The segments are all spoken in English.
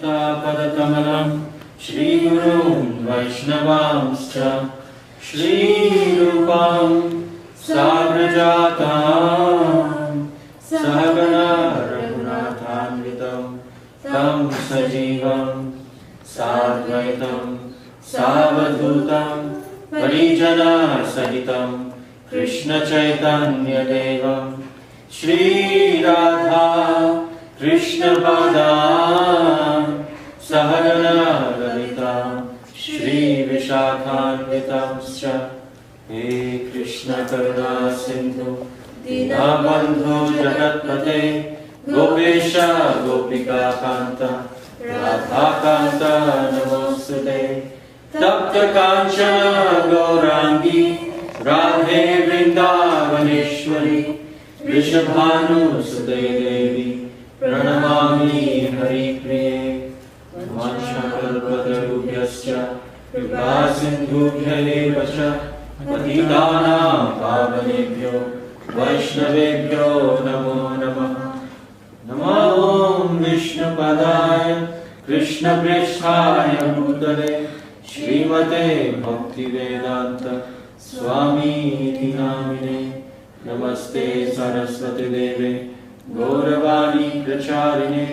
Padakamalam Shri Gurun Vaishnavamscha Shri Rupam Sagrajatam Sahagana Raghunathanvitam Tam Sajivam Sadvaitam Savadhutam Parijana Sahitam Krishna Chaitanya Devam Shri Radha Krishna Padam Sahagana Lalita Shri Vishakhanvitamscha He Krishna Karuna Sindhu Dinabandhu Jagatpate Gopesha Gopika Kanta Radha Kanta Namostute Tapta Kanchana Gaurangi Radhe Vrindavaneshwari Vrishabhanu Sute Devi Pranamami Hari Priye Vanshakalpatarubhyascha Kripasindhubhya Vacha Patitanam Pavanebhyo Vaishnavebhyo Namo Namaha Namo Om Vishnu Padaya Krishna Preshthaya Bhutale Srimate Bhakti Vedanta Swami Iti Namine Namaste Saraswati Deve Gauravani Pracharine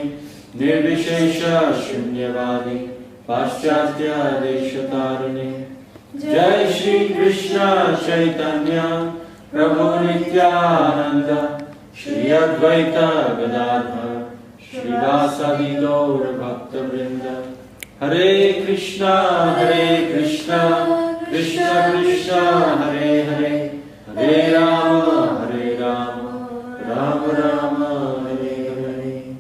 Nirvishesha Shunyavadi Paschatya Deshatarine Jai Shri Krishna Chaitanya Prabhu Nityananda Shri Advaita Gadadhar Shri Vasadi Gaur Bhakta Vrinda Hare Krishna Krishna Krishna Hare Hare Hare Rama Rama Rama Hare Hare.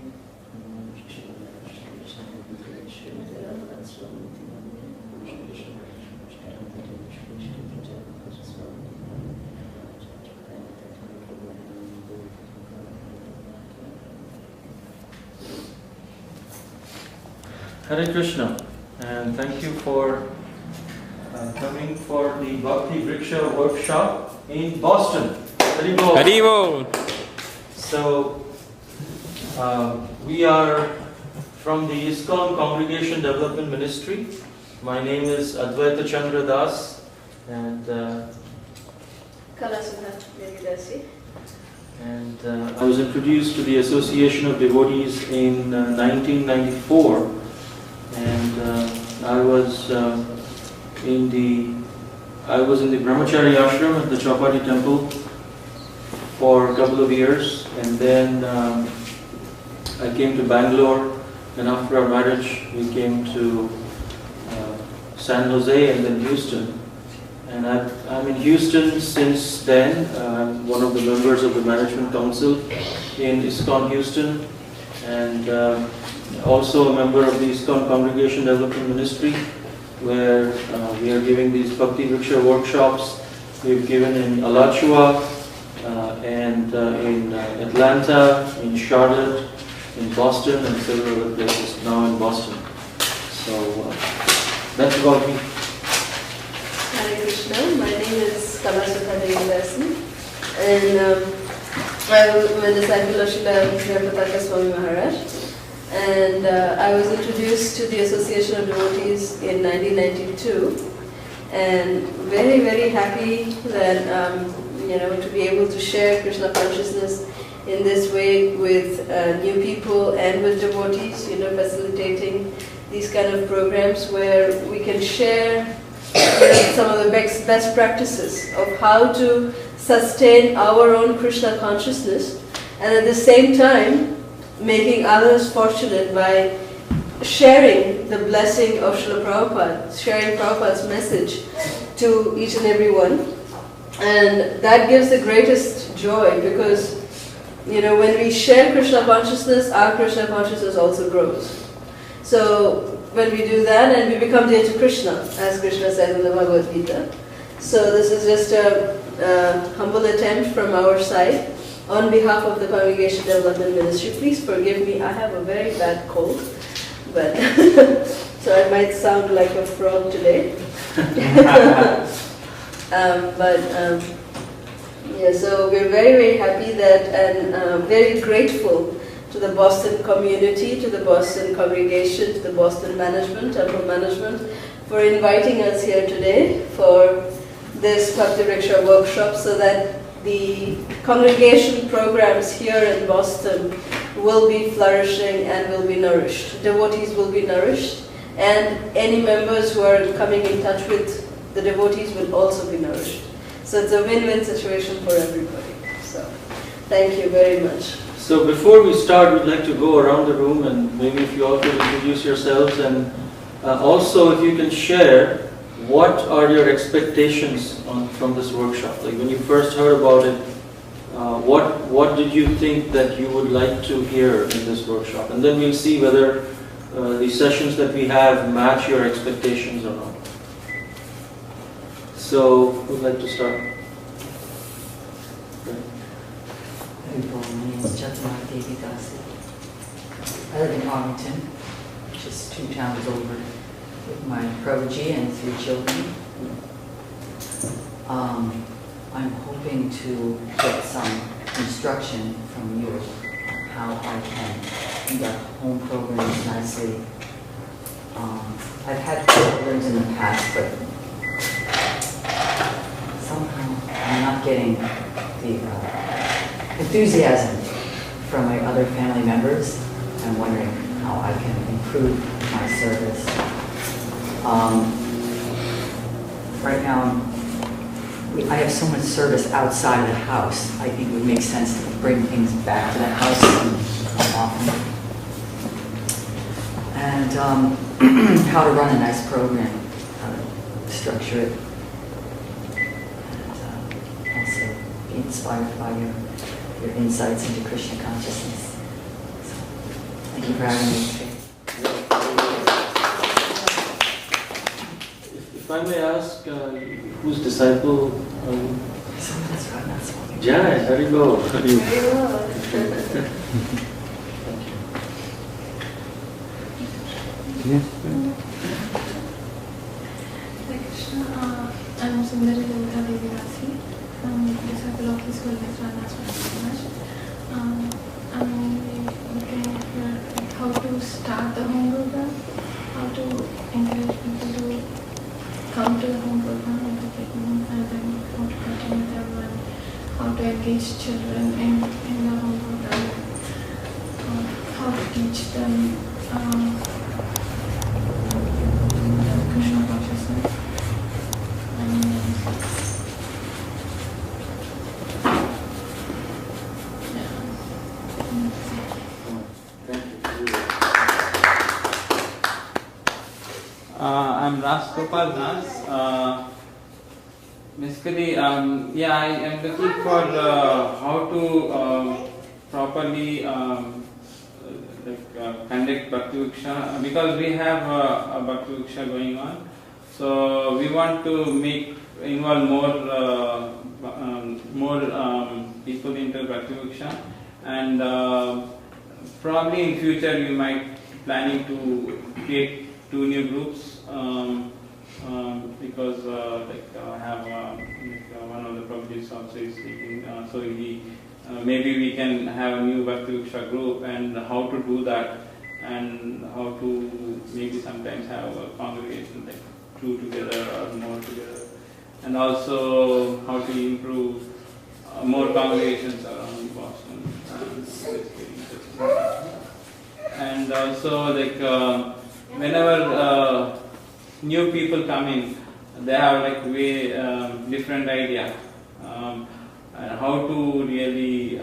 Hare Krishna, and thank you for coming for the Bhakti Vriksha workshop in Boston. Haribol. Haribol. So, we are from the ISKCON Congregation Development Ministry. My name is Advaita Chandra Das, and Kalasudha Mataji. And I was introduced to the Association of Devotees in 1994, and I was in the Brahmachari ashram at the Chowpatty temple for a couple of years, and then I came to Bangalore, and after our marriage we came to San Jose and then Houston. And I'm in Houston since then. I'm one of the members of the Management Council in ISKCON Houston, and also a member of the ISKCON Congregation Development Ministry, where we are giving these Bhakti Vriksha workshops. We've given in Alachua, and in Atlanta, in Charlotte, in Boston, and several other places now in Boston. So that's about me. Hare Krishna, my name is Kalasudha Mataji, and I'm a disciple of Srila Swami Maharaj. And I was introduced to the Association of Devotees in 1992, and very, very happy that to be able to share Krishna consciousness in this way with new people and with devotees. Facilitating these kind of programs where we can share some of the best practices of how to sustain our own Krishna consciousness, and at the same time making others fortunate by sharing the blessing of Srila Prabhupada, sharing Prabhupada's message to each and every one. And that gives the greatest joy, because when we share Krishna consciousness, our Krishna consciousness also grows. So when we do that, and we become dear to Krishna, as Krishna said in the Bhagavad Gita. So this is just a humble attempt from our side on behalf of the Congregation Development Ministry. Please forgive me, I have a very bad cold, but so I might sound like a frog today. Yeah, so we're very, very happy that, and very grateful to to the Boston community, to the Boston congregation, to the Boston management, temple management, for inviting us here today for this Bhakti Vriksha workshop, so that the congregation programs here in Boston will be flourishing and will be nourished. Devotees will be nourished, and any members who are coming in touch with the devotees will also be nourished. So it's a win-win situation for everybody. So thank you very much. So before we start, we'd like to go around the room, and maybe if you all could introduce yourselves, and also if you can share what are your expectations from this workshop. Like when you first heard about it, what did you think that you would like to hear in this workshop? And then we'll see whether the sessions that we have match your expectations or not. So, who would like to start? My name is I live in Arlington, just 2 towns over, with my Prabhuji and 3 children. I'm hoping to get some instruction from you how I can conduct home programs nicely. I've had programs in the past, but somehow I'm not getting the enthusiasm from my other family members. I'm wondering how I can improve my service. Right now, I have so much service outside of the house. I think it would make sense to bring things back to the house often. And how to run a nice program, how to structure it. And also be inspired by your insights into Krishna consciousness. So, thank you for having me today. If I may ask, whose disciple are you? That's right, that's one. Jai, there you go. Very well. Yes. Hare Krishna. I'm Sundari Devata Devirasi from disciple of His Holiness Rana Swami. I'm looking at how to start the home program, how to encourage people to come to the home program at the beginning, and then how to continue them, and how to engage children in the home program, how to teach them Krishna consciousness. I'm Ras Gopal Das. Basically, I am looking for how to properly conduct Bhakti Vriksha, because we have a Bhakti Vriksha going on. So we want to involve more people into Bhakti Vriksha, and probably in future we might planning to create 2 new groups, because I have one of the Prabhuji's also is speaking, so maybe we can have a new Bhakti Vriksha group, and how to do that, and how to maybe sometimes have a congregation like 2 together or more together, and also how to improve more congregations around Boston, and also whenever new people come in, they have way different idea, and how to really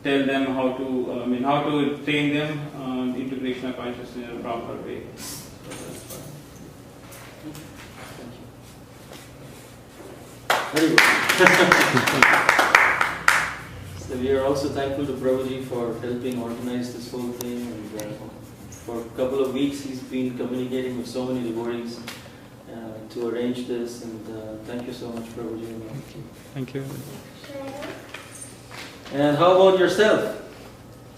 tell them how to train them into Krishna consciousness in a proper way. So that's why. Very good. So we are also thankful to Prabhuji for helping organize this whole thing, and for a couple of weeks he's been communicating with so many devotees to arrange this, and thank you so much, Prabhuji. Thank you. And how about yourself?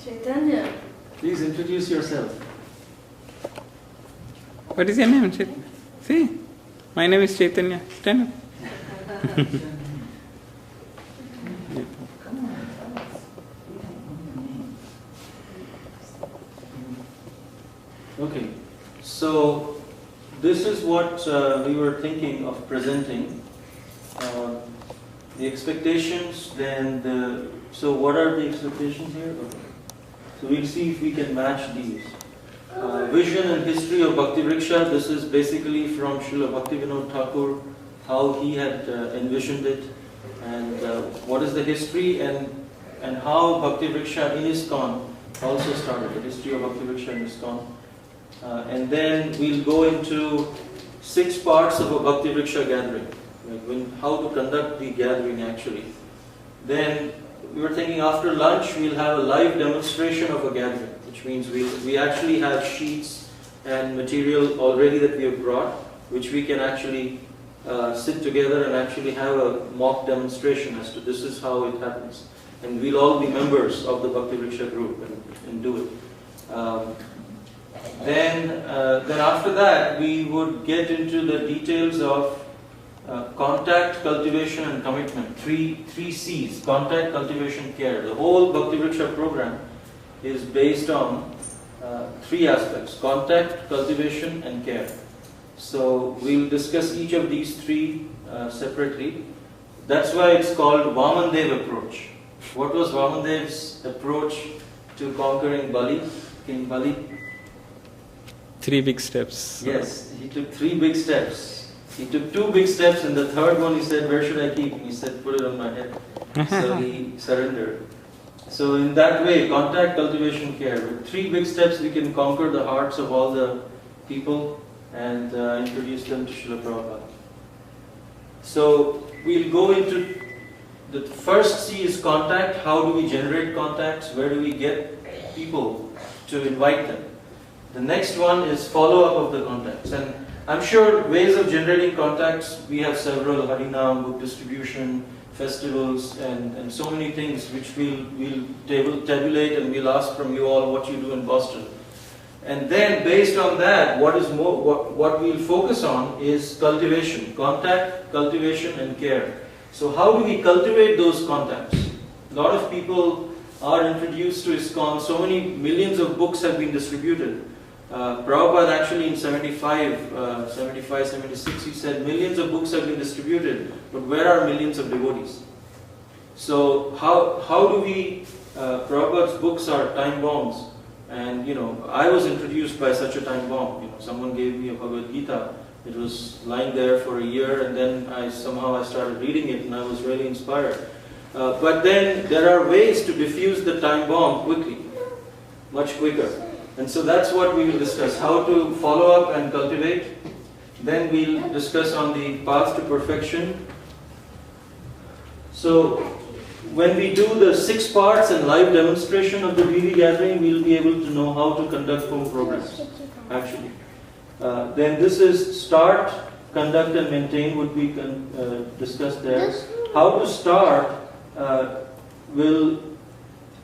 Chaitanya. Please introduce yourself. What is your name? See, my name is Chaitanya. Stand up. Okay, so this is what we were thinking of presenting. The expectations, then so what are the expectations here? Okay. So we'll see if we can match these. Vision and history of Bhakti Vriksha. This is basically from Srila Bhaktivinoda Thakur, how he had envisioned it, and what is the history and how Bhakti Vriksha in ISKCON also started, the history of Bhakti Vriksha in ISKCON. And then we'll go into 6 parts of a Bhakti Vriksha gathering, like how to conduct the gathering actually. Then we were thinking after lunch we'll have a live demonstration of a gathering, which means we actually have sheets and material already that we have brought, which we can actually sit together and actually have a mock demonstration as to this is how it happens. And we'll all be members of the Bhakti Vriksha group and do it. Then after that, we would get into the details of contact, cultivation and commitment. Three C's, contact, cultivation, care. The whole Bhakti Vriksha program is based on 3 aspects, contact, cultivation and care. So we'll discuss each of these 3 separately. That's why it's called Vamandev approach. What was Vamandev's approach to conquering Bali, King Bali? 3 big steps. Yes, he took 3 big steps. He took 2 big steps, and the third one he said, where should I keep? He said, put it on my head. So he surrendered. So in that way, contact, cultivation, care. With 3 big steps we can conquer the hearts of all the people and introduce them to Srila Prabhupada. So we'll go into the first C is contact. How do we generate contacts? Where do we get people to invite them? The next one is follow-up of the contacts. And I'm sure ways of generating contacts, we have several, Harinam, book distribution, festivals, and so many things which we'll tabulate and we'll ask from you all what you do in Boston. And then based on that, what we'll focus on is cultivation, contact, cultivation and care. So how do we cultivate those contacts? A lot of people are introduced to ISKCON, so many millions of books have been distributed. Prabhupada actually in 75, 76, he said millions of books have been distributed, but where are millions of devotees? So how do we, Prabhupada's books are time bombs, and I was introduced by such a time bomb. Someone gave me a Bhagavad Gita, it was lying there for a year, and then I started reading it and I was really inspired. But then there are ways to diffuse the time bomb quickly, much quicker. And so that's what we will discuss, how to follow up and cultivate. Then we'll discuss on the path to perfection. So when we do the 6 parts and live demonstration of the BV gathering, we'll be able to know how to conduct home programs, actually. Then this is start, conduct and maintain would be discussed there. How to start will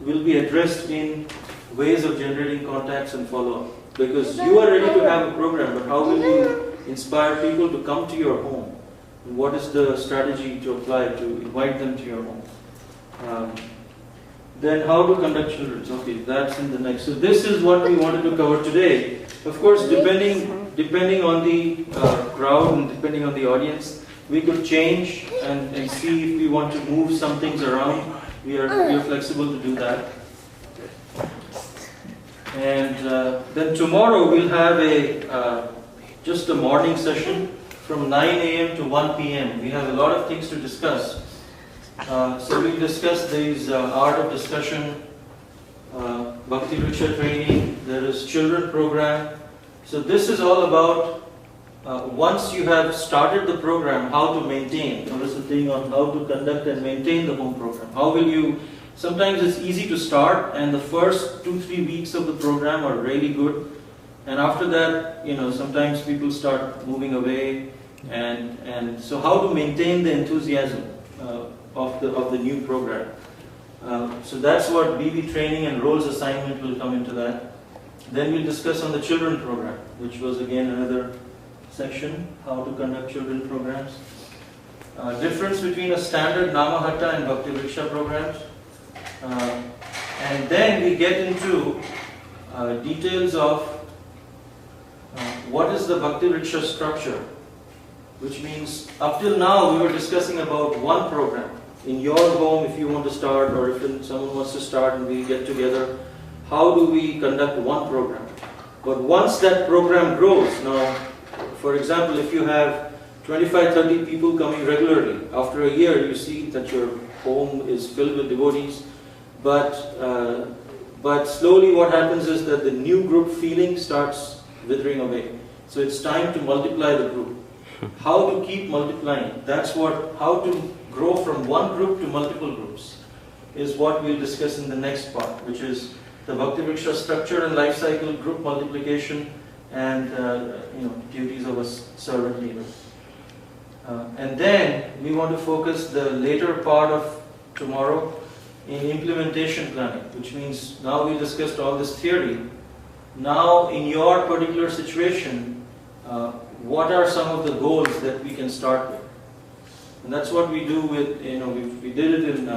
be addressed in ways of generating contacts and follow-up. Because you are ready to have a program, but how will you inspire people to come to your home? And what is the strategy to apply to invite them to your home? Then how to conduct children's. Okay, that's in the next. So this is what we wanted to cover today. Of course, depending on the crowd and depending on the audience, we could change and see if we want to move some things around. We are flexible to do that. And then tomorrow we'll have just a morning session from 9 a.m. to 1 p.m. We have a lot of things to discuss. So we'll discuss these art of discussion, Bhakti Vriksha training, there is children program. So this is all about once you have started the program, how to maintain. There is a thing on how to conduct and maintain the home program. How will you? Sometimes it's easy to start, and the first 2-3 weeks of the program are really good, and after that, sometimes people start moving away, and so how to maintain the enthusiasm of the new program. So that's what BB training and roles assignment will come into that. Then we'll discuss on the children program, which was again another section, how to conduct children programs. Difference between a standard Namahatta and Bhakti Vriksha programs. And then we get into details of what is the Bhakti Vriksha structure? Which means, up till now, we were discussing about one program. In your home, if you want to start, or if someone wants to start and we get together, how do we conduct one program? But once that program grows, now, for example, if you have 25, 30 people coming regularly, after a year you see that your home is filled with devotees, but slowly what happens is that the new group feeling starts withering away. So it's time to multiply the group. How to keep multiplying, how to grow from one group to multiple groups is what we'll discuss in the next part, which is the Bhakti Vriksha structure and life cycle, group multiplication, and duties of a servant leader. And then we want to focus the later part of tomorrow in implementation planning, which means now we discussed all this theory. Now in your particular situation, what are some of the goals that we can start with? And that's what we do with, we did it in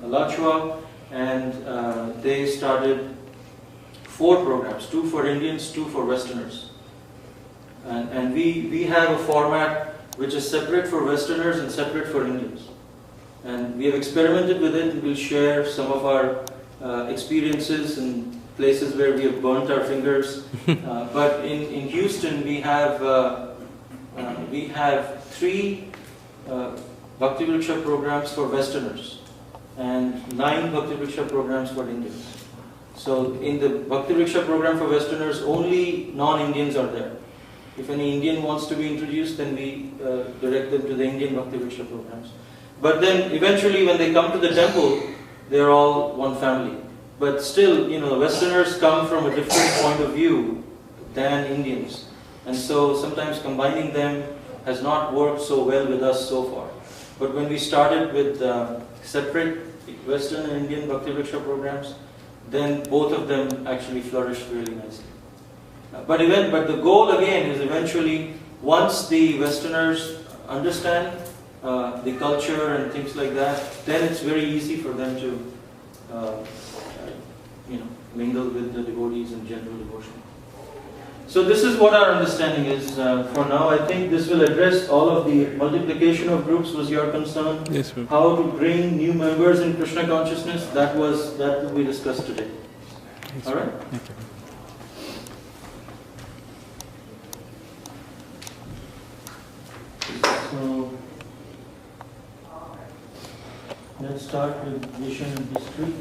Alachua, and they started 4 programs, 2 for Indians, 2 for Westerners. And we have a format which is separate for Westerners and separate for Indians. And we have experimented with it, and we'll share some of our experiences and places where we have burnt our fingers. But in Houston, we have 3 Bhakti Vriksha programs for Westerners and 9 Bhakti Vriksha programs for Indians. So in the Bhakti Vriksha program for Westerners, only non-Indians are there. If any Indian wants to be introduced, then we direct them to the Indian Bhakti Vriksha programs. But then eventually when they come to the temple, they're all one family. But still, the Westerners come from a different point of view than Indians. And so sometimes combining them has not worked so well with us so far. But when we started with separate Western and Indian Bhakti Vriksha programs, then both of them actually flourished really nicely. But the goal again is eventually, once the Westerners understand the culture and things like that, then it's very easy for them to mingle with the devotees in general devotion. So this is what our understanding is for now. I think this will address all of the multiplication of groups was your concern. Yes, sir. How to bring new members in Krishna consciousness, that will be discussed today. Yes, all right? Okay. So let's start with vision and history.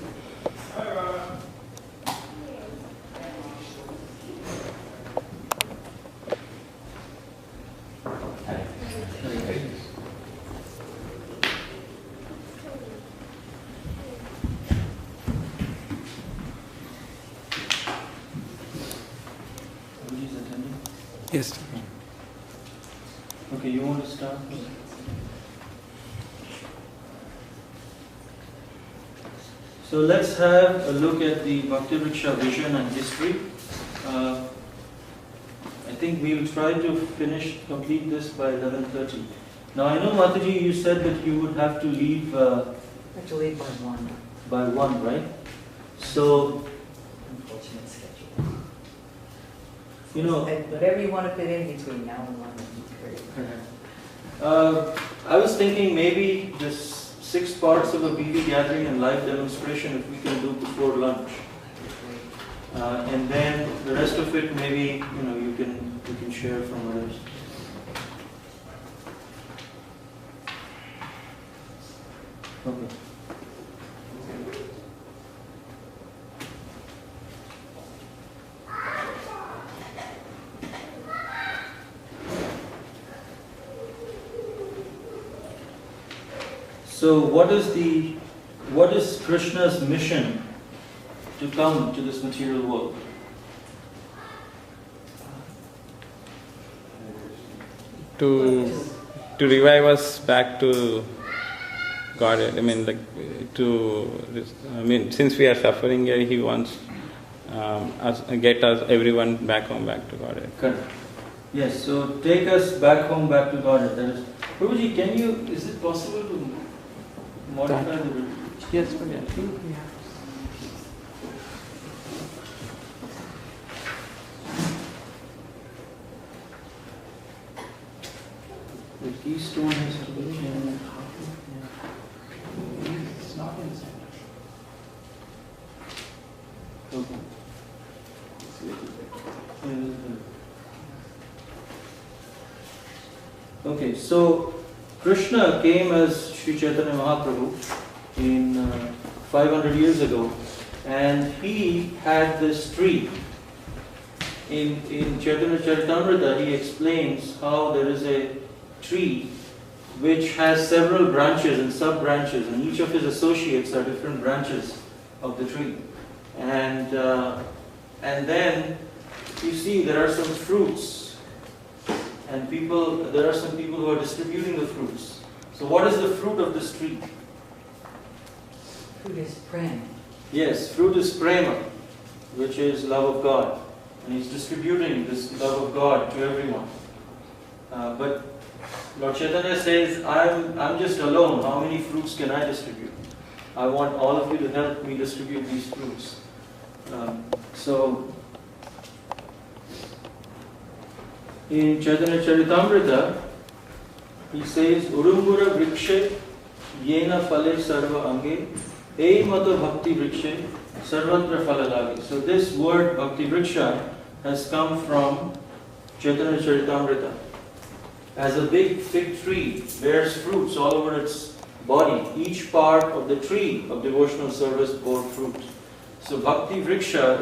Yes. Okay, you want to start? So let's have a look at the Bhakti Vriksha vision and history. I think we will try to complete this by 11:30. Now I know, Mataji, you said that you would have to leave Actually, by 1. by 1, right? So, Unfortunate schedule. Whatever you want to fit in between now and 1 would be great. I was thinking maybe this 6 parts of a BB gathering and live demonstration if we can do before lunch. And then the rest of it maybe you can share from others. Okay. So what is Krishna's mission to come to this material world? To revive us back to God. Since we are suffering here, He wants get us everyone back home, back to God. Correct. Yes. So take us back home, back to God. That is, Prabhuji, is it possible to modify the? Yes, but I think we have. keystone has to be in. It's not in the center. Okay. Okay, so Krishna came as Sri Chaitanya Mahaprabhu in 500 years ago, and he had this tree. In Chaitanya Charitamrita, he explains how there is a tree which has several branches and sub-branches, and each of his associates are different branches of the tree. And then you see there are some fruits, and there are some people who are distributing the fruits. So what is the fruit of this tree? Fruit is prema. Yes, fruit is prema, which is love of God. And he's distributing this love of God to everyone. But Lord Chaitanya says, I'm just alone. How many fruits can I distribute? I want all of you to help me distribute these fruits. So, in Chaitanya Charitamrita, he says, Urumbura Vriksha Yena Phale Sarva Ange Ei Mato Bhakti Vriksha Sarvatra Phalalagi. So this word Bhakti Vriksha has come from Chaitanya Charitamrita. As a big fig tree bears fruits all over its body, each part of the tree of devotional service bore fruit. So Bhakti Vriksha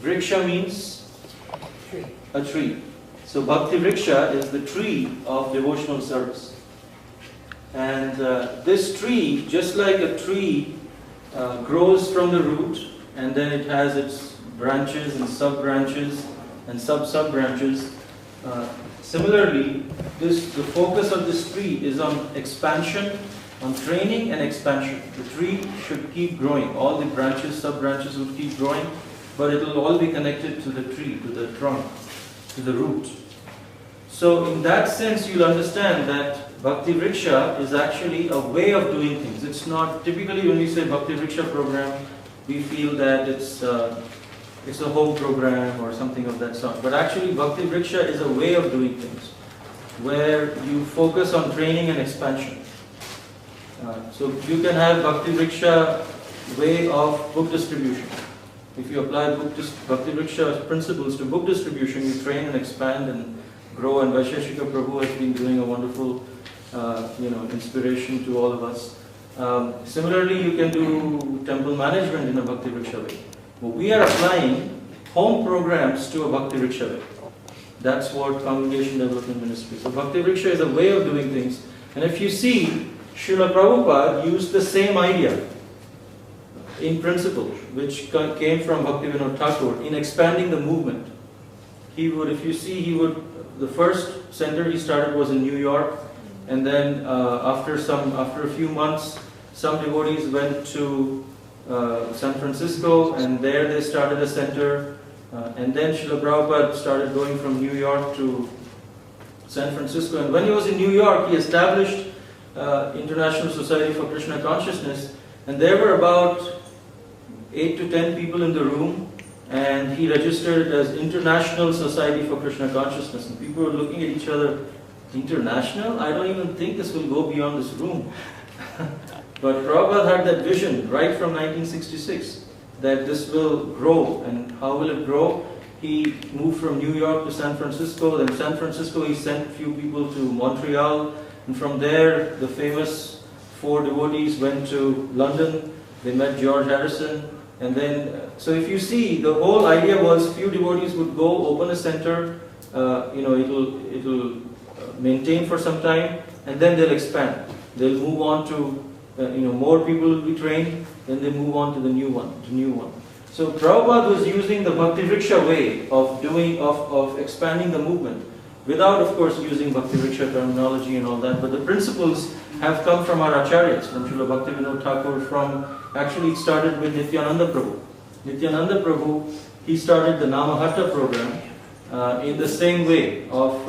Vriksha means Tree. a tree. So Bhakti Vriksha is the tree of devotional service. And this tree, just like a tree, grows from the root, and then it has its branches and sub-branches and sub-sub-branches. Similarly, the focus of this tree is on expansion, on training and expansion. The tree should keep growing. All the branches, sub-branches will keep growing, but it will all be connected to the tree, to the trunk, to the root. So in that sense, you'll understand that Bhakti Vriksha is actually a way of doing things. It's not, typically when we say Bhakti Vriksha program, we feel that it's a whole program or something of that sort. But actually Bhakti Vriksha is a way of doing things, where you focus on training and expansion. So you can have Bhakti Vriksha way of book distribution. If you apply Bhakti Vriksha principles to book distribution, you train and expand and grow. And Vaisheshika Prabhu has been doing a wonderful inspiration to all of us. Similarly, you can do temple management in a Bhakti Vriksha way. But we are applying home programs to a Bhakti Vriksha way. That's what Congregation Development Ministry. So Bhakti Vriksha is a way of doing things. And if you see, Srila Prabhupada used the same idea in principle, which came from Bhaktivinoda Thakur, in expanding the movement. The first center he started was in New York, and then after a few months, some devotees went to San Francisco, and there they started a center, and then Srila Prabhupada started going from New York to San Francisco. And when he was in New York, he established International Society for Krishna Consciousness, and there were about 8 to 10 people in the room, and he registered it as International Society for Krishna Consciousness. And people were looking at each other, international? I don't even think this will go beyond this room. But Prabhupada had that vision right from 1966 that this will grow. And how will it grow? He moved from New York to San Francisco. Then San Francisco he sent a few people to Montreal. And from there, the famous 4 devotees went to London. They met George Harrison. And then, so if you see, the whole idea was few devotees would go open a center, it'll maintain for some time, and then they'll expand. They'll move on to, more people will be trained, then they move on to the new one. So Prabhupada was using the Bhakti Vriksha way of expanding the movement, without of course using Bhakti Vriksha terminology and all that, but the principles have come from our acharyas, from Srila Bhaktivinoda Thakur, actually it started with Nityananda Prabhu. Nityananda Prabhu, he started the Namahatta program in the same way of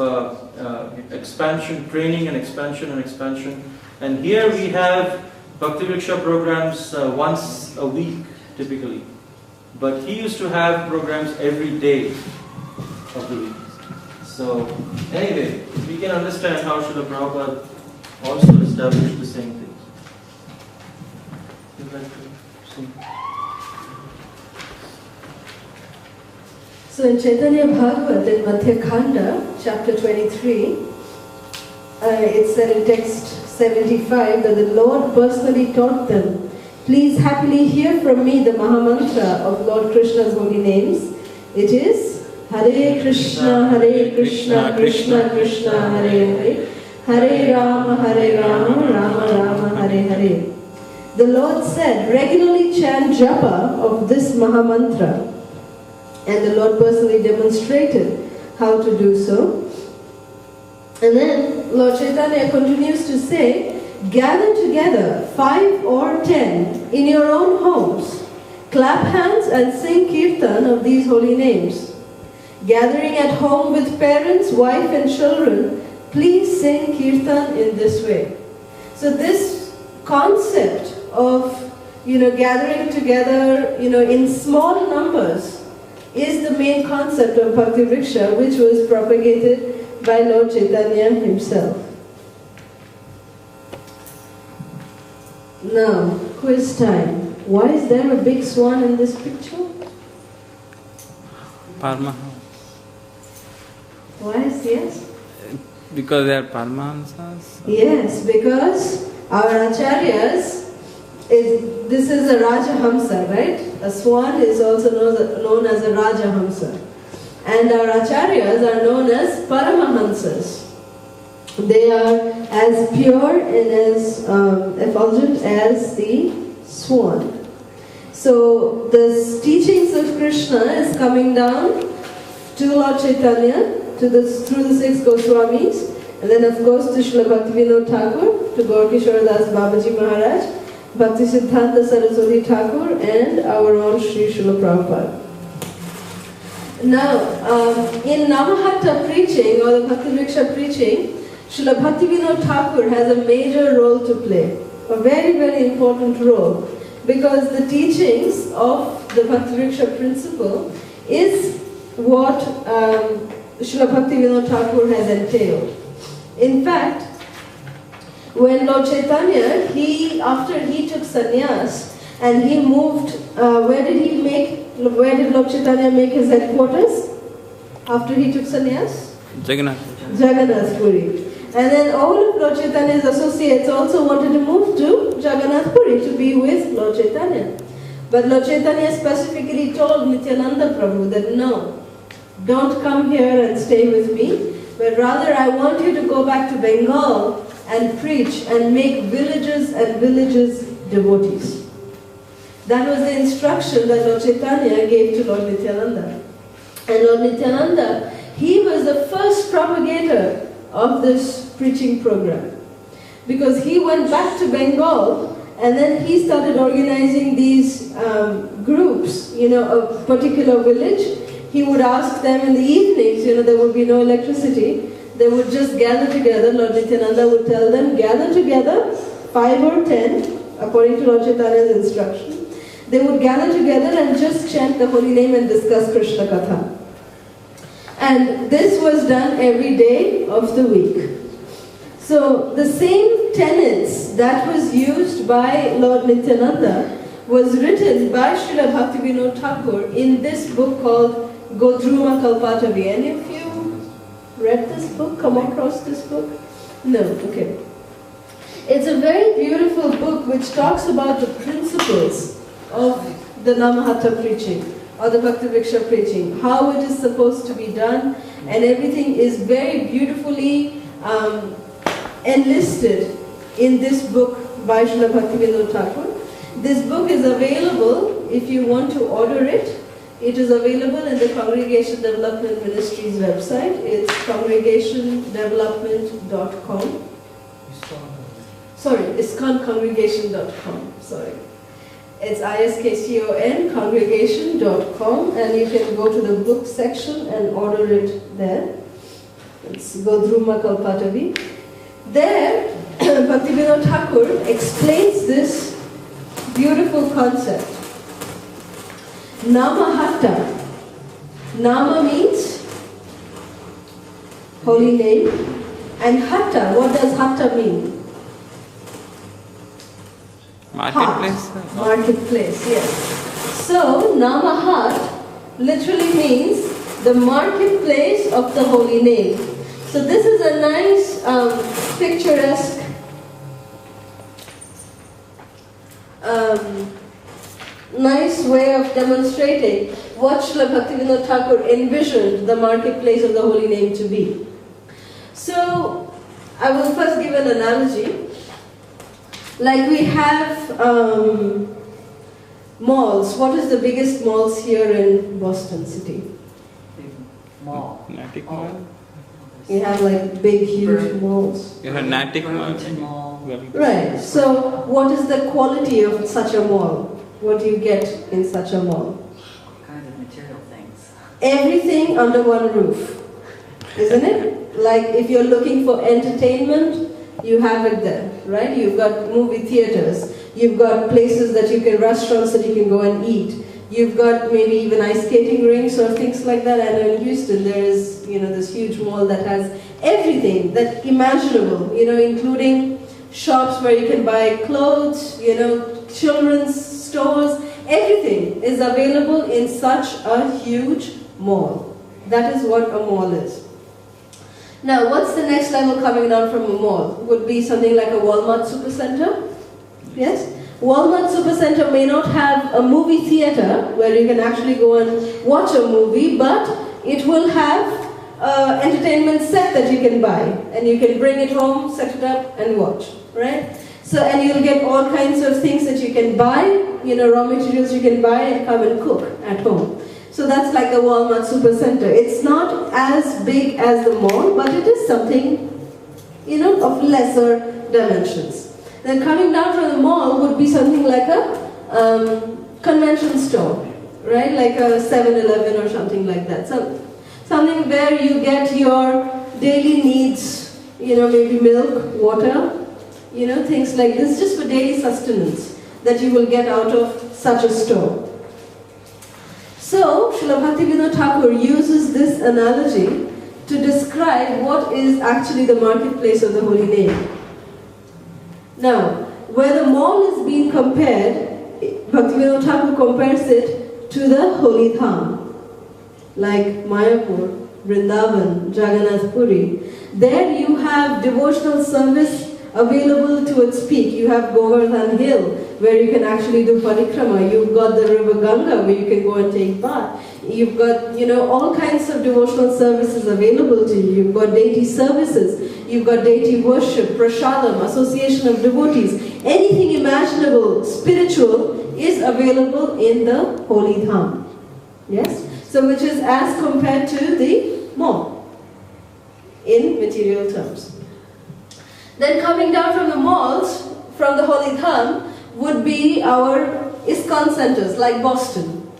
expansion, training and expansion. And here we have Bhakti Vriksha programs once a week typically. But he used to have programs every day of the week. So, anyway, we can understand how Srila Prabhupada also established the same things. You'd like to see? So in Chaitanya Bhagavat, in Madhya Khanda, chapter 23, it said in text 75 that the Lord personally taught them, please happily hear from me the Mahamantra of Lord Krishna's holy names. It is Hare Krishna, Krishna Krishna, Hare Hare, Hare Rama, Rama Rama, Hare Hare. The Lord said, regularly chant japa of this Mahamantra. And the Lord personally demonstrated how to do so. And then Lord Chaitanya continues to say, gather together 5 or 10 in your own homes. Clap hands and sing kirtan of these holy names. Gathering at home with parents, wife and children, please sing kirtan in this way. So this concept of, gathering together, in small numbers is the main concept of Bhakti Vriksha, which was propagated by Lord Chaitanya himself. Now, quiz time. Why is there a big swan in this picture? Paramahansa. Why is yes? Because they are Paramahansas? Yes, because our acharyas, this is a Rajahamsa, right? A swan is also known as a Rajahamsa. And our acharyas are known as Paramahansas. They are as pure and as effulgent as the swan. So the teachings of Krishna is coming down to Lord Chaitanya, through the 6 Goswamis, and then of course to Srila Bhaktivinoda Thakur, to Gaur Kishora Das Babaji Maharaj, Bhakti Siddhanta Saraswati Thakur, and our own Sri Srila Prabhupada. Now, in Namahatta preaching, or the Bhakti Vriksha preaching, Srila Bhaktivinoda Thakur has a major role to play, a very, very important role, because the teachings of the Bhakti Vriksha principle is what Srila Bhaktivinoda Thakur has entailed. In fact, when Lord Chaitanya, after he took sannyas and he moved, where did Lord Chaitanya make his headquarters after he took sannyas? Jagannath Puri. And then all of Lord Chaitanya's associates also wanted to move to Jagannath Puri to be with Lord Chaitanya. But Lord Chaitanya specifically told Nityananda Prabhu that no, don't come here and stay with me, but rather I want you to go back to Bengal and preach and make villages and villages devotees. That was the instruction that Lord Chaitanya gave to Lord Nityananda. And Lord Nityananda, he was the first propagator of this preaching program. Because he went back to Bengal and then he started organizing these groups, a particular village. He would ask them in the evenings, there would be no electricity. They would just gather together. Lord Nityananda would tell them, gather together, 5 or 10, according to Lord Chaitanya's instruction. They would gather together and just chant the holy name and discuss Krishna Katha. And this was done every day of the week. So the same tenets that was used by Lord Nityananda was written by Srila Bhaktivinoda Thakur in this book called Godruma Kalpatavi. Any of you read this book, come across this book? No, okay. It's a very beautiful book which talks about the principles of the Namahatta preaching or the Bhakti Vriksha preaching, how it is supposed to be done, and everything is very beautifully enlisted in this book by Srila Bhaktivinoda Thakur. This book is available if you want to order it. It is available in the Congregation Development Ministry's website. It's congregationdevelopment.com. Sorry, ISKCON sorry. It's ISKCON, congregation.com, and you can go to the book section and order it there. It's Godruma Kalpatavi. There, Bhaktivinoda Thakur explains this beautiful concept. Namahatta. Nama means holy name. And Hatta, what does Hatta mean? Marketplace? Heart. Marketplace, yes. So, Namahat literally means the marketplace of the holy name. So this is a nice, picturesque nice way of demonstrating what Srila Bhaktivinoda Thakur envisioned the marketplace of the holy name to be. So, I will first give an analogy. Like we have malls. What is the biggest malls here in Boston City? Mall. Natick Oh. Mall? You have like big, huge malls. You have Natick Mall. Burlington Mall. Right. So, what is the quality of such a mall? What do you get in such a mall? All kinds of material things. Everything under one roof, isn't it? Like if you're looking for entertainment, you have it there, right? You've got movie theaters, you've got places that you can, restaurants that you can go and eat. You've got maybe even ice skating rinks or things like that. And in Houston, there is, this huge mall that has everything that imaginable, including shops where you can buy clothes, children's stores, everything is available in such a huge mall. That is what a mall is. Now, what's the next level coming down from a mall? Would be something like a Walmart supercenter. Yes? Walmart supercenter may not have a movie theater where you can actually go and watch a movie, but it will have an entertainment set that you can buy. And you can bring it home, set it up and watch. Right? So, and you'll get all kinds of things that you can buy, raw materials you can buy and come and cook at home. So that's like the Walmart supercenter. It's not as big as the mall, but it is something, of lesser dimensions. Then coming down from the mall would be something like a convention store, right? Like a 7-Eleven or something like that. So something where you get your daily needs, maybe milk, water, things like this, just for daily sustenance that you will get out of such a store. So, Srila Bhaktivinoda Thakur uses this analogy to describe what is actually the marketplace of the holy name. Now, where the mall is being compared, Bhaktivinoda Thakur compares it to the holy dham, like Mayapur, Vrindavan, Jagannath Puri. There you have devotional service available to its peak. You have Govardhan Hill, where you can actually do parikrama. You've got the river Ganga, where you can go and take bath. You've got, all kinds of devotional services available to you. You've got deity services. You've got deity worship, prasadam, association of devotees. Anything imaginable, spiritual, is available in the holy dham. Yes? So, which is as compared to the mall, in material terms. Then coming down from the malls, from the holy dham, would be our ISKCON centers, like Boston.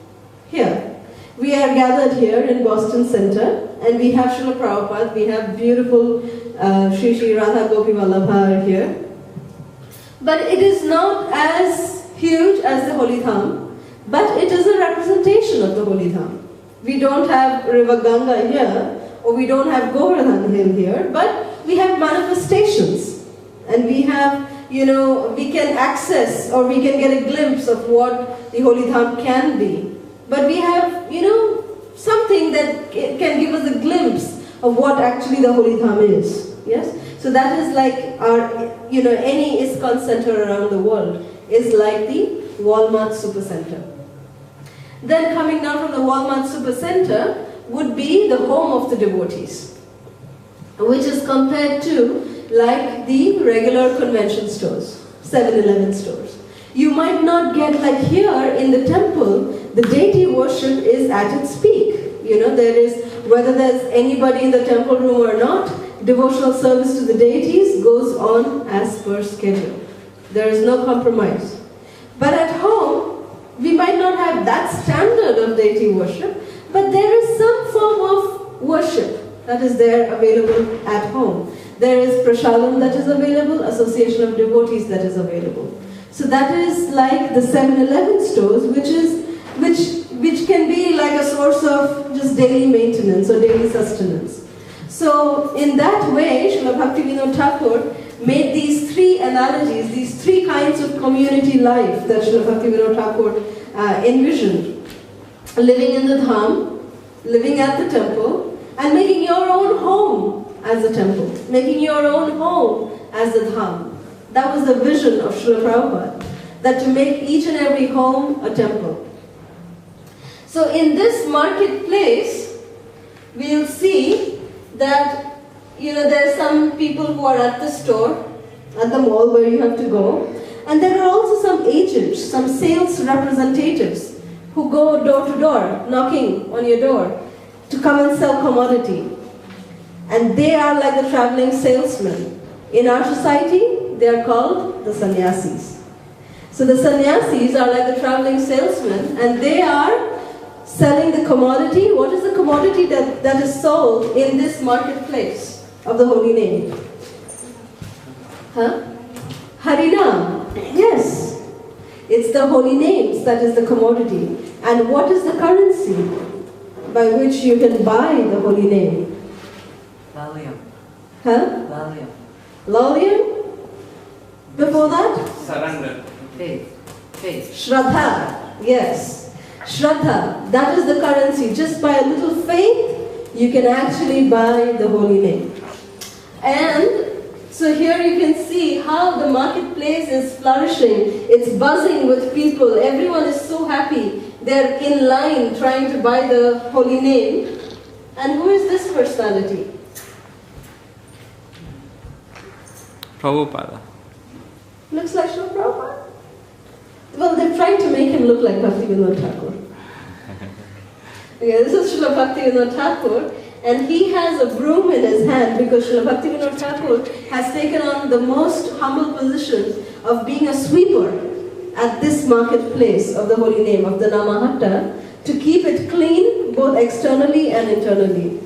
Here. We are gathered here in Boston Center, and we have Srila Prabhupada, we have beautiful Shri Radha Gopi Vallabha here. But it is not as huge as the holy dham, but it is a representation of the holy dham. We don't have river Ganga here, or we don't have Govardhan Hill here, but we have manifestations, and we have, we can access or we can get a glimpse of what the holy dham can be. But we have, something that can give us a glimpse of what actually the holy dham is. Yes? So that is like our, any ISKCON center around the world is like the Walmart supercenter. Then coming down from the Walmart supercenter would be the home of the devotees, which is compared to like the regular convention stores, 7-Eleven stores. You might not get, like here in the temple, the deity worship is at its peak. There is, whether there's anybody in the temple room or not, devotional service to the deities goes on as per schedule. There is no compromise. But at home, we might not have that standard of deity worship, but there is some form of worship that is there available at home. There is prasadam that is available, association of devotees that is available. So that is like the 7-Eleven stores, which can be like a source of just daily maintenance or daily sustenance. So in that way, Srila Bhaktivinoda Thakur made these three analogies, these three kinds of community life that Srila Bhaktivinoda Thakur envisioned. Living in the dham, living at the temple, and making your own home as a temple, making your own home as a dham. That was the vision of Srila Prabhupada, that to make each and every home a temple. So in this marketplace, we'll see that, there are some people who are at the store, at the mall where you have to go, and there are also some agents, some sales representatives who go door to door, knocking on your door to come and sell commodity. And they are like the traveling salesmen. In our society, they are called the sannyasis. So the sannyasis are like the traveling salesmen, and they are selling the commodity. What is the commodity that is sold in this marketplace of the holy name? Harinam. Yes. It's the holy names that is the commodity. And what is the currency by which you can buy the holy name? Lalyam. Lalyam. Lalyam? Before that? Surrender. Faith. Shraddha. Yes. Shraddha. That is the currency. Just by a little faith, you can actually buy the holy name. And so here you can see how the marketplace is flourishing. It's buzzing with people. Everyone is so happy. They're in line trying to buy the holy name. And who is this personality? Prabhupada. Looks like Srila Prabhupada. Well, they're trying to make him look like Bhaktivinoda Thakur. Okay, this is Srila Bhaktivinoda Thakur. And he has a broom in his hand because Srila Bhaktivinoda Thakur has taken on the most humble position of being a sweeper at this marketplace of the holy name, of the Namahatta, to keep it clean both externally and internally.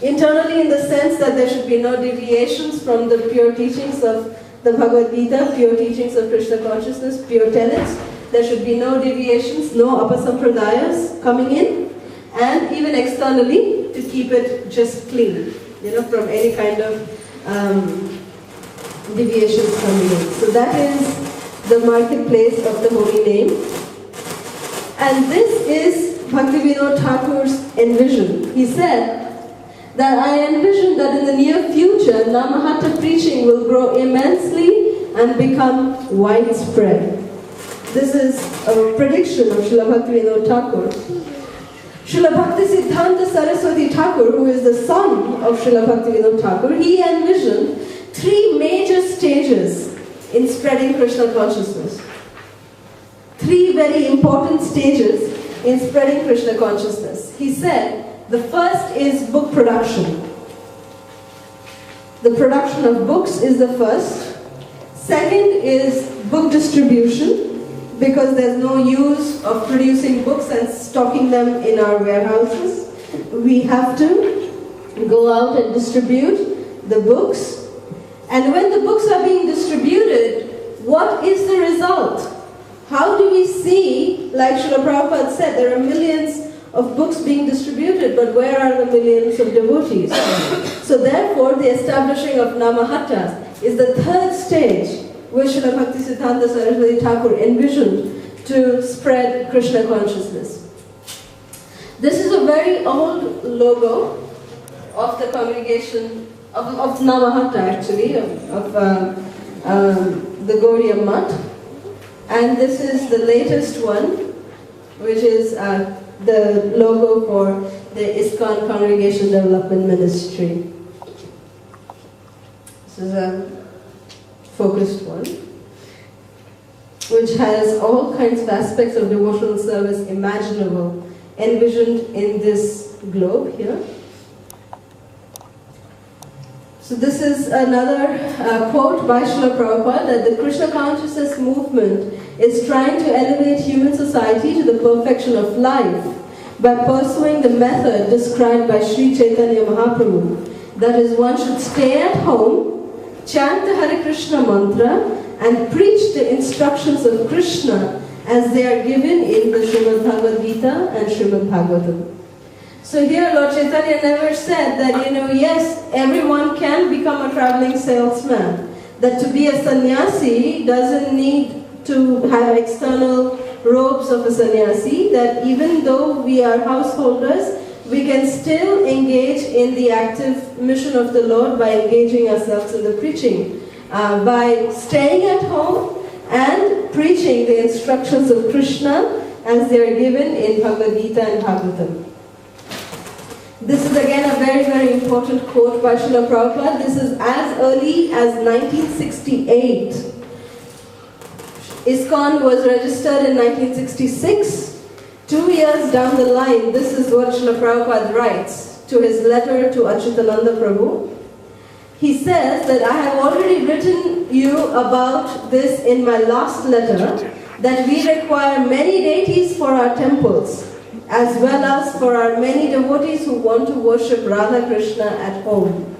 Internally in the sense that there should be no deviations from the pure teachings of the Bhagavad Gita, pure teachings of Krishna consciousness, pure tenets. There should be no deviations, no apasampradayas coming in. And even externally, to keep it just clean, from any kind of deviations coming in. So that is the marketplace of the holy name. And this is Bhaktivinoda Thakur's envision. He said that I envision that in the near future, Namahatta preaching will grow immensely and become widespread. This is a prediction of Srila Bhaktivinoda Thakur. Srila Bhakti Siddhanta Saraswati Thakur, who is the son of Srila Bhaktivinoda Thakur, he envisioned three major stages in spreading Krishna consciousness. Three very important stages in spreading Krishna consciousness. He said the first is book production. The production of books is the first. Second is book distribution, because there's no use of producing books and stocking them in our warehouses. We have to go out and distribute the books. And when the books are being distributed, what is the result? How do we see, like Srila Prabhupada said, there are millions of books being distributed, but where are the millions of devotees? So therefore, the establishing of Namahatta is the third stage which Srila Bhakti Siddhanta Saraswati Thakur envisioned to spread Krishna consciousness. This is a very old logo of the congregation, of Namahatta actually, of the Gaudiya Math. And this is the latest one, which is the logo for the ISKCON Congregation Development Ministry. This is a focused one, which has all kinds of aspects of devotional service imaginable, envisioned in this globe here. So this is another quote by Srila Prabhupada, that the Krishna consciousness movement is trying to elevate human society to the perfection of life by pursuing the method described by Sri Chaitanya Mahaprabhu. That is, one should stay at home, chant the Hare Krishna mantra, and preach the instructions of Krishna as they are given in the Srimad Bhagavad Gita and Srimad Bhagavatam. So here Lord Chaitanya never said that, yes, everyone can become a traveling salesman. That to be a sannyasi doesn't need to have external robes of a sannyasi, that even though we are householders, we can still engage in the active mission of the Lord by engaging ourselves in the preaching, by staying at home and preaching the instructions of Krishna as they are given in Bhagavad Gita and Bhagavatam. This is again a very, very important quote by Srila Prabhupada. This is as early as 1968. ISKCON was registered in 1966. 2 years down the line, this is what Srila Prabhupada writes to his letter to Achyutananda Prabhu. He says that I have already written you about this in my last letter, that we require many deities for our temples, as well as for our many devotees who want to worship Radha Krishna at home.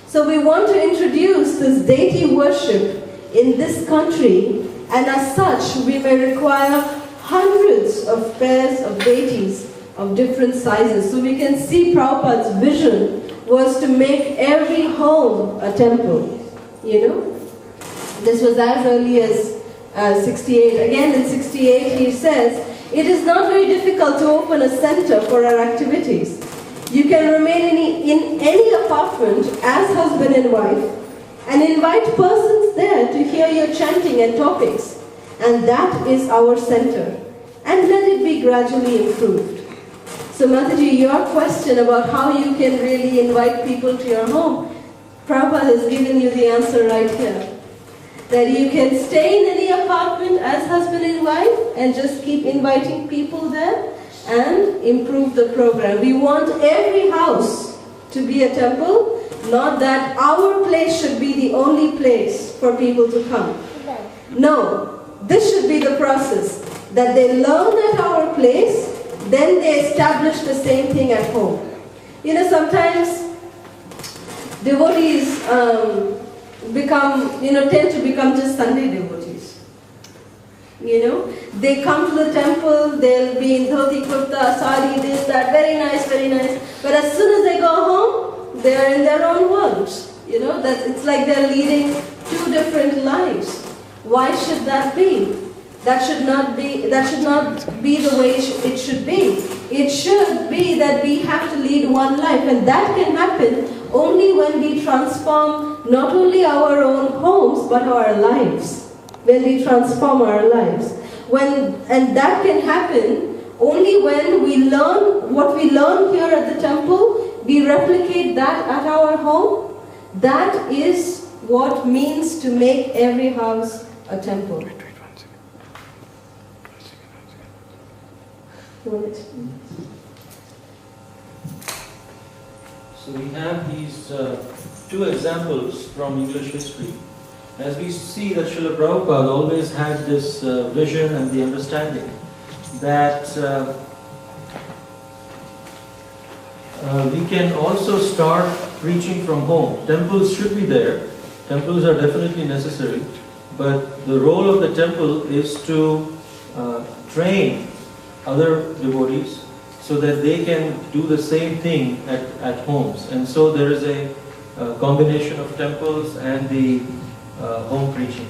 So we want to introduce this deity worship in this country, and as such we may require hundreds of pairs of deities of different sizes. So we can see Prabhupada's vision was to make every home a temple, This was as early as 68. Again in 68 he says, it is not very difficult to open a center for our activities. You can remain in any apartment as husband and wife and invite persons there to hear your chanting and topics. And that is our center. And let it be gradually improved. So Mataji, your question about how you can really invite people to your home, Prabhupada has given you the answer right here. That you can stay in any apartment as husband and wife and just keep inviting people there and improve the program. We want every house to be a temple, not that our place should be the only place for people to come. No, this should be the process. That they learn at our place, then they establish the same thing at home. Sometimes devotees tend to become just Sunday devotees. They come to the temple, they'll be in dhoti, kurta, sari, this, that, very nice, very nice. But as soon as they go home, they're in their own worlds. It's like they're leading two different lives. Why should that be? That should not be the way it should be. It should be that we have to lead one life, and that can happen only when we transform not only our own homes but our lives. When we transform our lives. And that can happen only when we learn what we learn here at the temple, we replicate that at our home. That is what means to make every house a temple. So we have these two examples from English history. As we see that Srila Prabhupada always had this vision and the understanding that we can also start preaching from home. Temples should be there. Temples are definitely necessary. But the role of the temple is to train other devotees so that they can do the same thing at homes. And so there is a combination of temples and the home preaching.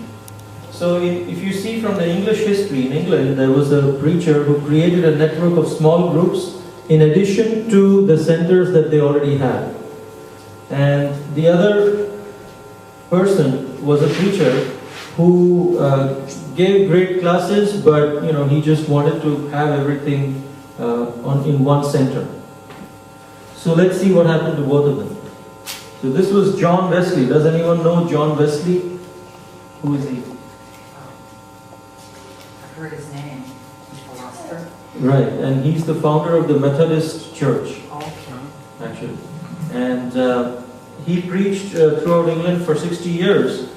So if you see from the English history, in England there was a preacher who created a network of small groups in addition to the centers that they already had. And the other person was a preacher who gave great classes, but he just wanted to have everything in one center. So let's see what happened to both of them. So this was John Wesley. Does anyone know John Wesley? Who is he? I've heard his name. He's a philosopher. Right, and he's the founder of the Methodist Church. Okay. Actually. And he preached throughout England for 60 years.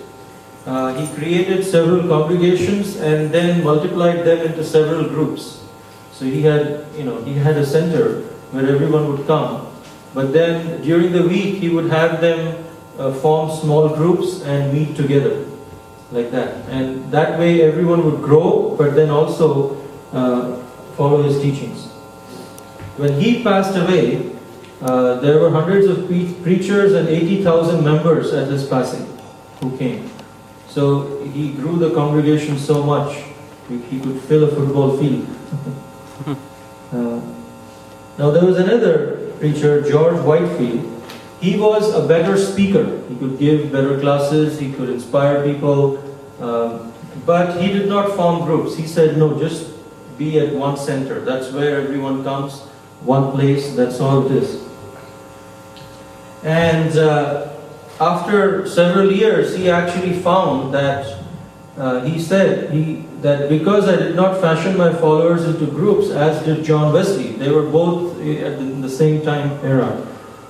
He created several congregations and then multiplied them into several groups. So he had a center where everyone would come. But then during the week he would have them form small groups and meet together like that. And that way everyone would grow, but then also follow his teachings. when he passed away, there were hundreds of preachers and 80,000 members at his passing who came. So he grew the congregation so much, he could fill a football field. Now there was another preacher, George Whitefield. He was a better speaker. He could give better classes, he could inspire people, but he did not form groups. He said, no, just be at one center. That's where everyone comes, one place, that's all it is. And after several years, he actually found that, he said that because I did not fashion my followers into groups, as did John Wesley, they were both in the same time era.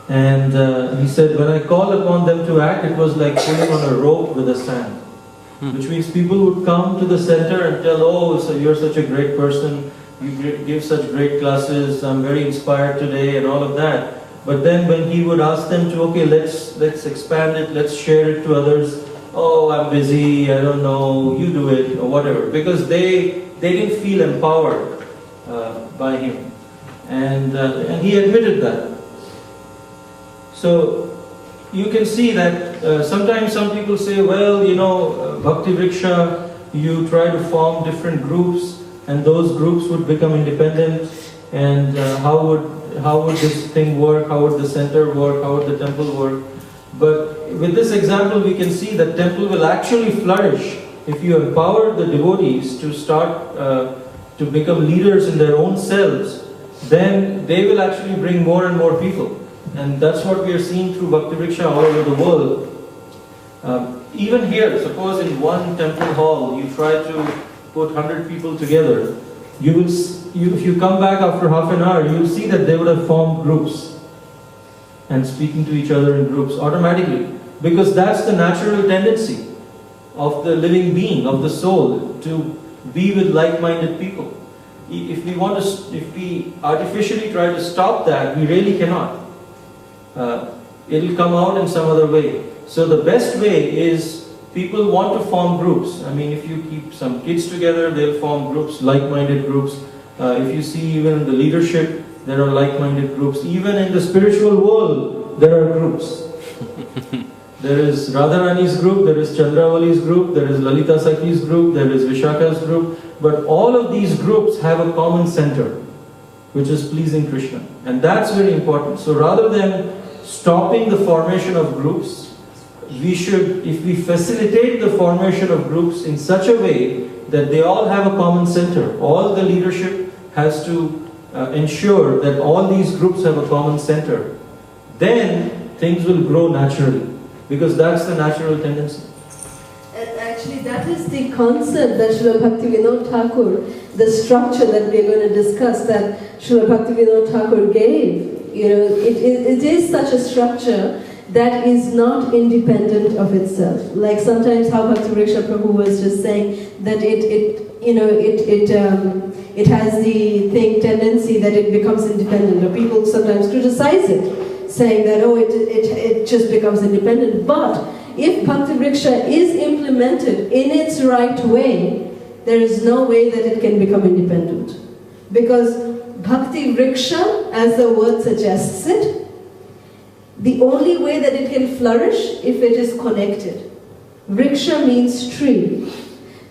And he said, when I called upon them to act, it was like pulling on a rope with a sand. Which means people would come to the center and tell, oh, so you're such a great person, you give such great classes, I'm very inspired today and all of that. But then when he would ask them to, okay, let's expand it, let's share it to others, oh, I'm busy, I don't know, you do it, or whatever. Because they didn't feel empowered by him. And he admitted that. So you can see that sometimes some people say, well, you know, Bhakti Vriksha, you try to form different groups and those groups would become independent, and how would this thing work, how would the center work, how would the temple work? But with this example we can see that temple will actually flourish if you empower the devotees to start to become leaders in their own selves. Then they will actually bring more and more people. And that's what we are seeing through Bhakti Vriksha all over the world. Even here, suppose in one temple hall you try to put 100 people together, if you come back after half an hour, you will see that they would have formed groups and speaking to each other in groups automatically. Because that's the natural tendency of the living being, of the soul, to be with like-minded people. If we artificially try to stop that, we really cannot. It'll come out in some other way. So the best way is, people want to form groups. I mean, if you keep some kids together, they'll form groups, like-minded groups. If you see even in the leadership, there are like-minded groups. Even in the spiritual world, there are groups. There is Radharani's group, there is Chandravali's group, there is Lalita Sakhi's group, there is Vishaka's group. But all of these groups have a common center, which is pleasing Krishna. And that's very important. So rather than stopping the formation of groups, we should, if we facilitate the formation of groups in such a way that they all have a common center, all the leadership has to ensure that all these groups have a common center, then things will grow naturally, because that's the natural tendency. And actually that is the concept that Srila Bhaktivinoda Thakur, the structure that we are going to discuss, that Srila Bhaktivinoda Thakur gave. You know, it is such a structure that is not independent of itself. Like sometimes how Bhakti Vriksha Prabhu was just saying that it has the tendency that it becomes independent, or people sometimes criticize it, saying that oh it just becomes independent. But if Bhakti Vriksha is implemented in its right way, there is no way that it can become independent. Because Bhakti Vriksha, as the word suggests it, the only way that it can flourish if it is connected. Vriksha means tree.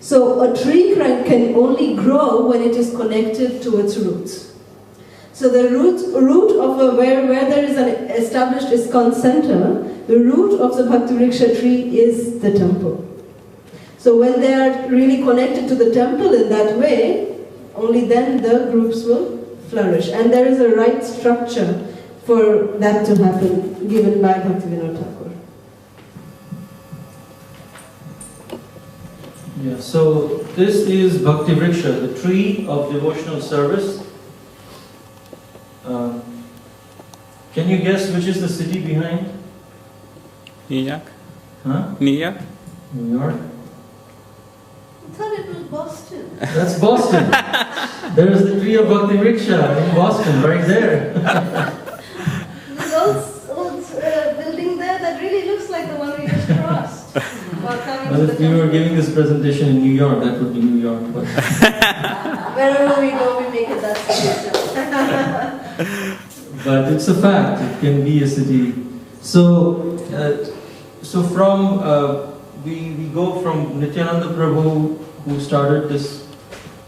So a tree can only grow when it is connected to its roots. So the root of where there is an established ISKCON center, the root of the Bhakti Vriksha tree is the temple. So when they are really connected to the temple in that way, only then the groups will flourish. And there is a right structure for that to happen, given by Bhaktivinoda Thakur. Yeah, so this is Bhakti Vriksha, the tree of devotional service. Can you guess which is the city behind? New York? Huh? New York? New York? I thought it was Boston. That's Boston. There's the tree of Bhakti Vriksha in Boston, right there. There's old building there that really looks like the one we just crossed. Well, if we were giving this presentation in New York, that would be New York. But wherever we go, we make it that city. but it's a fact. It can be a city. So, from we go from Nityananda Prabhu, who started this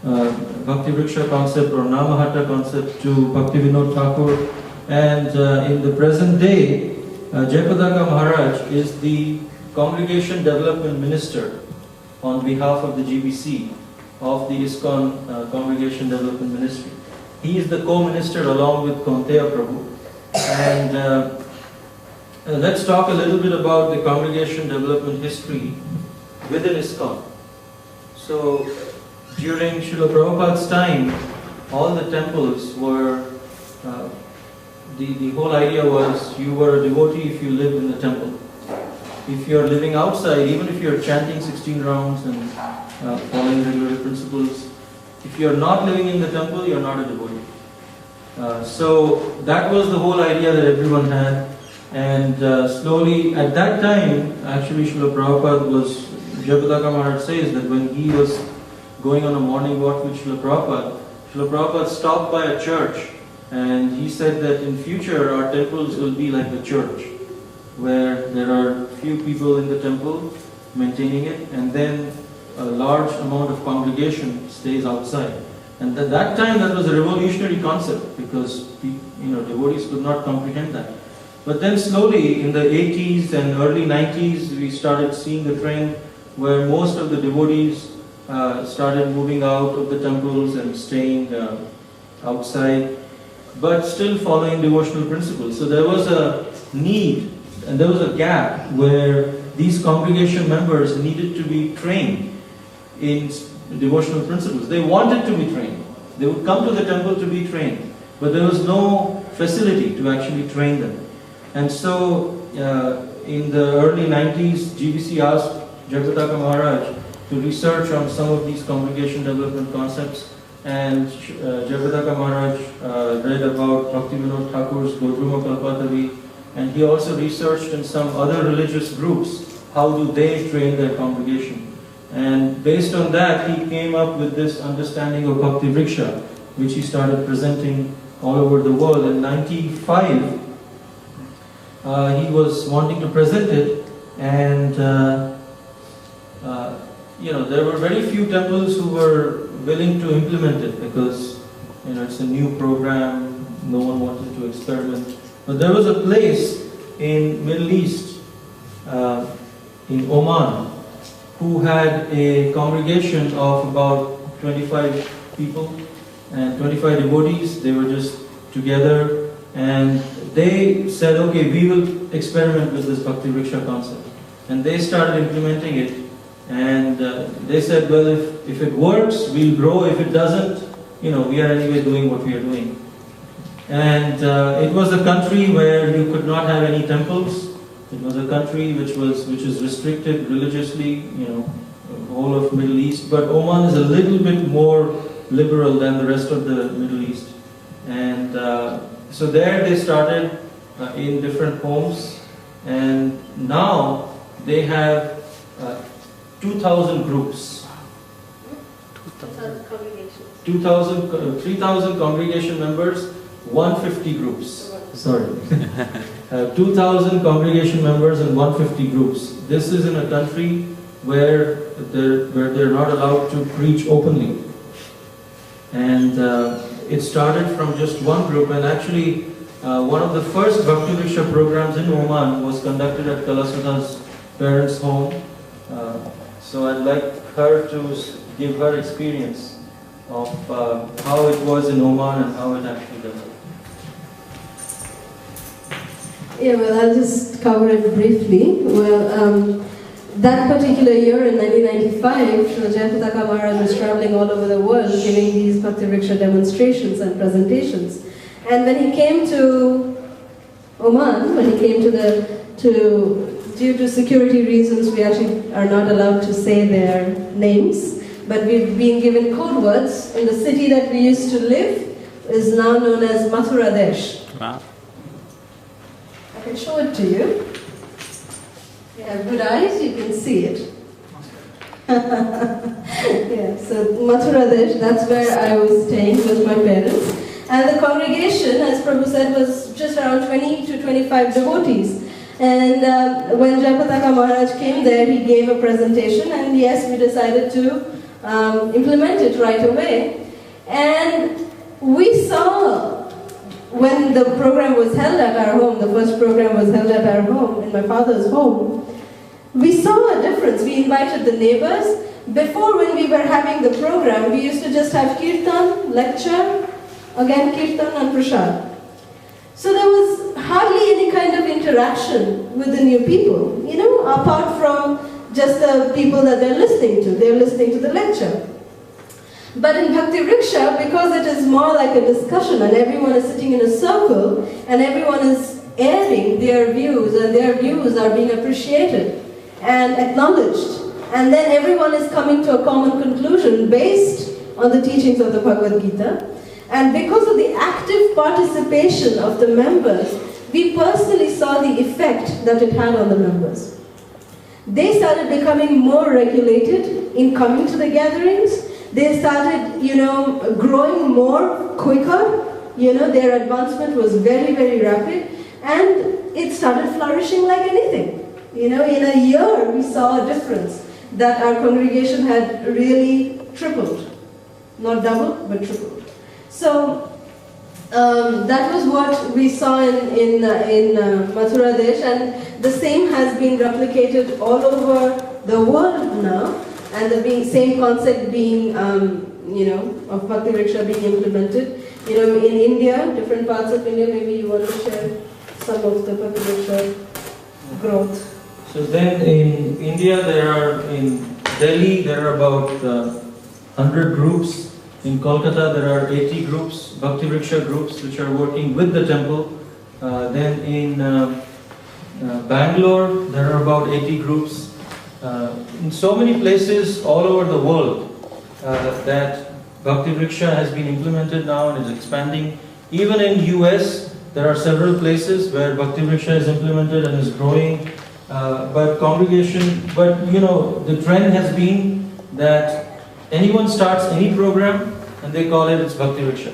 Bhakti Vriksha concept or Namahatta concept, to Bhakti Vinod Thakur, and in the present day, Jayapataka Maharaj is the Congregation Development Minister on behalf of the GBC of the ISKCON Congregation Development Ministry. He is the co-minister along with Konteya Prabhu. And let's talk a little bit about the congregation development history within ISKCON. So, during Srila Prabhupada's time, all the temples were, the whole idea was you were a devotee if you lived in the temple. If you're living outside, even if you're chanting 16 rounds and following regular principles, if you're not living in the temple, you're not a devotee. So that was the whole idea that everyone had. And slowly, at that time, actually Srila Prabhupada was, Jayapataka Maharaj says that when he was going on a morning walk with Srila Prabhupada stopped by a church, and he said that in future our temples will be like the church, where there are few people in the temple maintaining it, and then a large amount of congregation stays outside. And at that time, that was a revolutionary concept, because devotees could not comprehend that. But then slowly, in the 80s and early 90s, we started seeing the trend where most of the devotees started moving out of the temples and staying outside, but still following devotional principles. So there was a need and there was a gap where these congregation members needed to be trained in devotional principles. They wanted to be trained. They would come to the temple to be trained, but there was no facility to actually train them. And so in the early 90s, GBC asked Jayapataka Maharaj to research on some of these congregation development concepts, and Jayapataka Maharaj read about Bhakti Vinod Thakur's Godruma Kalpatavi, and he also researched in some other religious groups, how do they train their congregation. And based on that, he came up with this understanding of Bhakti Vriksha, which he started presenting all over the world. In 1995, he was wanting to present it, and there were very few temples who were willing to implement it, because it's a new program, no one wanted to experiment. But there was a place in Middle East, in Oman, who had a congregation of about 25 people and 25 devotees. They were just together, and they said, okay, we will experiment with this Bhakti Vriksha concept. And they started implementing it, and they said, well, if it works, we'll grow. If it doesn't, we are anyway doing what we are doing. And it was a country where you could not have any temples. It was a country which is restricted religiously, whole of Middle East. But Oman is a little bit more liberal than the rest of the Middle East. And so there they started in different homes, and now they have 2,000 groups. 2,000 congregations. 3,000 congregation members, 150 groups. Sorry. 2,000 congregation members and 150 groups. This is in a country where they're not allowed to preach openly. And it started from just one group, and actually one of the first Bhakti Vriksha programs in Oman was conducted at Kalasudha's parents' home. So I'd like her to give her experience of how it was in Oman and how it actually developed. Yeah, well, I'll just cover it briefly. Well, that particular year in 1995, Srila Jayapataka Maharaj was traveling all over the world giving these Bhakti Vriksha demonstrations and presentations. And when he came to Oman, due to security reasons, we actually are not allowed to say their names, but we've been given code words. In the city that we used to live is now known as Mathura Desh. Wow. I can show it to you. You have good eyes, you can see it. Yeah, so Mathura Desh, that's where I was staying with my parents. And the congregation, as Prabhu said, was just around 20 to 25 devotees. And when Jayapataka Maharaj came there, he gave a presentation, and yes, we decided to implement it right away. And we saw, when the program was held at our home, the first program was held at our home, in my father's home, we saw a difference. We invited the neighbors. Before, when we were having the program, we used to just have kirtan, lecture, again kirtan and prasad. So there was hardly any kind of interaction with the new people, you know, apart from just the people that they're listening to. They're listening to the lecture. But in Bhakti Vriksha, because it is more like a discussion and everyone is sitting in a circle and everyone is airing their views and their views are being appreciated and acknowledged. And then everyone is coming to a common conclusion based on the teachings of the Bhagavad Gita. And because of the active participation of the members, we personally saw the effect that it had on the members. They started becoming more regulated in coming to the gatherings. They started, you know, growing more quicker. You know, their advancement was very, very rapid. And it started flourishing like anything. You know, in a year we saw a difference that our congregation had really tripled. Not doubled, but tripled. So that was what we saw in Mathura Desh, and the same has been replicated all over the world now, and the same concept being, you know, of Bhakti Vriksha being implemented. You know, in India, different parts of India, maybe you want to share some of the Bhakti Vriksha growth. So then in India, in Delhi, there are about 100 groups. In Kolkata, there are 80 groups, Bhakti Vriksha groups, which are working with the temple. Then in Bangalore, there are about 80 groups. In so many places all over the world that Bhakti Vriksha has been implemented now and is expanding. Even in US, there are several places where Bhakti Vriksha is implemented and is growing. But you know, the trend has been that anyone starts any program and they call it Bhakti Vriksha.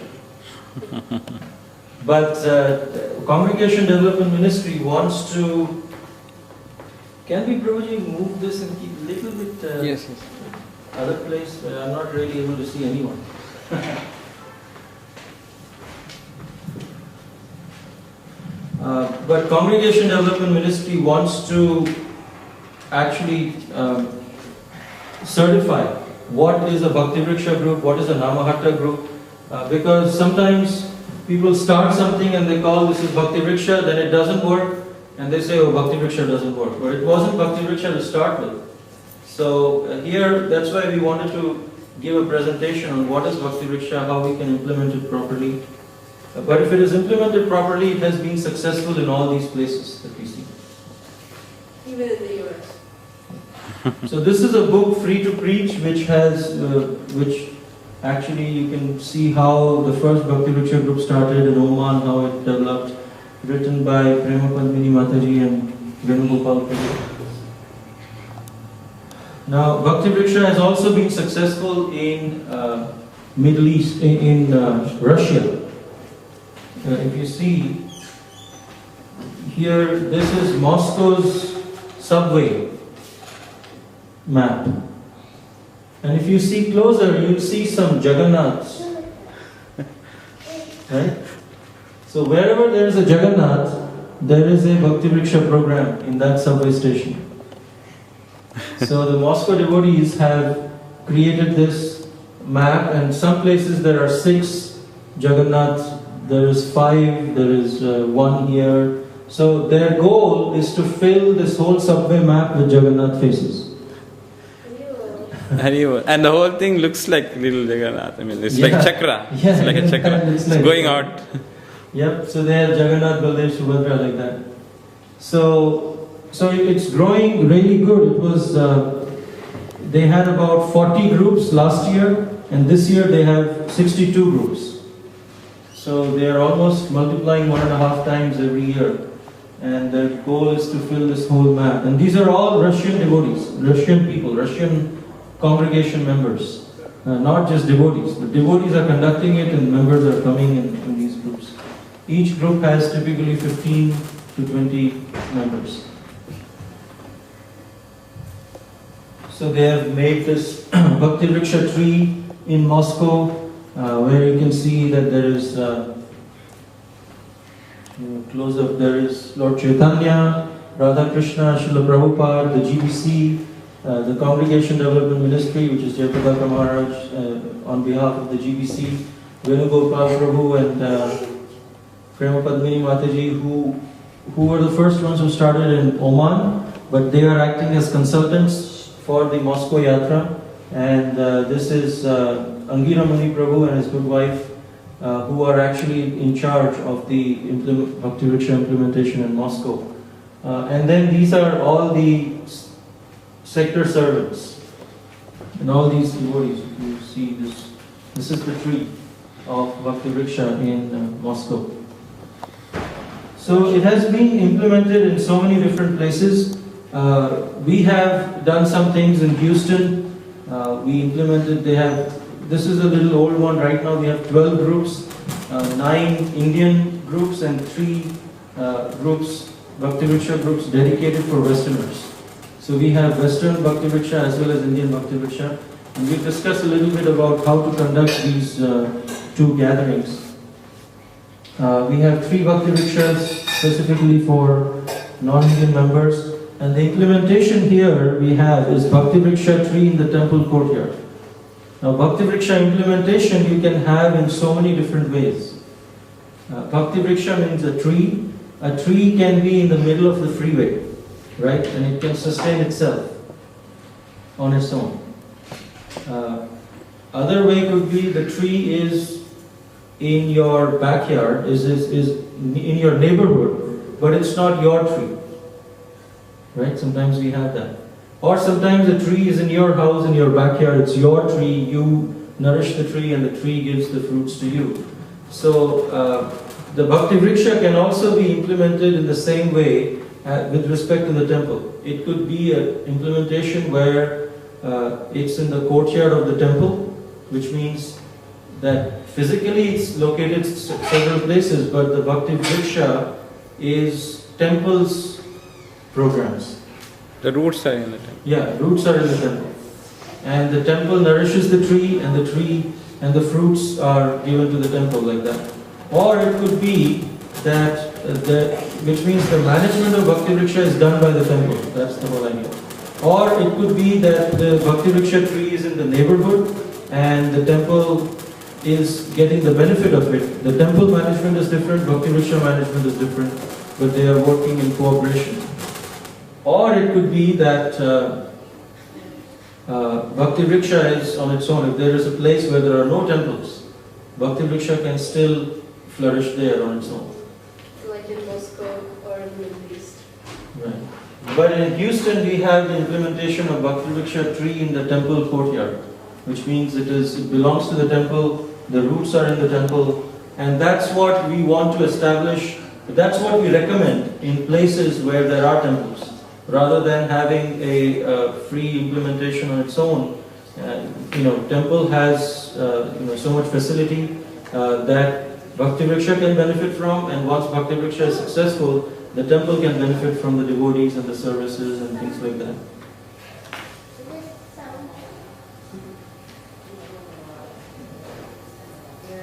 But Congregation Development Ministry wants to. Can we, Prabhuji, move this and keep a little bit yes. other place where I'm not really able to see anyone. But Congregation Development Ministry wants to actually certify what is a Bhakti Vriksha group, what is a Namahatta group, because sometimes people start something and they call this is Bhakti Vriksha, then it doesn't work, and they say, oh, Bhakti Vriksha doesn't work. But it wasn't Bhakti Vriksha to start with. So here, that's why we wanted to give a presentation on what is Bhakti Vriksha, how we can implement it properly. But if it is implemented properly, it has been successful in all these places that we see. Even in the US. So this is a book, Free to Preach, which actually you can see how the first Bhakti Vriksha group started in Oman, how it developed, written by Prema Padmini Mataji and Venugopal Prabhu. Now, Bhakti Vriksha has also been successful in Middle East, in Russia. If you see here, this is Moscow's subway map. And if you see closer, you'll see some Jagannaths. Right? So wherever there is a Jagannath, there is a Bhakti Vriksha program in that subway station. So the Moscow devotees have created this map, and some places there are 6 Jagannaths, there is 5, there is 1 here. So their goal is to fill this whole subway map with Jagannath faces. And the whole thing looks like little Jagannath. I mean, it's like chakra. Yeah, it's like a chakra. It's like going out. Yep. So they have Jagannath, Baldev, Subhadra like that. So it's growing really good. It was they had about 40 groups last year, and this year they have 62 groups. So they are almost multiplying 1.5 times every year. And the goal is to fill this whole map. And these are all Russian devotees, Russian people, Russian congregation members. not just devotees, but devotees are conducting it and members are coming in these groups. Each group has typically 15 to 20 members. So they have made this Bhakti Vriksha tree in Moscow, where you can see that there is close up. There is Lord Chaitanya, Radha Krishna, Srila Prabhupada, the GBC, the Congregation Development Ministry, which is Advaita Maharaj on behalf of the GBC, Venugopal Prabhu and Prema Padmini Mataji, who were the first ones who started in Oman, but they are acting as consultants for the Moscow Yatra. And this is Angira Muni Prabhu and his good wife, who are actually in charge of the Bhakti Vriksha implementation in Moscow. And then these are all the sector servants and all these devotees. You see this is the tree of Bhakti Vriksha in Moscow. So it has been implemented in so many different places. We have done some things in Houston. We implemented, this is a little old one right now. We have 12 groups, 9 Indian groups and 3 groups, Bhakti Vriksha groups dedicated for Westerners. So we have Western Bhakti Vriksha as well as Indian Bhakti Vriksha. And we've discussed a little bit about how to conduct these 2 gatherings. We have 3 Bhakti Vrikshas specifically for non-Indian members. And the implementation here we have is Bhakti Vriksha tree in the temple courtyard. Now Bhakti Vriksha implementation you can have in so many different ways. Bhakti Vriksha means a tree. A tree can be in the middle of the freeway, right? And it can sustain itself on its own. Other way could be the tree is in your backyard, is in your neighborhood, but it's not your tree. Right? Sometimes we have that. Or sometimes the tree is in your house, in your backyard, it's your tree, you nourish the tree and the tree gives the fruits to you. So the Bhakti Vriksha can also be implemented in the same way with respect to the temple. It could be an implementation where it's in the courtyard of the temple, which means that physically it's located several places, but the Bhakti Vriksha is temple's programs. The roots are in the temple. Yeah, roots are in the temple. And the temple nourishes the tree and the fruits are given to the temple like that. Or it could be that, which means the management of Bhakti Vriksha is done by the temple. That's the whole idea. Or it could be that the Bhakti Vriksha tree is in the neighborhood and the temple is getting the benefit of it. The temple management is different, Bhakti Vriksha management is different, but they are working in cooperation. Or it could be that Bhakti Vriksha is on its own. If there is a place where there are no temples, Bhakti Vriksha can still flourish there on its own. Like in Moscow or in the Middle East. Right. But in Houston we have the implementation of Bhakti Vriksha tree in the temple courtyard, which means it belongs to the temple, the roots are in the temple, and that's what we want to establish, that's what we recommend in places where there are temples. Rather than having a free implementation on its own, temple has so much facility that Bhakti Vriksha can benefit from, and once Bhakti Vriksha is successful, the temple can benefit from the devotees and the services and things like that.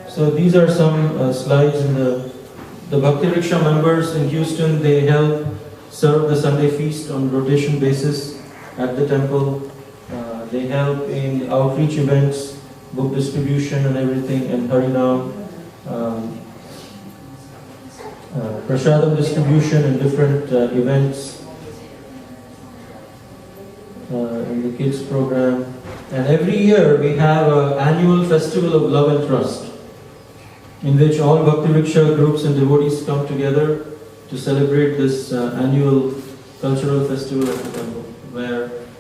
So these are some slides in the Bhakti Vriksha members in Houston. They help serve the Sunday feast on rotation basis at the temple. They help in outreach events, book distribution and everything, and Harinam, prasadam distribution and different events in the kids program. And every year we have an annual festival of love and trust, in which all Bhakti Vriksha groups and devotees come together to celebrate this annual cultural festival at the temple,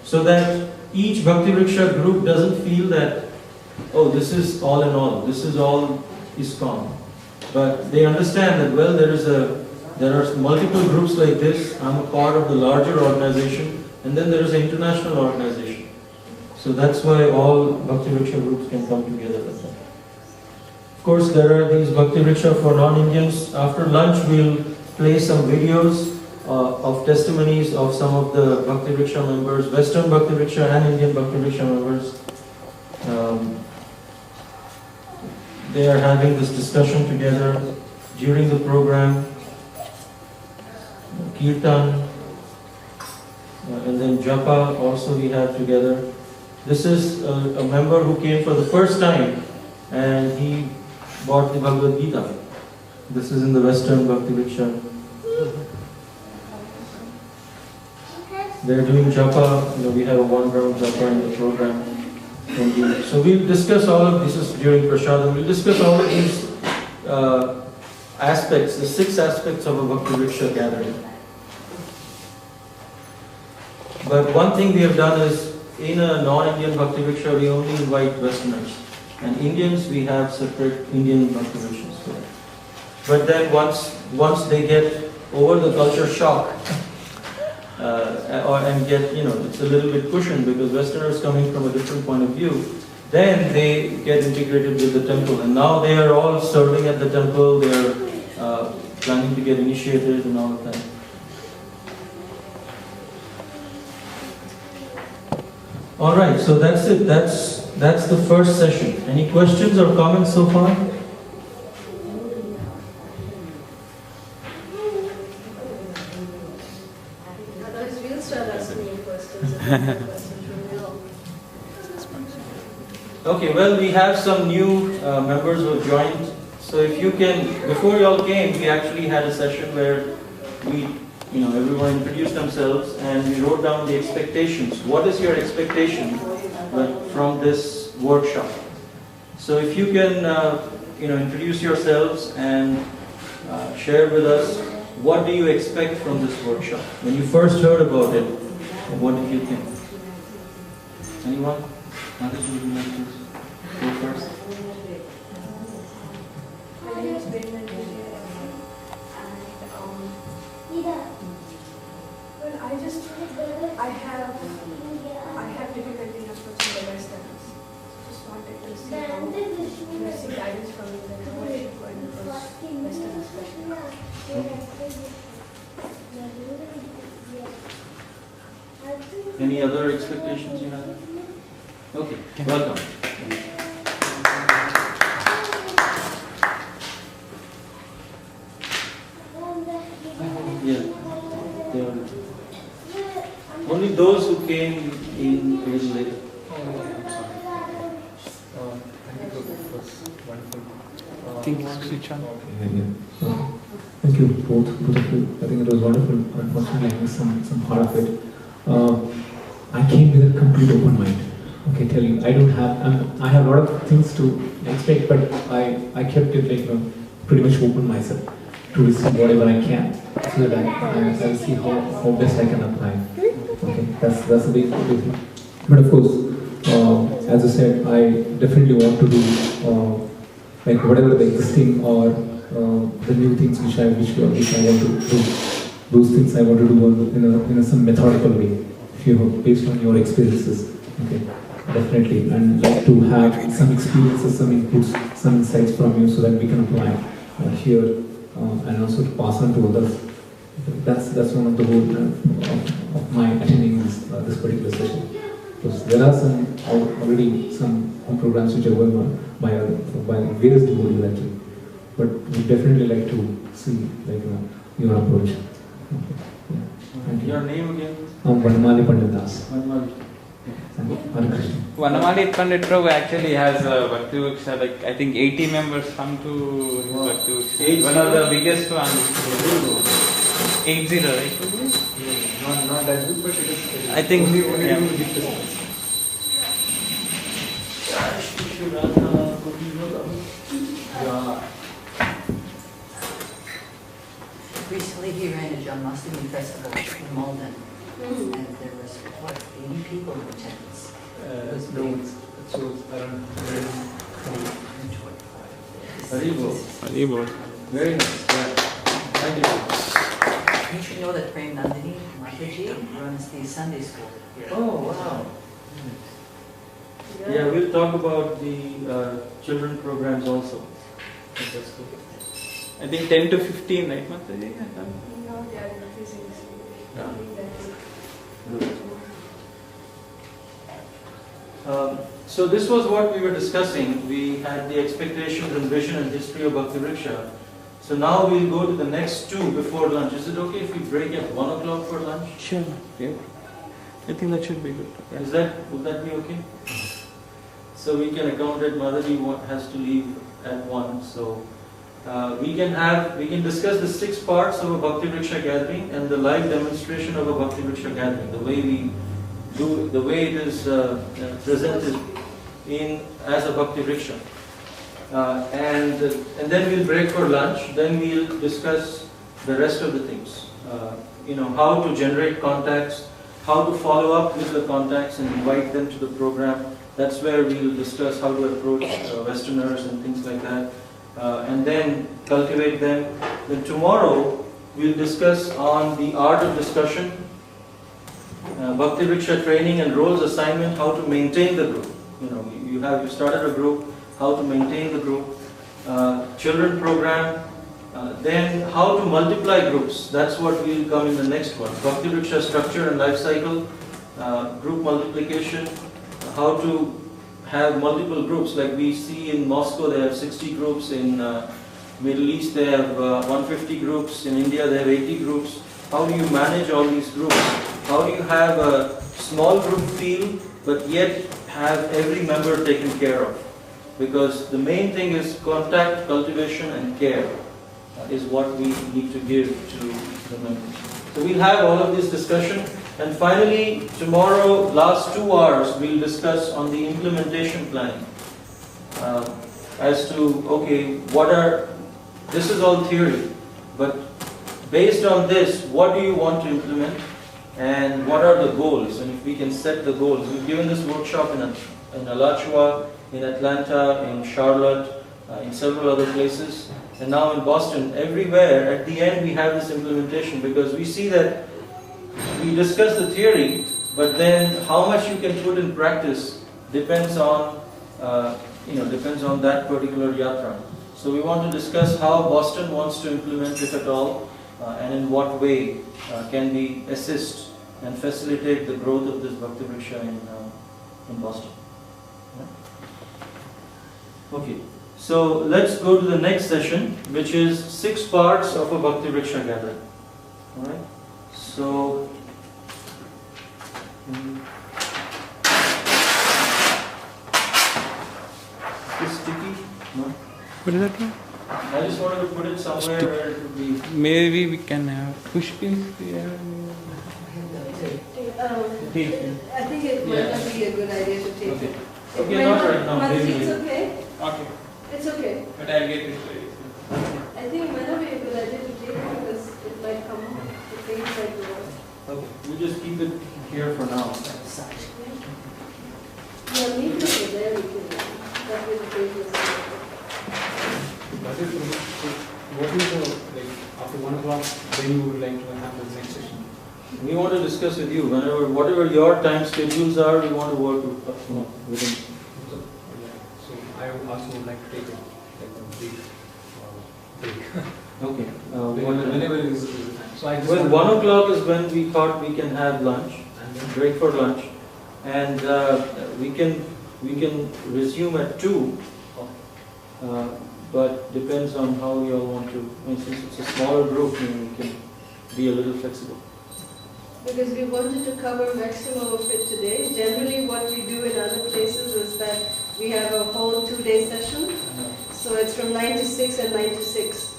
so that each Bhakti Vriksha group doesn't feel that, oh, this is all in all, this is all ISKCON. But they understand that, well, there are multiple groups like this. I'm a part of the larger organization, and then there is an international organization. So that's why all Bhakti Vriksha groups can come together at that. Of course, there are these Bhakti Vriksha for non-Indians. After lunch, we'll play some videos of testimonies of some of the Bhakti Vriksha members, Western Bhakti Vriksha and Indian Bhakti Vriksha members. They are having this discussion together during the program. Kirtan, and then Japa also we have together. This is a member who came for the first time and he bought the Bhagavad Gita. This is in the Western Bhakti Vriksha. They're doing Japa, we have a 1 round Japa in the program. So we'll discuss all of this during Prashadam. We'll discuss all of these aspects, the 6 aspects of a Bhakti Vriksha gathering. But one thing we have done is, in a non-Indian Bhakti Vriksha, we only invite Westerners. And Indians, we have separate Indian Bhakti Vrikshas for that. But then once they get over the culture shock, and get, it's a little bit cushioned because Westerners coming from a different point of view, then they get integrated with the temple. And now they are all serving at the temple, they are planning to get initiated and all of that. Alright, so that's it. That's the first session. Any questions or comments so far? Otherwise, we'll start asking you questions. Okay, well, we have some new members who have joined. So if you can, before you all came, we actually had a session where we, everyone introduced themselves and we wrote down the expectations. What is your expectation from this workshop? So if you can, introduce yourselves and share with us, what do you expect from this workshop? When you first heard about it, what did you think? Anyone? Others would you like to go first? My name is Vriksha. Well, I have difficulty in approaching the Westerners. Just wanted to see how see guidance from you and how I should go and approach Westerners especially. Any other expectations you have? Okay, welcome. Yeah. Only those who came in a little later. Thank you, both of you. I think it was wonderful. Unfortunately, I missed some part of it. I came with a complete open mind. Okay, tell you, I have a lot of things to expect, but I kept it pretty much open myself to receive whatever I can, so that I will see how best I can apply. Okay, that's the big thing. But of course, as I said, I definitely want to do whatever the existing or the new things which I want to do. Those things I want to do in some methodical way, based on your experiences. Okay, definitely, and like to have some experiences, some inputs, some insights from you, so that we can apply here and also to pass on to others. That's one of the goals of my attending this particular session. Because there are already some home programs which are going on by various devotees actually, but we definitely like to see your approach. Okay. Yeah. Thank you. Your name again? Vanamali Panditas. Vanamali Pandit Prabhu actually has a Bhakti Vriksha, I think 80 members come to his Bhakti Vriksha. One of the biggest ones. 80, right? Not that good, but it is. I think only yeah. Recently he ran a Janmashtami festival in Malden, and there was, 80 people in attendance. So around Haribol. Very nice. Yeah. Thank you. You should know that Prem Nandini Mataji runs the Sunday school here. Oh, wow. Yeah, we'll talk about the children programs also. That's good. I think 10 to 15, right, Mataji? No, they are increasing. Yeah. So this was what we were discussing. We had the expectations and vision and history of Bhakti Vriksha. So now we'll go to the next two before lunch. Is it okay if we break at 1 o'clock for lunch? Sure. Yeah. I think that should be good. Yeah. Would that be okay? So we can accommodate Mataji has to leave at 1. So we can discuss the 6 parts of a Bhakti Vriksha gathering and the live demonstration of a Bhakti Vriksha gathering. The way we do, the way it is presented as a Bhakti Vriksha. And then we'll break for lunch. Then we'll discuss the rest of the things. How to generate contacts, how to follow up with the contacts and invite them to the program. That's where we'll discuss how to approach Westerners and things like that. And then cultivate them. Then tomorrow we'll discuss on the art of discussion, Bhakti Vriksha training and roles assignment, how to maintain the group. You started a group, how to maintain the group, children program, then how to multiply groups. That's what will come in the next one. Bhakti Vriksha structure and life cycle, group multiplication, how to have multiple groups. Like we see in Moscow, they have 60 groups. In Middle East, they have 150 groups. In India, they have 80 groups. How do you manage all these groups? How do you have a small group feel, but yet have every member taken care of? Because the main thing is contact, cultivation and care is what we need to give to the members. So we'll have all of this discussion. And finally, tomorrow, last 2 hours, we'll discuss on the implementation planning. As to, okay, this is all theory, but based on this, what do you want to implement? And what are the goals? And if we can set the goals. We've given this workshop in Alachua, in Atlanta, in Charlotte, in several other places, and now in Boston. Everywhere, at the end, we have this implementation, because we see that we discuss the theory, but then how much you can put in practice depends on that particular yatra. So we want to discuss how Boston wants to implement, if at all, and in what way can we assist and facilitate the growth of this Bhakti Vriksha in Boston. Yeah? Okay, so let's go to the next session, which is 6 parts of a Bhakti Vriksha gathering. All right. So. Is this sticky? No. What is that? I just wanted to put it somewhere where it would be. Maybe we can have push pins. I think it might not be a good idea to take Okay. it. Okay, not right now. Mataji, Maybe it's later. okay. Okay. It's okay. But I'll get it for you. I think it might not be a good idea to take it because it might come off. The things like that. Okay, we just keep it here for now. Yeah, maybe over there we can. That will be What is after 1 o'clock, when you would like to have the next session? We want to discuss with you. Whatever your time schedules are, we want to work with them. So I also would like to take a brief break. Okay. Whenever it is the time. So I just Well, want 1 o'clock is when we thought we can have lunch, and then break for lunch, and we can resume at 2. But depends on how you all want to. Since it's a smaller group, we can be a little flexible. Because we wanted to cover maximum of it today. Generally what we do in other places is that we have a whole 2-day session. So it's from 9 to 6 and 9 to 6,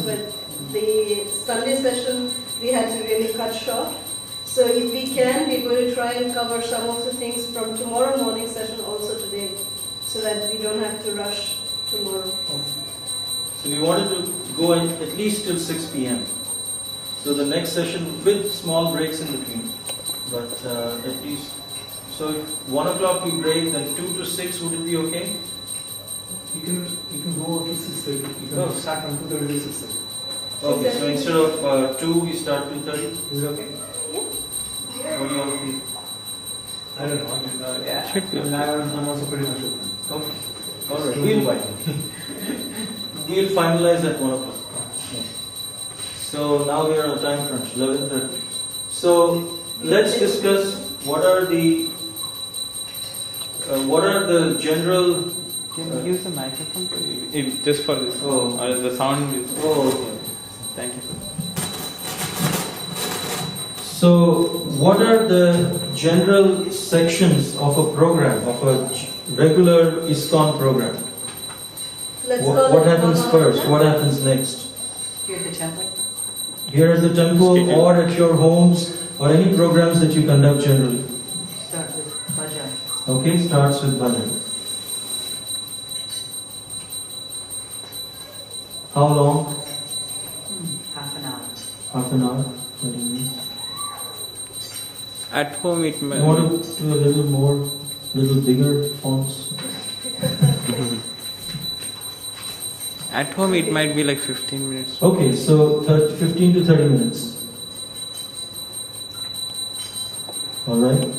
but the Sunday session we had to really cut short. So if we can, we're going to try and cover some of the things from tomorrow morning session also today, so that we don't have to rush tomorrow. So we wanted to go in at least till 6 p.m. So the next session with small breaks in between, but at least. So if 1 o'clock we break, then 2 to 6, would it be okay? you can go to 6:30. You can start from 2:30 to 6:30. Okay, so instead of 2, we start 2:30. Is it okay? Yeah. What do you all think? I don't know. I mean, yeah. Should be. I'm also pretty much open. Okay. All right. We'll We'll finalize at 1 o'clock. So now we are on a time crunch, 11:30. So let's discuss what are the general. Can you use the microphone just for this? Oh. Or the sound is. Oh, okay. Thank you. So, what are the general sections of a program, of a regular ISKCON program? What happens first? What happens next? Here at the temple. Here at the temple or at your homes or any programs that you conduct generally? Start with bhajan. Okay, starts with bhajan. How long? Half an hour. Half an hour? 20 minutes? At home it may. You want to do a little more, little bigger fonts? At home it might be like 15 minutes. Okay, so 15 to 30 minutes. Alright.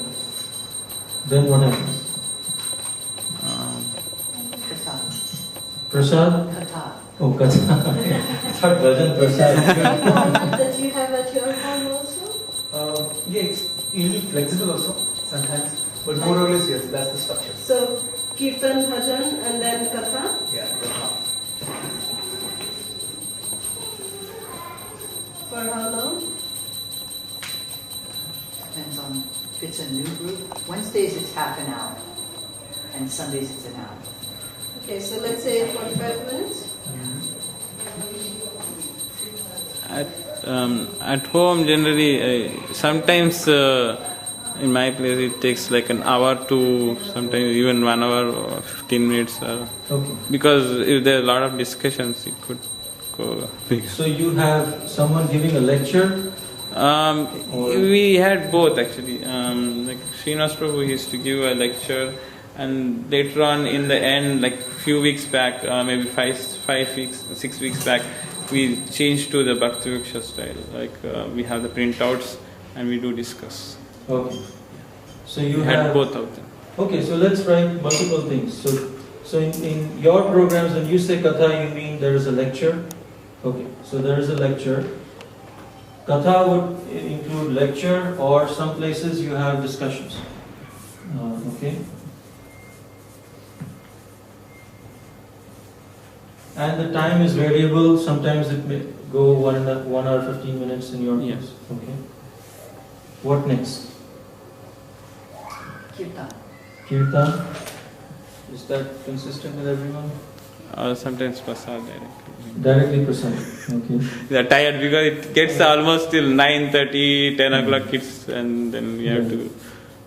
Then what happens? Katha. Prasad? Katha. Oh, Katha. Third bhajan, Prasad. Format that you have at your home also? Yeah, it's usually flexible also sometimes, but more or less, yes, that's the structure. So, Kirtan, Bhajan, and then Katha? Yeah, that's how. For how long? Depends on if it's a new group. Wednesdays it's half an hour, and Sundays it's an hour. Okay, so let's say 45 minutes. At home generally sometimes in my place it takes like an hour to sometimes even 1 hour or 15 minutes Okay. because if there are a lot of discussions it could go big. So you have someone giving a lecture? We had both actually. Like Srinivas Prabhu used to give a lecture, and later on in the end, like few weeks back, maybe 6 weeks back, we changed to the Bhakti Vriksha style. Like we have the printouts and we do discuss. Okay. So you We had have both of them. Okay, so let's write multiple things. So in your programs, when you say Katha, you mean there is a lecture? Okay, so there is a lecture. Katha would include lecture, or some places you have discussions. Okay. And the time is variable. Sometimes it may go 1 hour 15 minutes in your case. Yes. Okay. What next? Kirtan. Kirtan. Is that consistent with everyone? Sometimes prasad directly. Directly present. Okay. They are tired because it gets almost till 9:30, 10 o'clock kids, and then we have to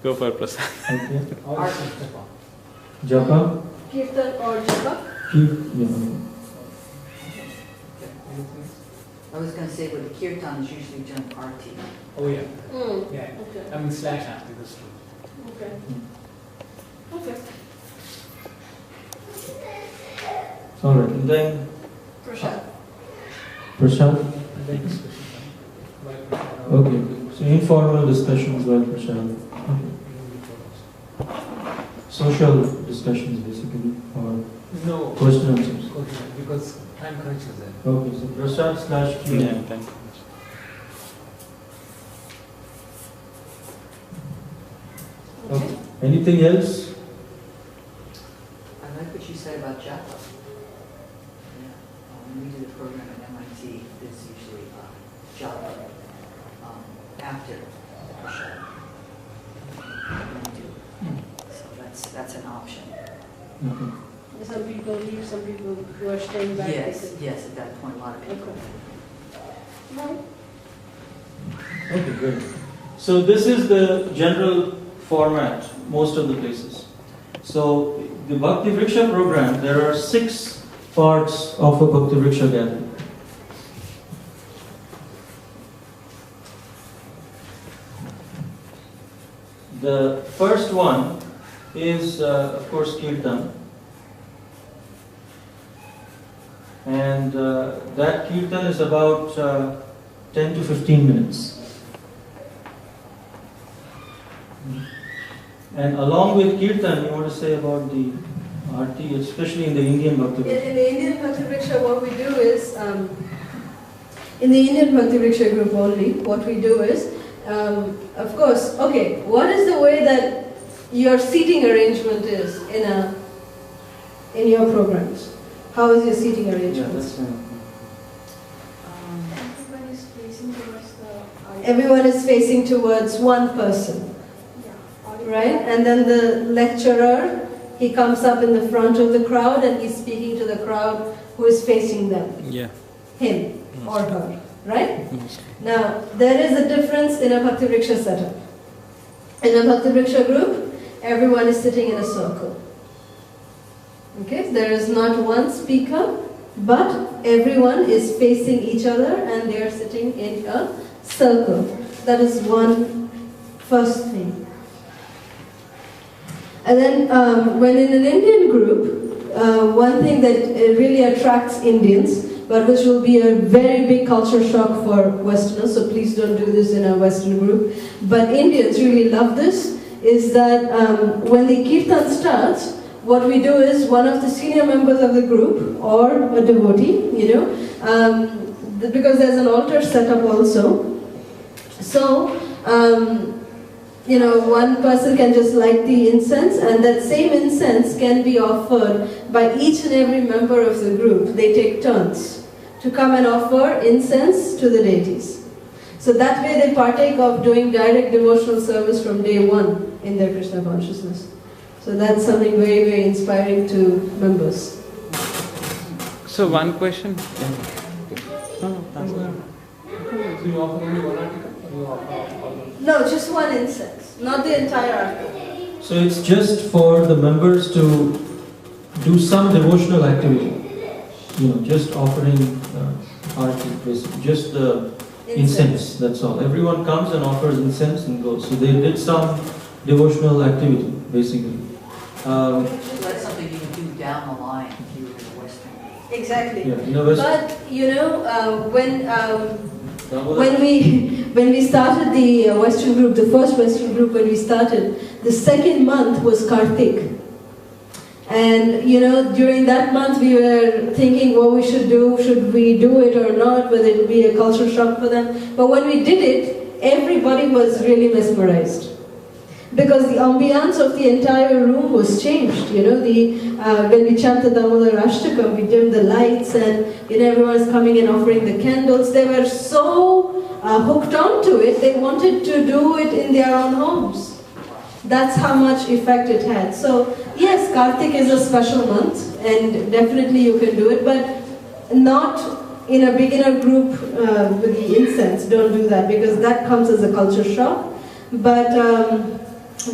go for prasad. Okay. Or Japa. Kirtan or Japa? I was going to say, with the kirtan is usually during arti. Oh yeah, Mm. yeah. Okay. I mean slash after this too. Okay. Okay. Alright, and then Prashad. Prashad. And then discussion. Okay. So informal discussions while Prashad. Okay. Social discussions basically, or No. question answers. Okay, because time crunch is there. Okay, so Prashad slash Q. Yeah, thank you. Okay. Anything else? I like what you said about japa. Yeah. When we do the program at MIT, there's usually japa after prashad. So that's an option. Okay. Some people leave, some people who are staying back. Yes, at that point, a lot of people. Right. Okay, good. So this is the general format, most of the places. So the Bhakti Vriksha program, there are 6 parts of a Bhakti Vriksha gathering. The first one is, of course, Kirtan. And that Kirtan is about 10 to 15 minutes. And along with Kirtan, you want to say about the Aarti, especially in the Indian Bhakti Vriksha? In the Indian Bhakti Vriksha, what we do is, in the Indian Bhakti Vriksha group only, what we do is, of course, okay, what is the way that your seating arrangement is in your programs? How is your seating arrangement? Everyone is facing towards the Everyone is facing towards one person, right? And then the lecturer, he comes up in the front of the crowd and he's speaking to the crowd who is facing them. Yeah. Him or her, right? Now, there is a difference in a Bhakti Vriksha setup. In a Bhakti Vriksha group, everyone is sitting in a circle. Okay? There is not one speaker, but everyone is facing each other and they are sitting in a circle. That is one first thing. And then when in an Indian group, one thing that really attracts Indians, but which will be a very big culture shock for Westerners, so please don't do this in a Western group, but Indians really love this, is that when the kirtan starts, what we do is one of the senior members of the group, or a devotee, because there's an altar set up also, so one person can just light the incense, and that same incense can be offered by each and every member of the group. They take turns to come and offer incense to the deities. So that way they partake of doing direct devotional service from day one in their Krishna consciousness. So that's something very, very inspiring to members. So one question. No, just one incense, not the entire article. So it's just for the members to do some devotional activity, just offering Aarti, basically, just the incense, that's all. Everyone comes and offers incense and goes. So they did some devotional activity, basically. That's something you can do down the line if you're in the Western. Exactly. Yeah, But when we started the Western group, the first Western group when we started, the second month was Kartik. And during that month we were thinking what we should do, should we do it or not, whether it would be a culture shock for them. But when we did it, everybody was really mesmerized. Because the ambiance of the entire room was changed, when we chanted Damodar Ashtakam, we dimmed the lights and everyone was coming and offering the candles. They were so hooked on to it, they wanted to do it in their own homes. That's how much effect it had. So yes, Kartik is a special month and definitely you can do it, but not in a beginner group with the incense. Don't do that because that comes as a culture shock. But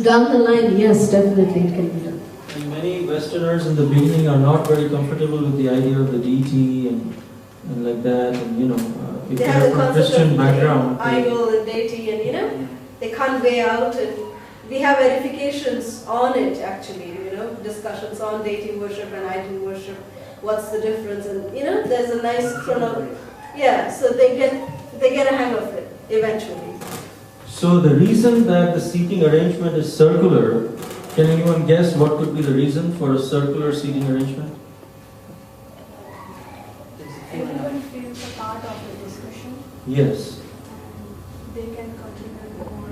down the line, yes, definitely it can be done. And many Westerners in the beginning are not very comfortable with the idea of the deity and like that, and if they they have are the from a concept Christian of background, idol and deity, and they can't weigh out, and we have edifications on it actually, discussions on deity worship and idol worship, what's the difference, and there's a nice so they get a hang of it eventually. So the reason that the seating arrangement is circular, can anyone guess what could be the reason for a circular seating arrangement? everyone feels a part of the discussion. Yes, They can contribute more.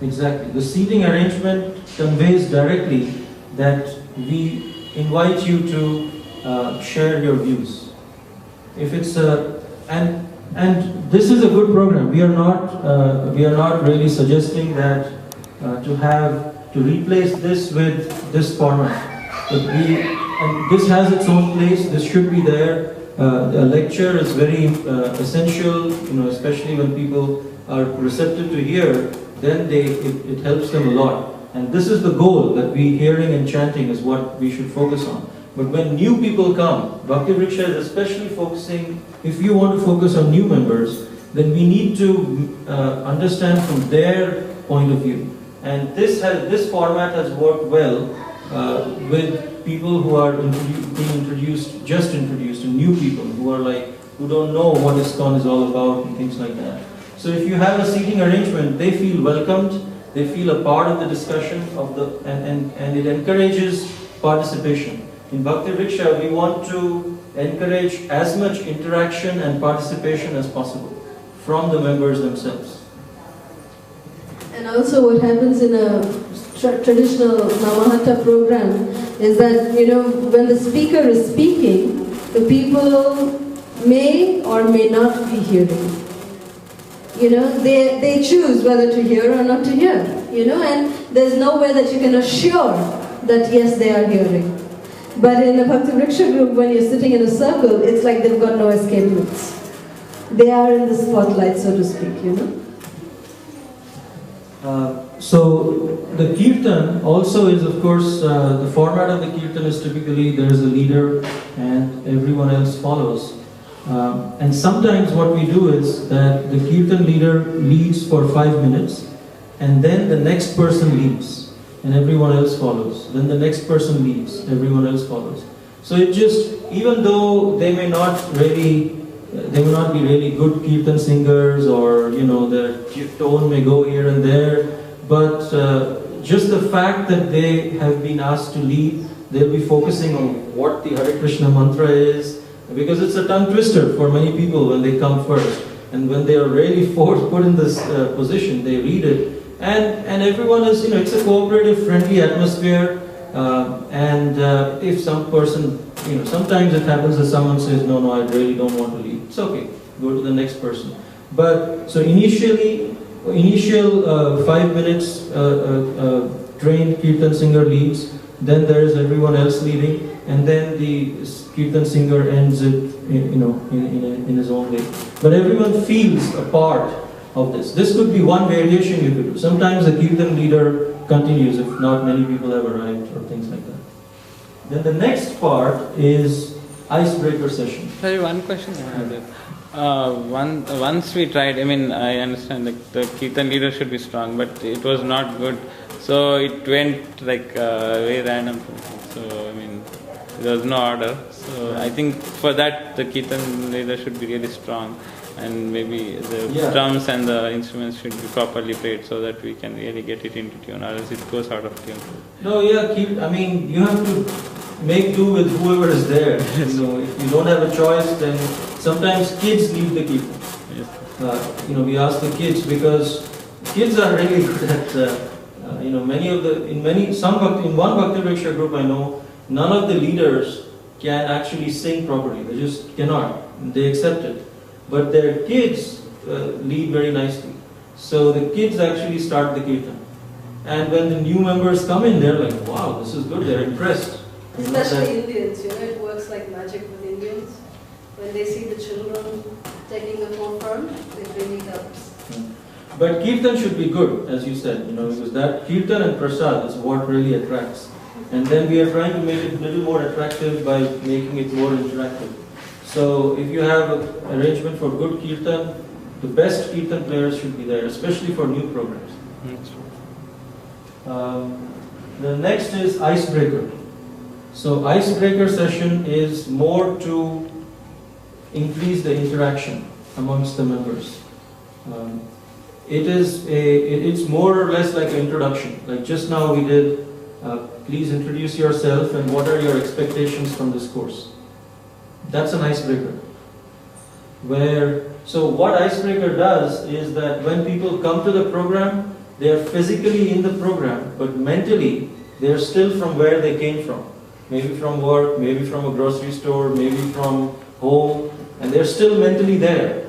exactly. The seating arrangement conveys directly that we invite you to share your views. If it's and this is a good program. We are not really suggesting that to replace this with this format. And this has its own place. This should be there. A lecture is very essential, especially when people are receptive to hear. Then it helps them a lot. And this is the goal, that we hearing and chanting is what we should focus on. But when new people come, Bhakti Vriksha is especially focusing, if you want to focus on new members, then we need to understand from their point of view. And this format has worked well with people who are being introduced, and new people who don't know what ISKCON is all about and things like that. So if you have a seating arrangement, they feel welcomed, they feel a part of the discussion and it encourages participation. In Bhakti Vriksha, we want to encourage as much interaction and participation as possible from the members themselves. And also what happens in a traditional Namahatta program is that, when the speaker is speaking, the people may or may not be hearing. They choose whether to hear or not to hear, and there's no way that you can assure that yes, they are hearing. But in a Bhakti Vriksha group, when you're sitting in a circle, it's like they've got no escape routes. They are in the spotlight, so to speak, So the kirtan also is, of course, the format of the kirtan is typically there is a leader and everyone else follows. And sometimes what we do is that the kirtan leader leads for 5 minutes and then the next person leads and everyone else follows. Then the next person leads, everyone else follows. So it just, even though they may not be really good kirtan singers, or their tone may go here and there, but just the fact that they have been asked to lead, they'll be focusing on what the Hare Krishna mantra is, because it's a tongue twister for many people when they come first. And when they are really put in this position, they read it. And everyone is, it's a cooperative, friendly atmosphere. And if some person, sometimes it happens that someone says, no, I really don't want to lead. It's okay, go to the next person. But, so initial 5 minutes, trained kirtan singer leads, then there is everyone else leading, and then the kirtan singer ends it, in his own way. But everyone feels a part of this. This could be one variation you could do. Sometimes the kirtan leader continues if not many people have arrived or things like that. Then the next part is Icebreaker Session. Sorry, one question I have there. Once we tried, I understand the kirtan leader should be strong, but it was not good. So it went very random. So there was no order. So I think for that the kirtan leader should be really strong, and maybe the drums and the instruments should be properly played so that we can really get it into tune, or else it goes out of tune. No, you have to make do with whoever is there. If you don't have a choice, then sometimes kids lead the kirtan. Yes. We ask the kids, because kids are really good at in one Bhakti Vriksha group I know, none of the leaders can actually sing properly. They just cannot. They accept it. But their kids lead very nicely. So the kids actually start the kirtan. And when the new members come in, they're like, wow, this is good. They're impressed. Especially Indians, it works like magic with Indians. When they see the children taking the forefront, it really helps. But kirtan should be good, as you said, because that kirtan and prasad is what really attracts. And then we are trying to make it a little more attractive by making it more interactive. So if you have an arrangement for good kirtan, the best kirtan players should be there, especially for new programs. The next is Icebreaker. So Icebreaker Session is more to increase the interaction amongst the members. It's more or less like an introduction. Like just now we did, please introduce yourself and what are your expectations from this course. That's an icebreaker. So what Icebreaker does is that when people come to the program, they are physically in the program, but mentally they are still from where they came from. Maybe from work, maybe from a grocery store, maybe from home, and they're still mentally there.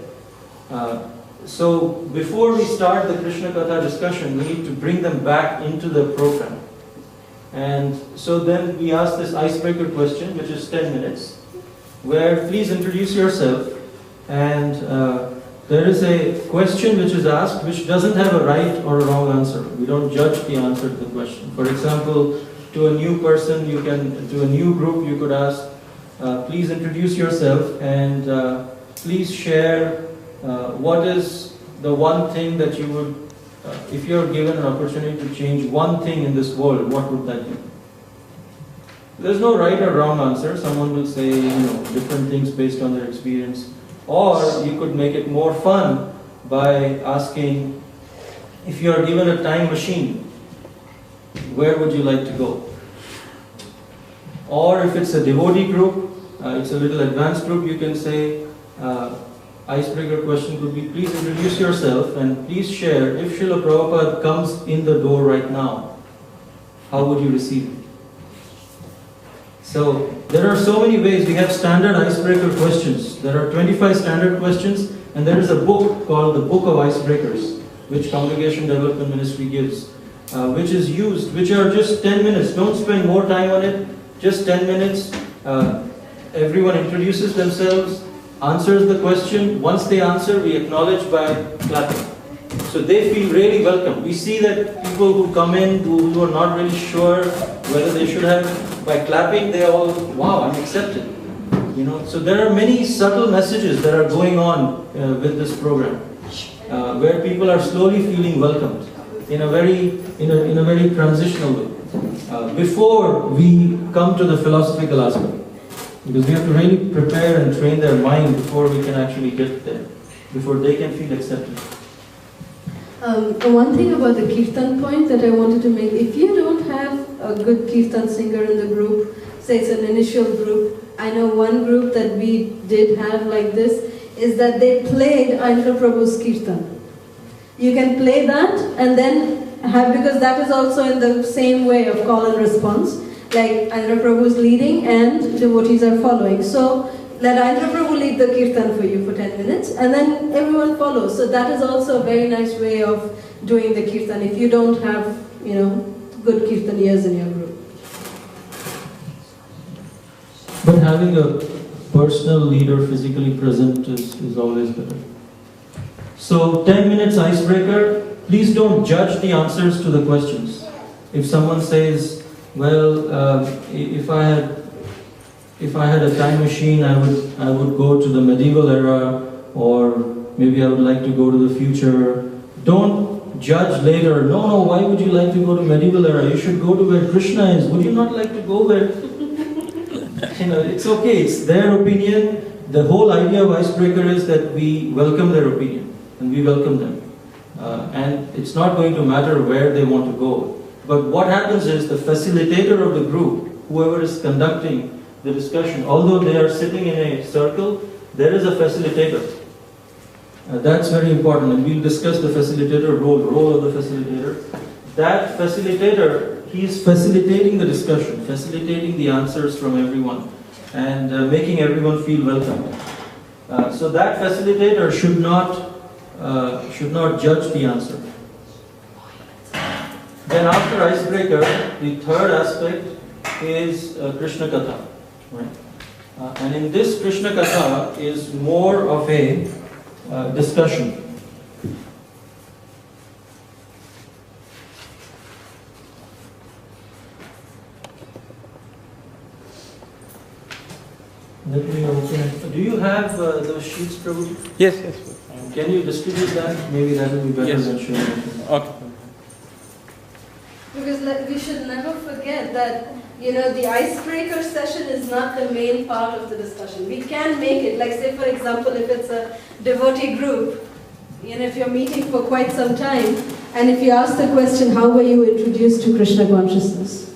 So before we start the Krishna Katha discussion, we need to bring them back into the program. And so then we ask this icebreaker question, which is 10 minutes, where please introduce yourself, and there is a question which is asked which doesn't have a right or a wrong answer. We don't judge the answer to the question. For example, to a new person, to a new group, you could ask, please introduce yourself and please share what is the one thing that you would, if you're given an opportunity to change one thing in this world, what would that be? There's no right or wrong answer. Someone will say, different things based on their experience. Or you could make it more fun by asking, if you are given a time machine, where would you like to go? Or if it's a devotee group, it's a little advanced group, you can say, icebreaker question could be, please introduce yourself and please share, if Srila Prabhupada comes in the door right now, how would you receive him? So there are so many ways. We have standard icebreaker questions. There are 25 standard questions, and there is a book called the Book of Icebreakers, which Congregation Development Ministry gives, which is used, which are just 10 minutes. Don't spend more time on it, just 10 minutes. Everyone introduces themselves, answers the question. Once they answer, we acknowledge by clapping. So they feel really welcome. We see that people who come in who are not really sure whether they should have, by clapping they all, wow, I'm accepted. You know, so there are many subtle messages that are going on with this program, where people are slowly feeling welcomed in a very transitional way. Before we come to the philosophical aspect, because we have to really prepare and train their mind before we can actually get there, before they can feel accepted. One thing about the kirtan point that I wanted to make, if you don't have a good kirtan singer in the group, say it's an initial group, I know one group that we did have like this, is that they played Aintra Prabhu's kirtan. You can play that and then have, because that is also in the same way of call and response, like Aintra Prabhu is leading and devotees are following. So let Aintra Prabhu lead the kirtan for you for 10 minutes and then everyone follows. So that is also a very nice way of doing the kirtan if you don't have, you know, good kirtaniyas in your group. But having a personal leader physically present is always better. So 10 minutes icebreaker. Please don't judge the answers to the questions. If someone says, well, if I had a time machine, I would go to the medieval era, or maybe I would like to go to the future. Don't judge later. No, why would you like to go to medieval era? You should go to where Krishna is. Would you not like to go where? You know, it's okay. It's their opinion. The whole idea of icebreaker is that we welcome their opinion and we welcome them. And it's not going to matter where they want to go. But what happens is the facilitator of the group, whoever is conducting the discussion, although they are sitting in a circle, there is a facilitator. That's very important, and we'll discuss the facilitator role of the facilitator. That facilitator, he is facilitating the discussion, facilitating the answers from everyone, and making everyone feel welcome. So that facilitator should not judge the answer. Then after icebreaker, the third aspect is Krishna Katha. Right? And in this Krishna Katha is more of a discussion. Let me open it. Do you have those sheets, Prabhu? Yes. Can you distribute that? Maybe that will be better than showing it. Okay. Because we should never forget that, you know, the icebreaker session is not the main part of the discussion. We can make it, like say for example, if it's a devotee group, you know, if you're meeting for quite some time, and if you ask the question, how were you introduced to Krishna consciousness?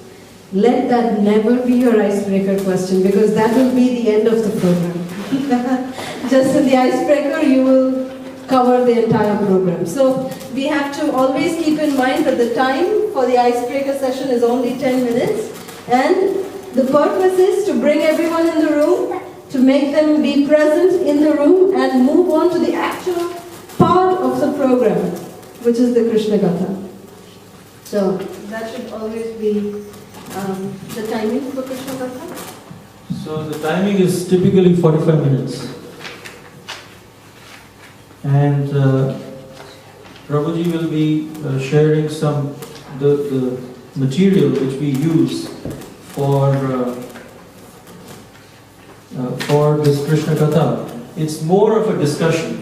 Let that never be your icebreaker question, because that will be the end of the program. Just in the icebreaker, you will cover the entire program. So we have to always keep in mind that the time for the icebreaker session is only 10 minutes, and the purpose is to bring everyone in the room, to make them be present in the room and move on to the actual part of the program, which is the Krishna Gatha. So that should always be the timing for Krishna Gatha. So the timing is typically 45 minutes. And Prabhuji will be sharing some the material which we use for this Krishna Katha. It's more of a discussion.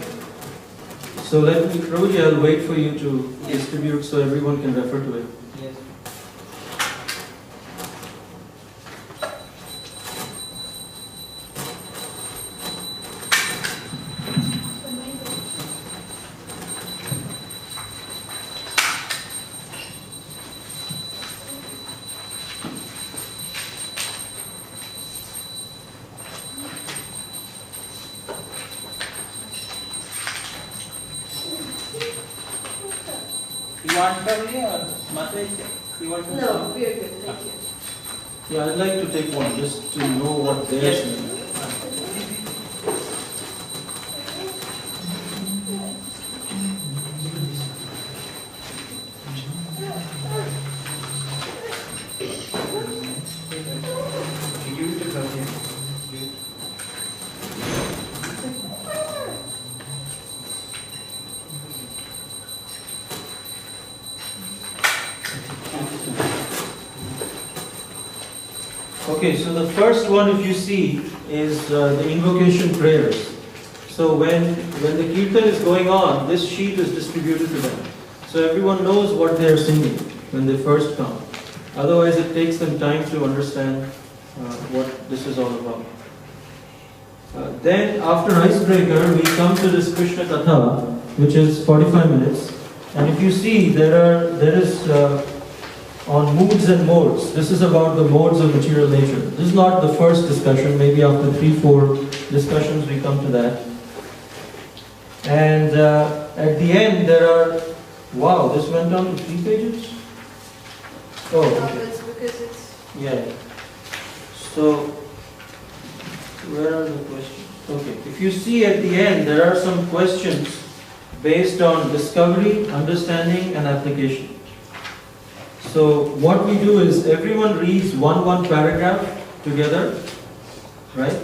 So Prabhuji, I'll wait for you to distribute so everyone can refer to it. Yes. You want Prabhu or Mataji? You want to? No, we are good, thank you. Yeah, I'd like to take one just to know what they're saying. Okay, so the first one, if you see, is the Invocation Prayers. So when the Kirtan is going on, this sheet is distributed to them. So everyone knows what they are singing when they first come. Otherwise, it takes them time to understand what this is all about. Then, after Icebreaker, we come to this Krishna Katha, which is 45 minutes. And if you see, there is on moods and modes. This is about the modes of material nature. This is not the first discussion. Maybe after 3-4 discussions we come to that. And at the end there are, wow, this went on to 3 pages? Oh, okay. It's because it's... Yeah. So, where are the questions? Okay, if you see at the end, there are some questions based on discovery, understanding and application. So what we do is everyone reads one paragraph together, right?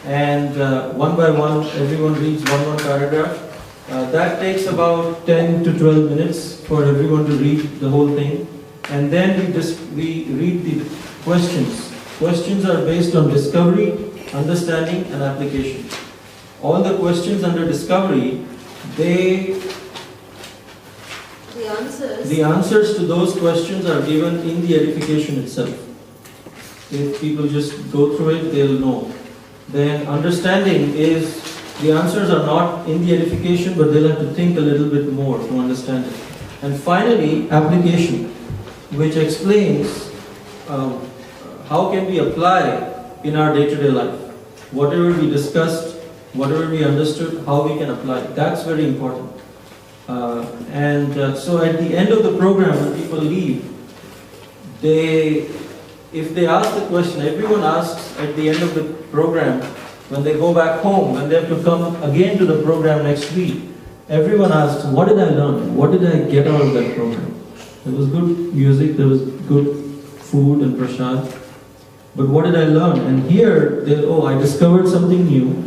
And one by one, everyone reads one paragraph. That takes about 10 to 12 minutes for everyone to read the whole thing. And then we read the questions. Questions are based on discovery, understanding and application. All the questions under discovery, the answers to those questions are given in the edification itself. If people just go through it, they'll know. Then understanding is, the answers are not in the edification, but they'll have to think a little bit more to understand it. And finally, application, which explains how can we apply in our day-to-day life. Whatever we discussed, whatever we understood, how we can apply. That's very important. So at the end of the program, when people leave, if they ask the question, everyone asks at the end of the program, when they go back home, when they have to come again to the program next week, everyone asks, what did I learn? What did I get out of that program? There was good music, there was good food and prasad, but what did I learn? And here, I discovered something new,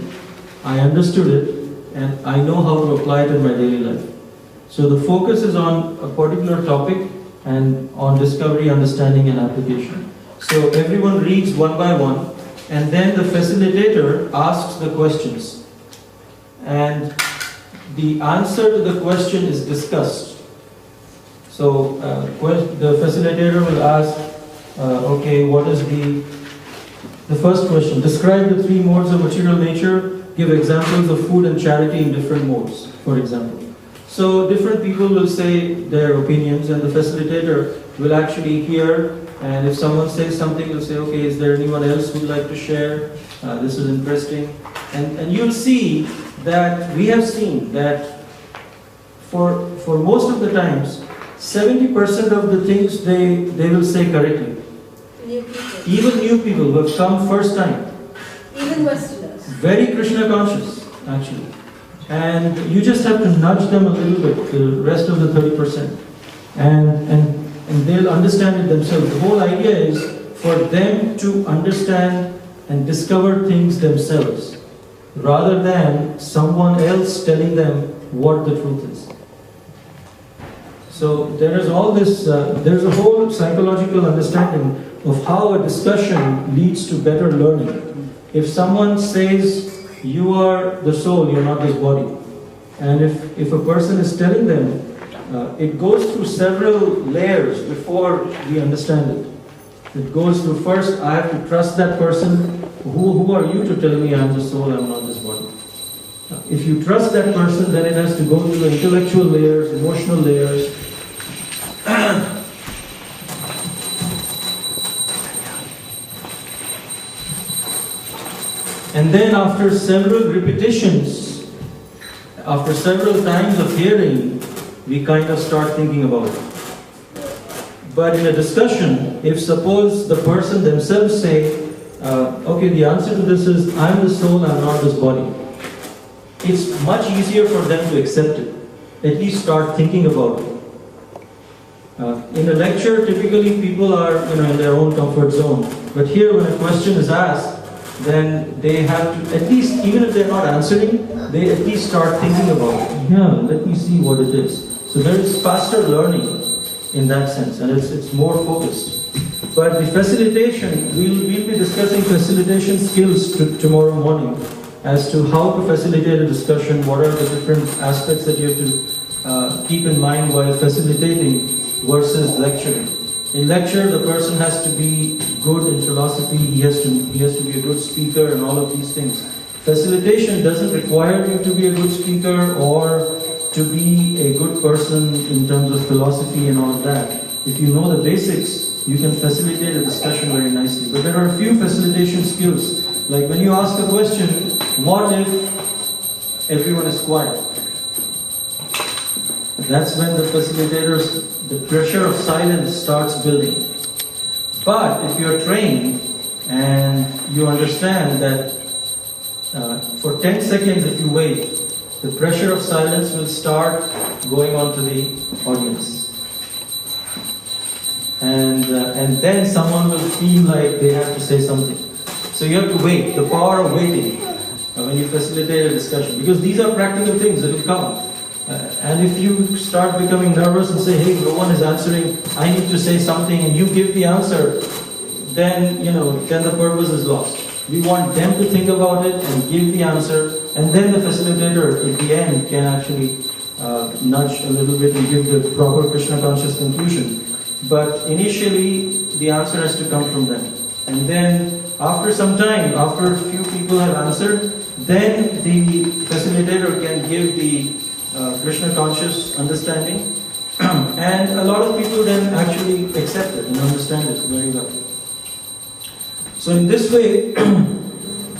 I understood it, and I know how to apply it in my daily life. So the focus is on a particular topic and on discovery, understanding and application. So everyone reads one by one, and then the facilitator asks the questions. And the answer to the question is discussed. So the facilitator will ask, what is the first question? Describe the 3 modes of material nature. Give examples of food and charity in different modes, for example. So different people will say their opinions, and the facilitator will actually hear, and if someone says something, he'll say, okay, is there anyone else who would like to share? This is interesting. And you'll see that we have seen that for most of the times, 70% of the things they will say correctly. New people. Even new people who have come first time. Even Westerners. Very Krishna conscious, actually. And you just have to nudge them a little bit, the rest of the 30%. And they'll understand it themselves. The whole idea is for them to understand and discover things themselves, rather than someone else telling them what the truth is. So there is all this, there's a whole psychological understanding of how a discussion leads to better learning. If someone says, you are the soul, you're not this body. And if a person is telling them, it goes through several layers before we understand it. It goes through, first, I have to trust that person. Who are you to tell me I'm the soul, I'm not this body? If you trust that person, then it has to go through the intellectual layers, emotional layers. And then after several repetitions, after several times of hearing, we kind of start thinking about it. But in a discussion, if suppose the person themselves say, okay, the answer to this is, I'm the soul, I'm not this body. It's much easier for them to accept it. At least start thinking about it. In a lecture, typically people are in their own comfort zone. But here, when a question is asked, then they have to, at least, even if they're not answering, they at least start thinking about it. Yeah, let me see what it is. So there is faster learning in that sense, and it's more focused. But the facilitation, we'll be discussing facilitation skills tomorrow morning as to how to facilitate a discussion, what are the different aspects that you have to keep in mind while facilitating versus lecturing. In lecture, the person has to be good in philosophy, he has to be a good speaker and all of these things. Facilitation doesn't require you to be a good speaker or to be a good person in terms of philosophy and all of that. If you know the basics, you can facilitate a discussion very nicely. But there are a few facilitation skills. Like when you ask a question, what if everyone is quiet? That's when the the pressure of silence starts building. But if you're trained and you understand that for 10 seconds if you wait, the pressure of silence will start going on to the audience. And then someone will feel like they have to say something. So you have to wait, the power of waiting when you facilitate a discussion. Because these are practical things that will come. And if you start becoming nervous and say, hey, no one is answering, I need to say something, and you give the answer, then the purpose is lost. We want them to think about it and give the answer, and then the facilitator at the end can actually nudge a little bit and give the proper Krishna conscious conclusion. But initially, the answer has to come from them. And then, after some time, after a few people have answered, then the facilitator can give the Krishna conscious understanding. And a lot of people then actually accept it and understand it very well. So in this way,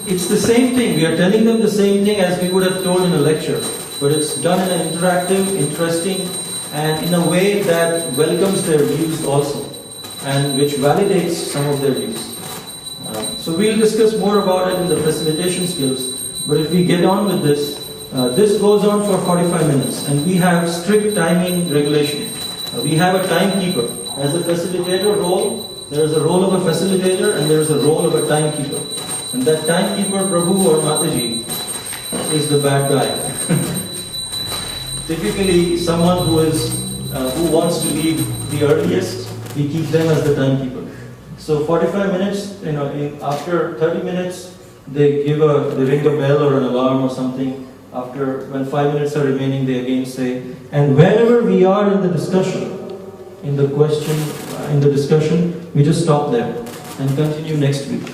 it's the same thing. We are telling them the same thing as we would have told in a lecture. But it's done in an interactive, interesting, and in a way that welcomes their views also, and which validates some of their views. So we'll discuss more about it in the facilitation skills. But if we get on with this, this goes on for 45 minutes, and we have strict timing regulation. We have a timekeeper. As a facilitator role, there is a role of a facilitator and there is a role of a timekeeper. And that timekeeper, Prabhu or Mataji, is the bad guy. Typically, someone who wants to leave the earliest, we keep them as the timekeeper. So 45 minutes, after 30 minutes, they ring a bell or an alarm or something. When 5 minutes are remaining, they again say, and wherever we are in the discussion, in the discussion, we just stop there and continue next week.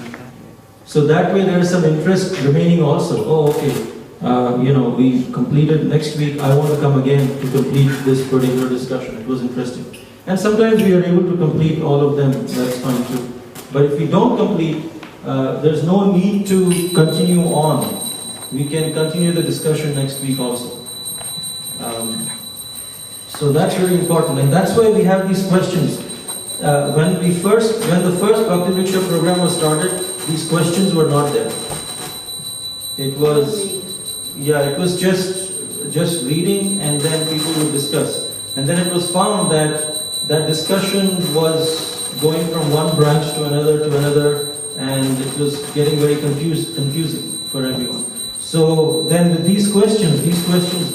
So that way there is some interest remaining also. Oh, okay, we completed next week, I want to come again to complete this particular discussion. It was interesting. And sometimes we are able to complete all of them, that's fine too. But if we don't complete, there's no need to continue on. We can continue the discussion next week also. So that's very important, and that's why we have these questions. When the first Bhakti Vriksha program was started, these questions were not there. It was just reading, and then people would discuss. And then it was found that discussion was going from one branch to another, and it was getting very confusing for everyone. So then with these questions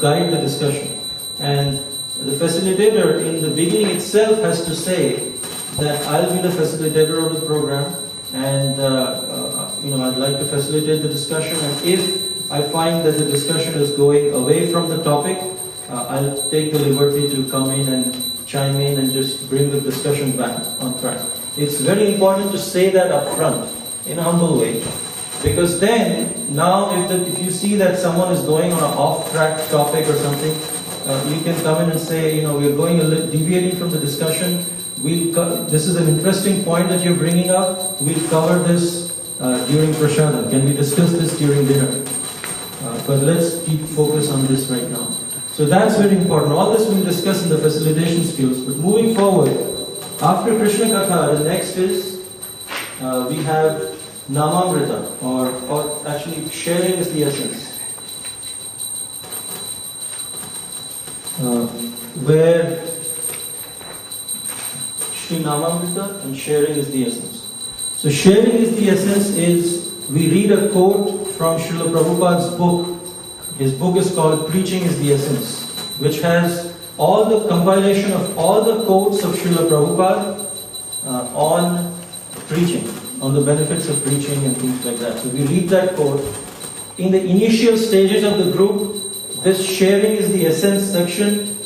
guide the discussion. And the facilitator in the beginning itself has to say that I'll be the facilitator of the program, and I'd like to facilitate the discussion, and if I find that the discussion is going away from the topic, I'll take the liberty to come in and chime in and just bring the discussion back on track. It's very important to say that up front in a humble way. Because then, now if you see that someone is going on an off-track topic or something, you can come in and say, we're going deviating from the discussion. This is an interesting point that you're bringing up. We'll cover this during Prashadam. Can we discuss this during dinner? But let's keep focus on this right now. So that's very important. All this we'll discuss in the facilitation skills. But moving forward, after Krishna Katha, the next is we have Namamrita, or actually sharing is the essence. Where Shri Namamrita and sharing is the essence. So sharing is the essence is, we read a quote from Srila Prabhupada's book. His book is called Preaching is the Essence, which has all the compilation of all the quotes of Srila Prabhupada on preaching, on the benefits of preaching and things like that. So we read that quote. In the initial stages of the group, this sharing is the essence section,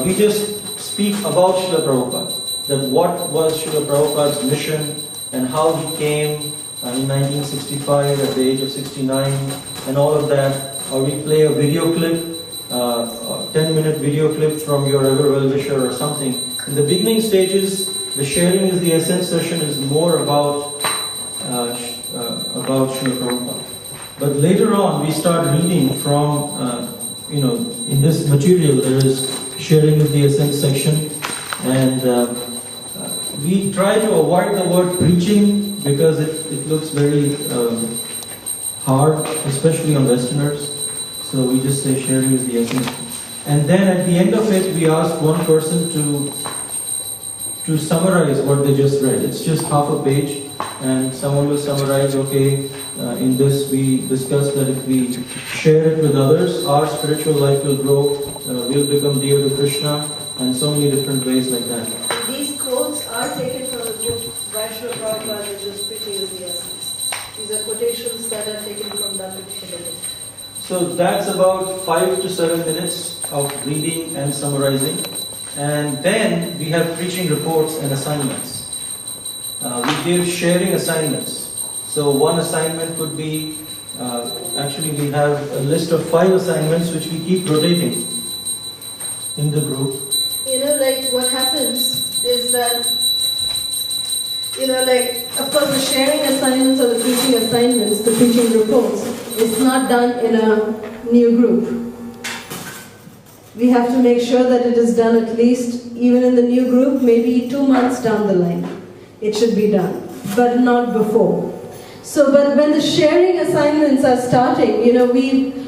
we just speak about Srila Prabhupada, that what was Srila Prabhupada's mission and how he came in 1965 at the age of 69 and all of that. Or we play a video clip, a 10-minute video clip from your ever well-wisher or something. In the beginning stages, the sharing is the essence session is more about Srila Prabhupada. But later on, we start reading from, in this material, there is sharing is the essence section. And we try to avoid the word preaching because it looks very hard, especially on Westerners. So we just say sharing is the essence. And then at the end of it, we ask one person to summarize what they just read. It's just half a page, and someone will summarize, okay, in this we discussed that if we share it with others, our spiritual life will grow, we'll become dear to Krishna, and so many different ways like that. These quotes are taken from the book by Srila Prabhupada, which is Preaching is the Essence. These are quotations that are taken from that particular book. So that's about 5 to 7 minutes of reading and summarizing. And then we have preaching reports and assignments. We give sharing assignments. So one assignment could be, actually we have a list of 5 assignments which we keep rotating in the group. What happens is that, of course the sharing assignments or the preaching assignments, the preaching reports, it's not done in a new group. We have to make sure that it is done at least, even in the new group, maybe 2 months down the line. It should be done, but not before. So, but when the sharing assignments are starting,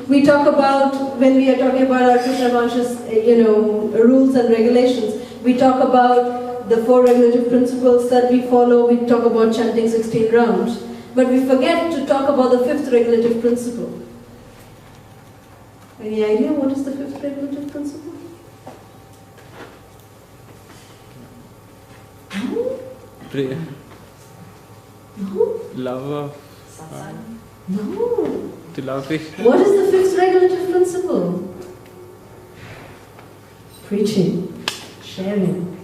we talk about, when we are talking about our Krishna conscious, rules and regulations, we talk about the 4 regulative principles that we follow, we talk about chanting 16 rounds. But we forget to talk about the 5th regulative principle. Any idea what is the 5th regulative principle? No? Prayer. No? Love of... No. To love Krishna. What is the 5th regulative principle? Preaching. Sharing.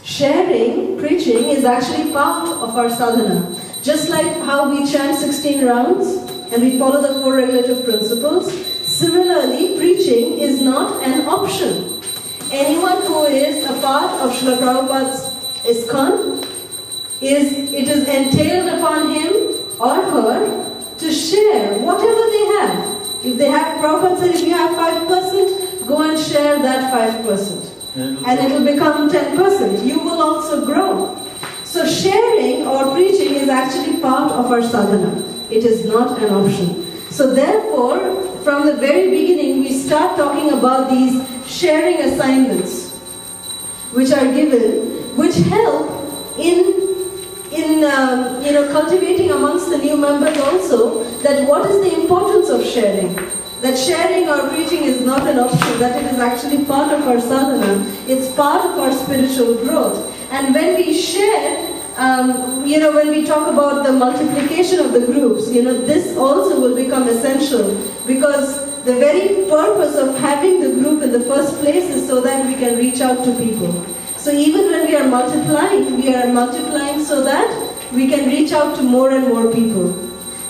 Sharing, preaching, is actually part of our sadhana. Just like how we chant 16 rounds and we follow the 4 regulative principles, similarly, preaching is not an option. Anyone who is a part of Srila Prabhupada's ISKCON, it is entailed upon him or her to share whatever they have. If they have, Prabhupada said, if you have 5%, go and share that 5%. And it will become 10%. You will also grow. So sharing or preaching is actually part of our sadhana. It is not an option. So therefore, from the very beginning, we start talking about these sharing assignments, which are given, which help in cultivating amongst the new members also that what is the importance of sharing. That sharing or preaching is not an option, that it is actually part of our sadhana, it's part of our spiritual growth. And when we share, when we talk about the multiplication of the groups, this also will become essential, because the very purpose of having the group in the first place is so that we can reach out to people. So even when we are multiplying so that we can reach out to more and more people.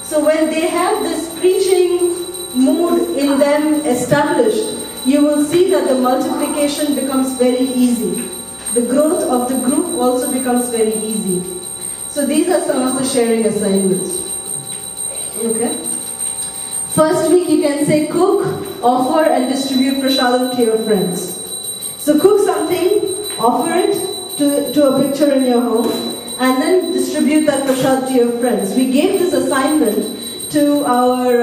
So when they have this preaching mood in them established, you will see that the multiplication becomes very easy. The growth of the group also becomes very easy. So these are some of the sharing assignments. Okay. First week you can say cook, offer and distribute prasadam to your friends. So cook something, offer it to a picture in your home, and then distribute that prasad to your friends. We gave this assignment to our,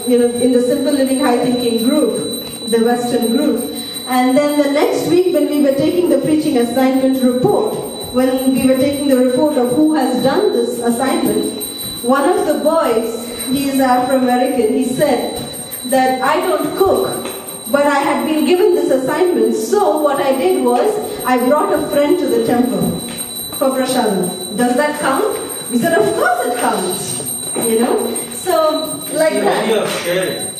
in the Simple Living High Thinking group, the Western group. And then the next week when we were taking the preaching assignment report, when we were taking the report of who has done this assignment, one of the boys, he is Afro-American, he said that I don't cook, but I had been given this assignment, so what I did was, I brought a friend to the temple for prasadam. Does that count? We said, of course it counts, So, like the that. idea of sharing.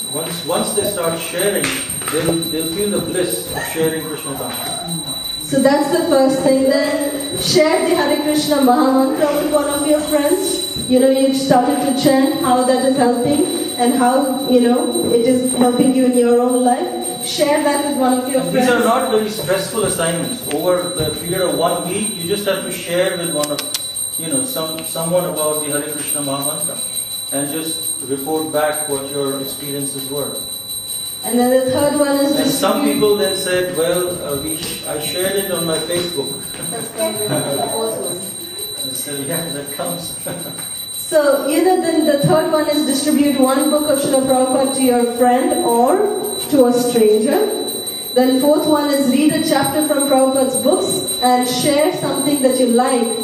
Once they start sharing, they'll feel the bliss of sharing Krishna consciousness. So that's the first thing. Then share the Hare Krishna Maha Mantra with one of your friends. You started to chant, how that is helping and how, it is helping you in your own life. Share that with one of your friends. These are not very stressful assignments. Over the period of 1 week, you just have to share with someone about the Hare Krishna Maha Mantra and just report back what your experiences were. And then the third one is... And some people then said, well, I shared it on my Facebook. That's the fourth one. I said, yeah, that counts. So, then the third one is distribute one book of Srila Prabhupada to your friend or to a stranger. Then fourth one is read a chapter from Prabhupada's books and share something that you like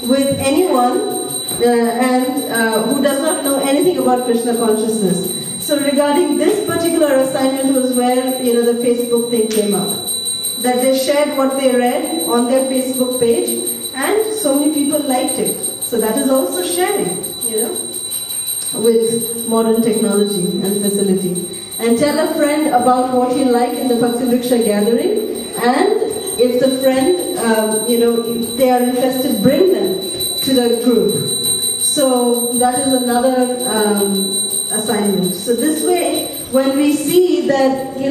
with anyone who does not know anything about Krishna consciousness. So regarding this particular assignment was where, the Facebook thing came up. That they shared what they read on their Facebook page and so many people liked it. So that is also sharing, with modern technology and facility. And tell a friend about what you like in the Bhakti Vriksha gathering. And if the friend, if they are interested, bring them to the group. So that is another assignment. So this way, when we see that, you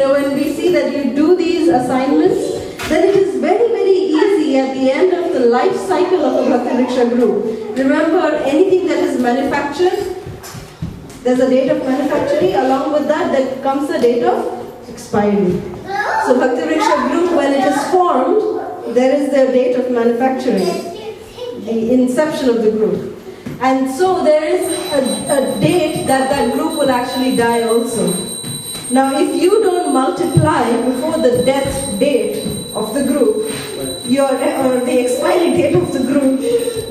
do these assignments, then it is very, very easy at the end of the life cycle of a Bhakti Vriksha group. Remember, anything that is manufactured, there's a date of manufacturing. Along with that, there comes a date of expiry. So Bhakti Vriksha group, when it is formed, there is the date of manufacturing, the inception of the group. And so there is a date that group will actually die also. Now if you don't multiply before the death date of the group, or the expiry date of the group,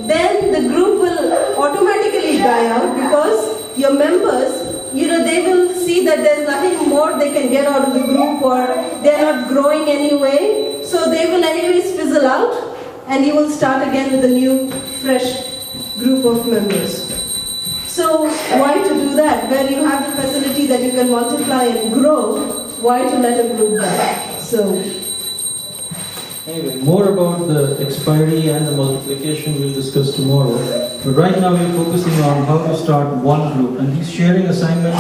then the group will automatically die out because your members, they will see that there's nothing more they can get out of the group or they're not growing anyway. So they will anyways fizzle out and you will start again with a new, fresh group of members. So why to do that? Where you have the facility that you can multiply and grow, why to let a group die? So anyway, more about the expiry and the multiplication we'll discuss tomorrow. But right now we're focusing on how to start one group. And he's sharing assignments.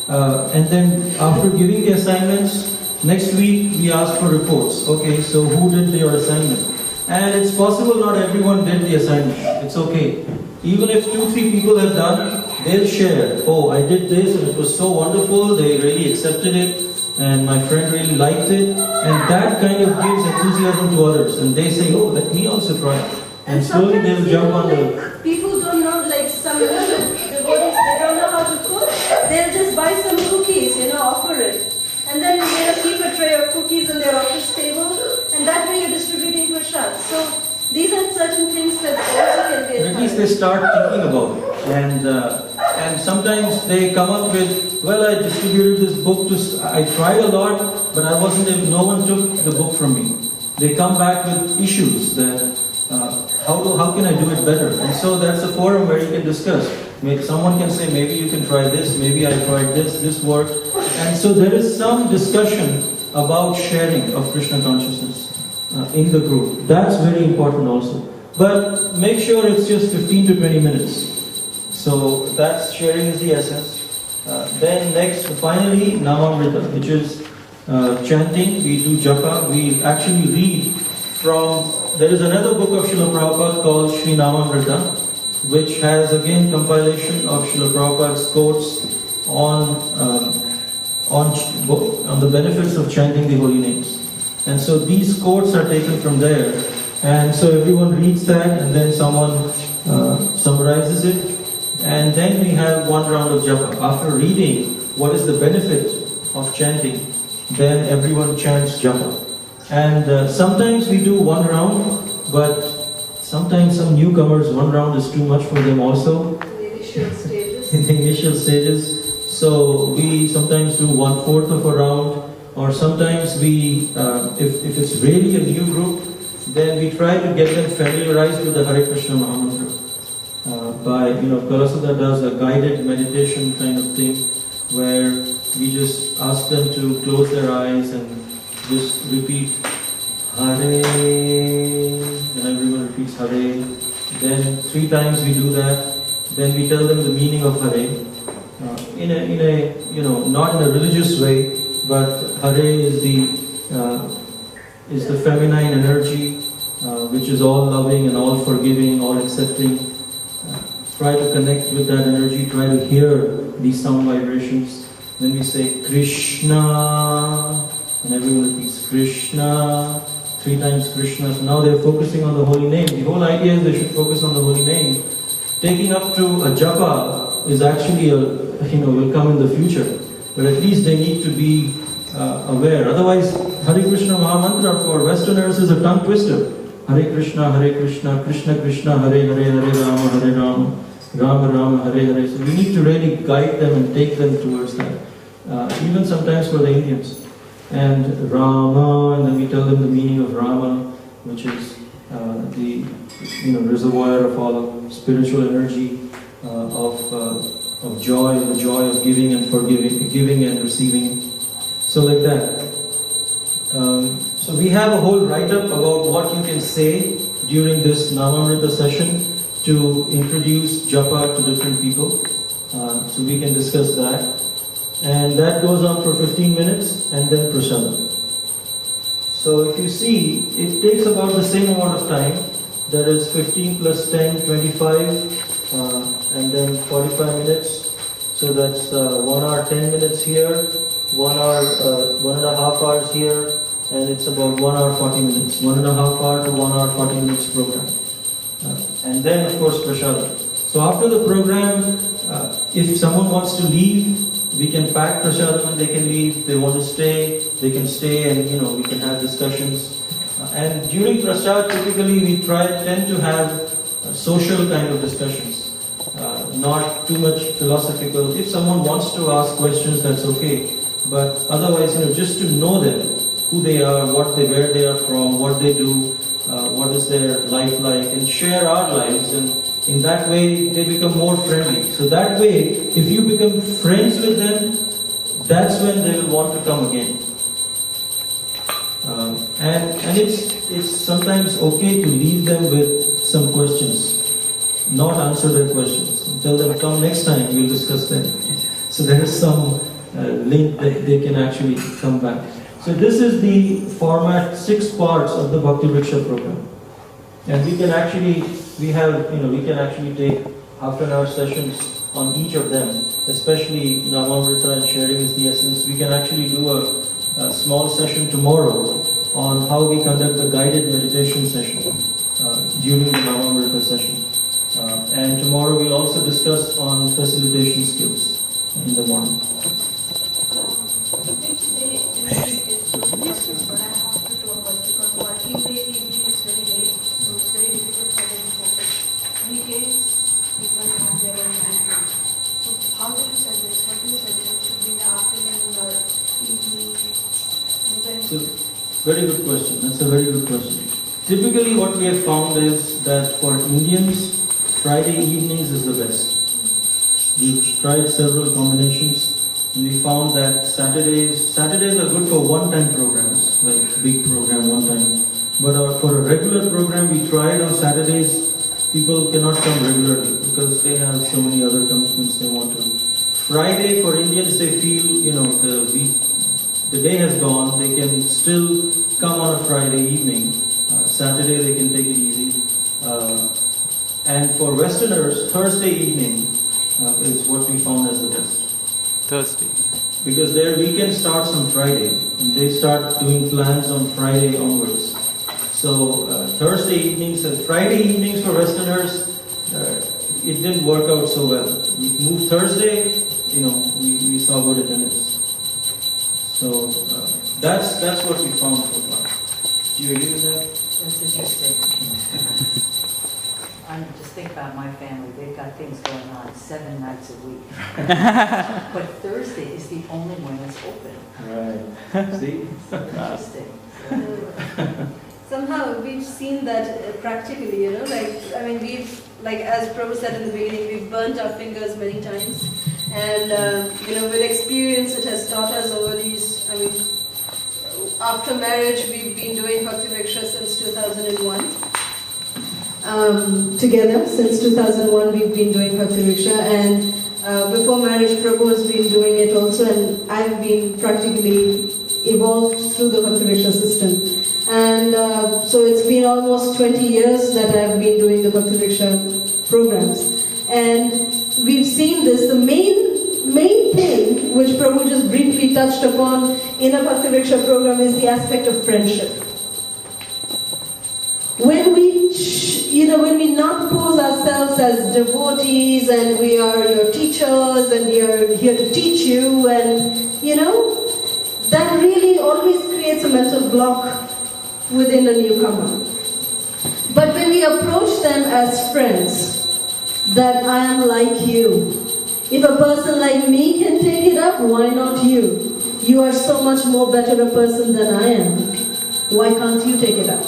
And then after giving the assignments, next week we ask for reports. Okay, so who did your assignment? And it's possible not everyone did the assignment. It's okay. Even if 2-3 people have done, they'll share. Oh, I did this and it was so wonderful. They really accepted it. And my friend really liked it. And that kind of gives enthusiasm to others. And they say, oh, let me also try. And slowly they'll jump on the... People don't know, like some devotees, they don't know how to cook. They'll just buy some cookies, offer it. And then keep a tray of cookies in their office table. And that way you're distributing prasad. So these are certain things that also can be at least they start thinking about it. And sometimes they come up with, well, I distributed this book I tried a lot, but no one took the book from me. They come back with issues that, how can I do it better? And so that's a forum where you can discuss. Maybe someone can say, maybe you can try this, maybe I tried this worked. And so there is some discussion about sharing of Krishna consciousness in the group. That's very important also. But make sure it's just 15 to 20 minutes. So that's sharing is the essence. Then next, finally, Namamrita, which is chanting. We do japa. We actually read from, there is another book of Srila Prabhupada called Sri Namamrita, which has again compilation of Srila Prabhupada's quotes on on the benefits of chanting the holy names. And so these quotes are taken from there. And so everyone reads that, and then someone summarizes it. And then we have one round of japa. After reading what is the benefit of chanting, then everyone chants japa. And sometimes we do one round, but sometimes some newcomers, one round is too much for them also. The initial stages. In the initial stages. So we sometimes do 1/4 of a round, or sometimes we, if it's really a new group, then we try to get them familiarized with the Hare Krishna Mahamantra. Kalasudha does a guided meditation kind of thing, where we just ask them to close their eyes and just repeat Hare, and everyone repeats Hare. Then 3 times we do that. Then we tell them the meaning of Hare, in a not in a religious way, but Hare is the feminine energy, which is all loving and all forgiving, all accepting. Try to connect with that energy, try to hear these sound vibrations. Then we say Krishna, and everyone repeats Krishna, 3 times Krishna. So now they're focusing on the holy name. The whole idea is they should focus on the holy name. Taking up to a japa is actually will come in the future, but at least they need to be aware. Otherwise, Hare Krishna Mahamantra for Westerners is a tongue twister. Hare Krishna, Krishna Krishna, Hare Hare, Hare Rama, Rama Rama, Hare Hare. So we need to really guide them and take them towards that. Even sometimes for the Indians. And Rama, and then we tell them the meaning of Rama, which is the reservoir of all spiritual energy, of joy, the joy of giving and forgiving, giving and receiving. So like that. So we have a whole write-up about what you can say during this Namamrita session to introduce japa to different people. So we can discuss that. And that goes on for 15 minutes, and then prasadam. So if you see, it takes about the same amount of time. That is 15 plus 10, 25, and then 45 minutes. So that's 1 hour 10 minutes here, 1 hour, 1.5 hours here, and it's about 1 hour 40 minutes. 1.5 hour to 1 hour 40 minutes program. And then of course prasadam. So after the program, if someone wants to leave, we can pack prasadam and they can leave. If they want to stay, they can stay, and we can have discussions. And during prasad, typically we tend to have social kind of discussions, not too much philosophical. If someone wants to ask questions, that's okay. But otherwise, just to know them, who they are, where they are from, what they do, what is their life like, and share our lives. And in that way, they become more friendly. So that way, if you become friends with them, that's when they will want to come again. And it's sometimes okay to leave them with some questions, not answer their questions. Tell them, come next time, we'll discuss them. So there is some link that they can actually come back. So this is the format, 6 parts of the Bhakti Vriksha program. And we can actually take half-an-hour sessions on each of them, especially Namamrita and sharing is the essence. We can actually do a small session tomorrow on how we conduct the guided meditation session during the Namamrita session. And tomorrow we'll also discuss on facilitation skills in the morning. Which day is what I have to do because working day evening is very late, so it's very difficult for them to focus. Weekdays, people have their own time. So how do you suggest? What do you suggest? Should be in the afternoon or evening? So, very good question. That's a very good question. Typically what we have found is that for Indians, Friday evenings is the best. We've tried several combinations, and we found that Saturdays are good for one-time programs, like big program one time. But for a regular program, we tried on Saturdays. People cannot come regularly because they have so many other commitments they want to. Friday for Indians, they feel the day has gone. They can still come on a Friday evening. Saturday they can take it easy. And for Westerners, Thursday evening is what we found as the best. Thursday. because their weekend starts on Friday, and they start doing plans on Friday onwards. So Thursday evenings and Friday evenings for Westerners, it didn't work out so well. We moved Thursday, we saw good attendance. So that's what we found so far. Do you agree with that? That's interesting. I'm just thinking about my family. They've got things going on 7 nights a week. But Thursday is the only one that's open. Right. See? Interesting. Somehow we've seen that practically, we've, as Prabhu said in the beginning, we've burnt our fingers many times. And, with experience it has taught us over these, after marriage we've been doing Bhakti Vriksha since 2001. Together, since 2001 we've been doing Bhakti Vriksha, and before marriage Prabhu has been doing it also, and I've been practically evolved through the Bhakti Vriksha system. And so it's been almost 20 years that I've been doing the Bhakti Vriksha programs. And we've seen this, the main thing which Prabhu just briefly touched upon in a Bhakti Vriksha program is the aspect of friendship. When we not pose ourselves as devotees and we are your teachers and we are here to teach you, and that really always creates a mental block within a newcomer. But when we approach them as friends, that I am like you. If a person like me can take it up, why not you? You are so much more better a person than I am. Why can't you take it up?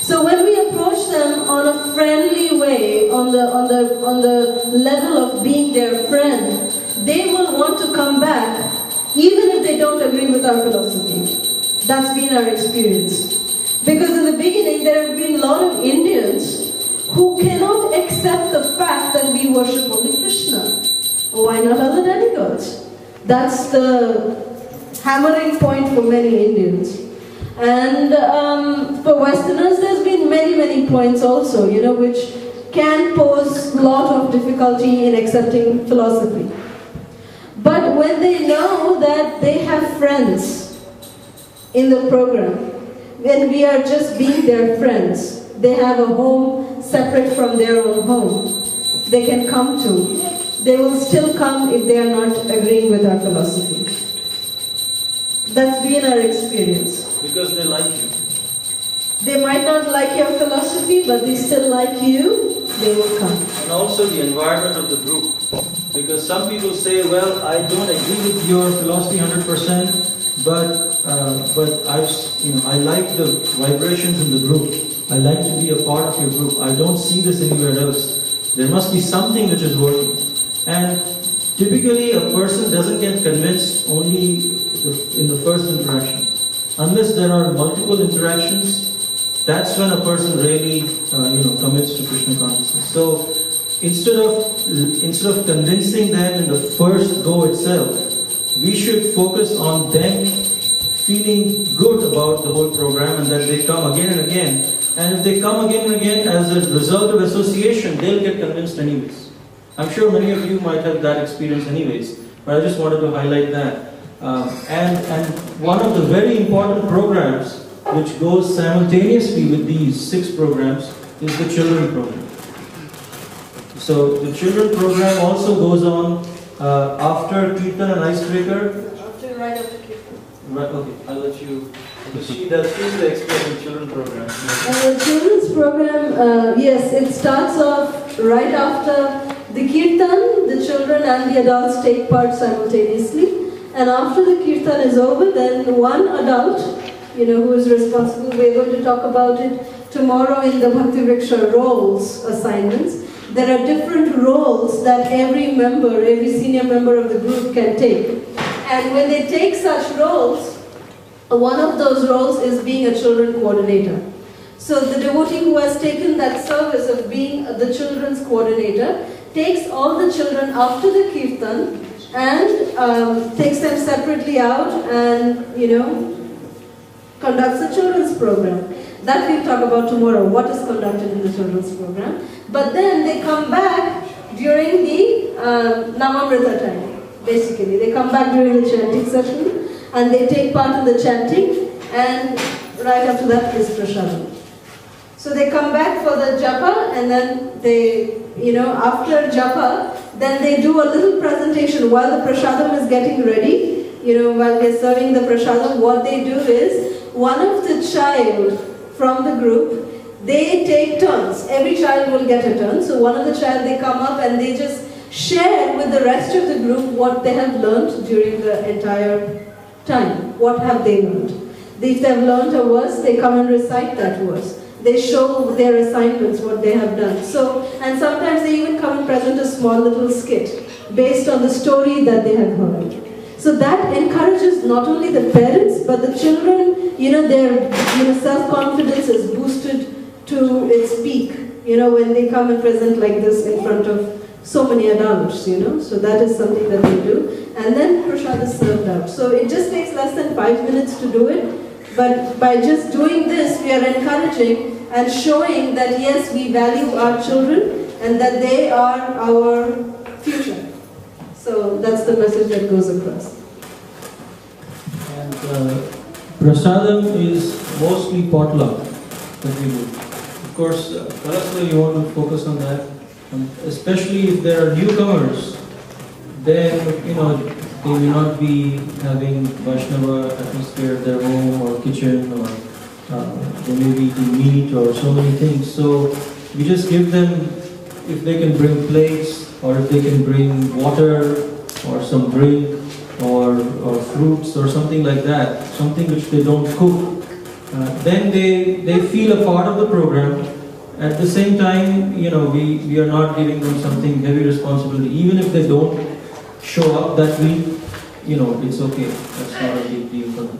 So when we approach them on a friendly way, on the level of being their friend, they will want to come back, even if they don't agree with our philosophy. That's been our experience. Because in the beginning, there have been a lot of Indians who cannot accept the fact that we worship only Krishna. Why not other demigods? That's the hammering point for many Indians. And for Westerners, there's been many points also, which can pose a lot of difficulty in accepting philosophy. But when they know that they have friends in the program, when we are just being their friends, they have a home separate from their own home, they can come to. They will still come if they are not agreeing with our philosophy. That's been our experience. Because they like you. They might not like your philosophy, but they still like you, they will come. And also the environment of the group. Because some people say, well, I don't agree with your philosophy 100%, but I like the vibrations in the group. I like to be a part of your group. I don't see this anywhere else. There must be something which is working. And typically a person doesn't get convinced only in the first interaction. Unless there are multiple interactions, that's when a person really commits to Krishna consciousness. So instead of convincing them in the first go itself, we should focus on them feeling good about the whole program and that they come again and again. And if they come again and again as a result of association, they'll get convinced anyways. I'm sure many of you might have that experience anyways, but I just wanted to highlight that. And one of the very important programs which goes simultaneously with these 6 programs is the children program. So the children program also goes on after Kirtan and Icebreaker. Right after Kirtan. Right, okay, I'll let you. She's the expert in the children program. The children's program, yes, it starts off right after the Kirtan. The children and the adults take part simultaneously. And after the Kirtan is over, then one adult, who is responsible, we're going to talk about it tomorrow in the Bhakti Vriksha roles assignments. There are different roles that every senior member of the group can take. And when they take such roles, one of those roles is being a children coordinator. So the devotee who has taken that service of being the children's coordinator takes all the children after the Kirtan and takes them separately out and, conducts a children's program. That we'll talk about tomorrow, what is conducted in the children's program. But then they come back during the Namamrita time. basically. They come back during the chanting session and they take part in the chanting, and right after that is prasadam. So they come back for the japa, and then they, after japa, then they do a little presentation while the prasadam is getting ready. While they're serving the prasadam, what they do is, one of the child from the group, they take turns. Every child will get a turn. So one of the child, they come up and they just share with the rest of the group what they have learned during the entire time. What have they learned? If they have learned a verse, they come and recite that verse. They show their assignments, what they have done. So, and sometimes they even come and present a small little skit based on the story that they have heard. So that encourages not only the parents, but the children, their self-confidence is boosted to its peak, when they come and present like this in front of so many adults, So that is something that they do. And then prasad is served out. So it just takes less than 5 minutes to do it. But by just doing this, we are encouraging and showing that yes, we value our children and that they are our future. So that's the message that goes across. And prasadam is mostly potluck that we do. Of course, Kalasudha, you want to focus on that. Especially if there are newcomers, then they may not be having Vaishnava atmosphere at their home or kitchen, or they may be eating meat or so many things. So we just give them, if they can bring plates, or if they can bring water or some drink or fruits or something like that, something which they don't cook, then they feel a part of the program. At the same time, we are not giving them something heavy responsibility. Even if they don't show up that week, it's okay. That's not a big deal for them.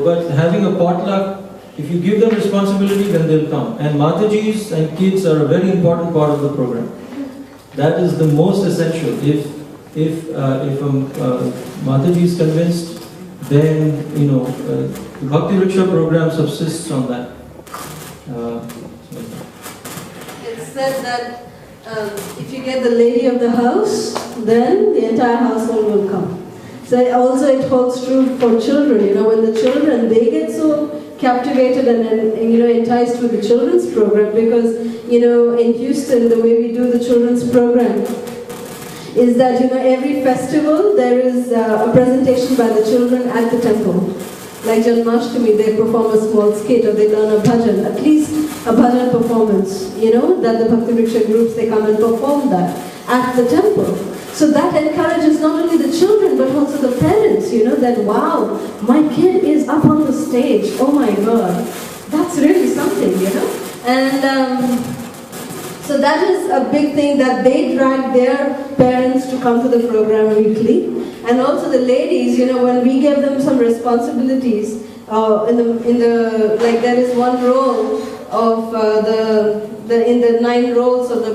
But having a potluck, if you give them responsibility, then they'll come. And Matajis and kids are a very important part of the program. That is the most essential. If Mataji is convinced, then the Bhakti Vriksha program subsists on that. It's said that if you get the lady of the house, then the entire household will come. So also it holds true for children. When the children, they get so captivated and enticed with the children's program, because in Houston, the way we do the children's program is that every festival there is a presentation by the children at the temple. Like Janmashtami, they perform a small skit, or they learn a bhajan, at least a bhajan performance, that the Bhakti Vriksha groups, they come and perform that at the temple. So that encourages not only the children, but also the parents, that wow, my kid is up on the stage, oh my God, that's really something, And so that is a big thing, that they drag their parents to come to the program weekly. And also the ladies, when we give them some responsibilities, like there is one role of in the 9 roles of the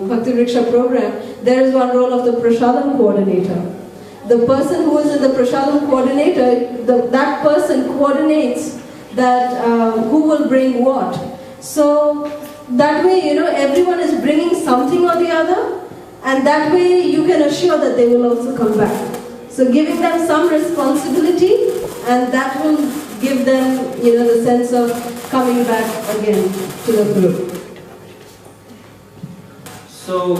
Bhakti Vriksha program, there is one role of the prasadam coordinator. The person who is in the prasadam coordinator, that person coordinates that who will bring what. So that way, everyone is bringing something or the other. And that way you can assure that they will also come back. So giving them some responsibility, and that will give them, the sense of coming back again to the group. So,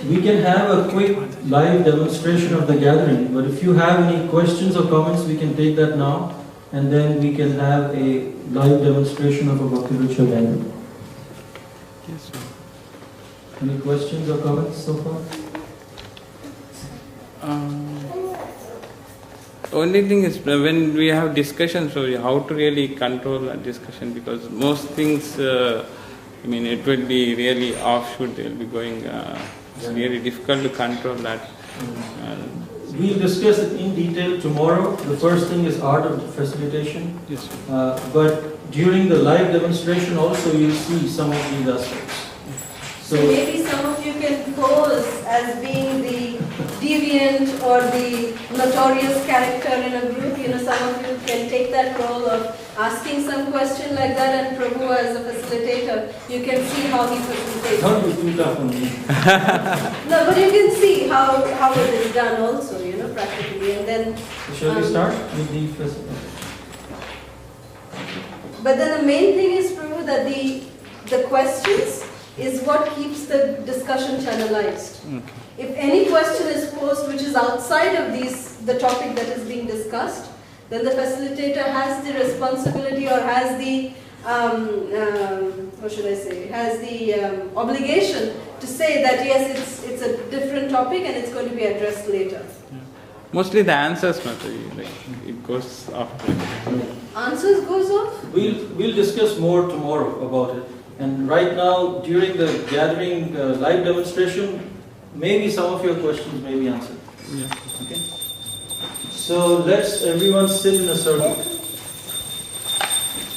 we can have a quick live demonstration of the gathering, but if you have any questions or comments, we can take that now. And then we can have a live demonstration of a Bhakti Vriksha gathering. Yes, sir. Any questions or comments so far? Only thing is when we have discussions, so how to really control a discussion, because most things, it will be really offshoot. They'll be going. It's really difficult to control that. We'll discuss it in detail tomorrow. The first thing is art of facilitation. Yes, but during the live demonstration also you'll see some of these aspects. So maybe some of you can pose as being the deviant brilliant or the notorious character in a group. Some of you can take that role of asking some question like that, and Prabhu as a facilitator, you can see how he facilitates. Don't be too tough on me. No, but you can see how it is done also, practically. And then Shall we start with the first one? But then the main thing is, Prabhu, that the questions is what keeps the discussion channelized. Okay. If any question is posed which is outside of the topic that is being discussed, then the facilitator has the responsibility or has the, has the obligation to say that yes, it's a different topic and it's going to be addressed later. Yeah. Mostly the answers, Mataji, it goes after. Answers goes off? We'll discuss more tomorrow about it. And right now, during the gathering live demonstration, maybe some of your questions may be answered. Yeah. Okay. So let's everyone sit in a circle,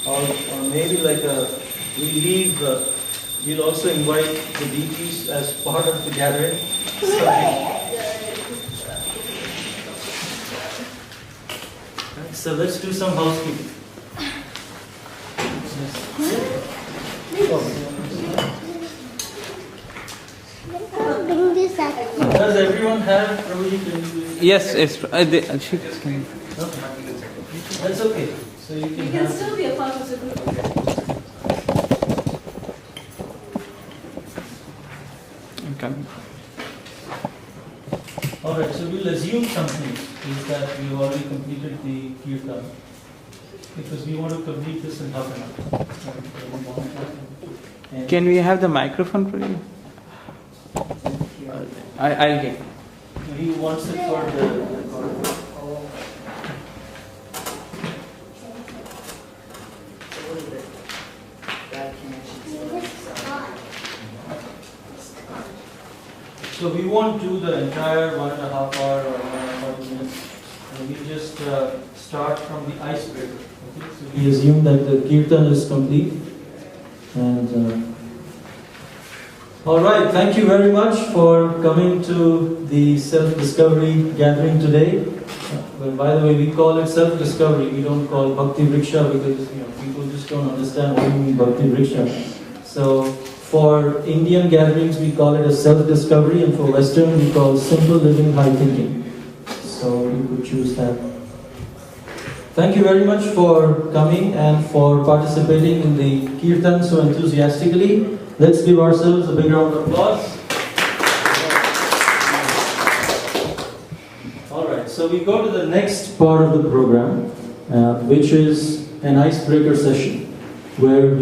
or maybe we'll also invite the deities as part of the gathering. So let's do some housekeeping. Does everyone have Prabhuji? Yes. That's okay. So you can still be a part of the group. Okay. Alright, so we'll assume something is that we've already completed the kirtan, because we want to complete this in half an hour. Can we have the microphone for you? I'll get. He wants it for the recording. So we won't do the entire 1.5 hour or 1.5 minutes. We just start from the icebreaker. Okay? So we assume that the kirtan is complete. And all right, thank you very much for coming to the self-discovery gathering today. Well, by the way, we call it self-discovery. We don't call Bhakti Vriksha because people just don't understand what we mean Bhakti Vriksha. So for Indian gatherings, we call it a self-discovery, and for Western, we call simple living, high thinking. So you could choose that. Thank you very much for coming and for participating in the kirtan so enthusiastically. Let's give ourselves a big round of applause. Alright, so we go to the next part of the program, which is an icebreaker session, where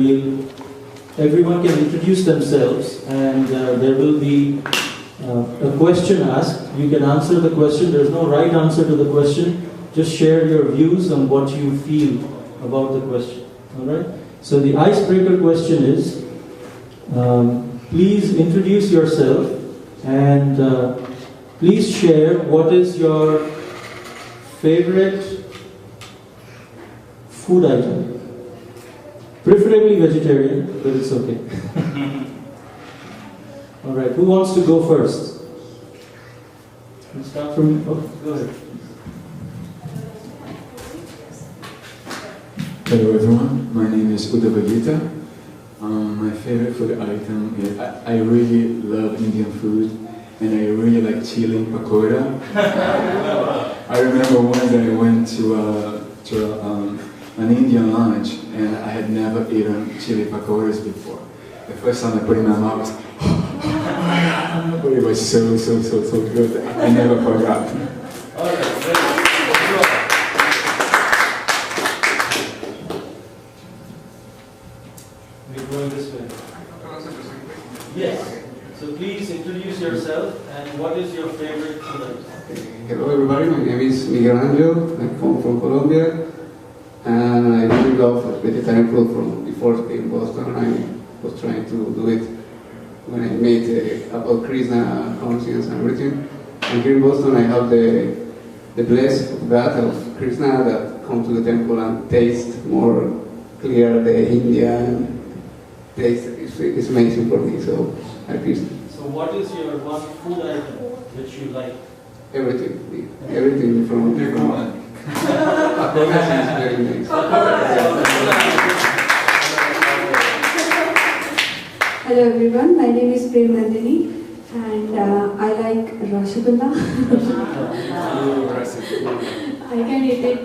everyone can introduce themselves, and there will be a question asked. You can answer the question. There's no right answer to the question. Just share your views on what you feel about the question. Alright? So the icebreaker question is, please introduce yourself and please share what is your favorite food item. Preferably vegetarian, but it's okay. Alright, who wants to go first? We'll start from, go ahead. Hello everyone, my name is Advaita. My favorite food item is, I really love Indian food, and I really like chili pakoda. I remember once I went to an Indian lunch, and I had never eaten chili pakodas before. The first time I put it in my mouth, but it was so good. I never forgot. We're going this way. Yes. So please introduce yourself and what is your favorite food item? Hello everybody, my name is Miguel Angel. I'm from Colombia, and I really love vegetarian food. From before in Boston, I was trying to do it when I made about Krishna conscience and everything. And here in Boston, I have the bless of God of Krishna that come to the temple and taste more clear the Indian taste. It's amazing for me. So I appreciate. So what is your one food item which you like? everything from Pakoda is very nice. Hello everyone, my name is Prem Nandini and I like Rasgulla. I can eat it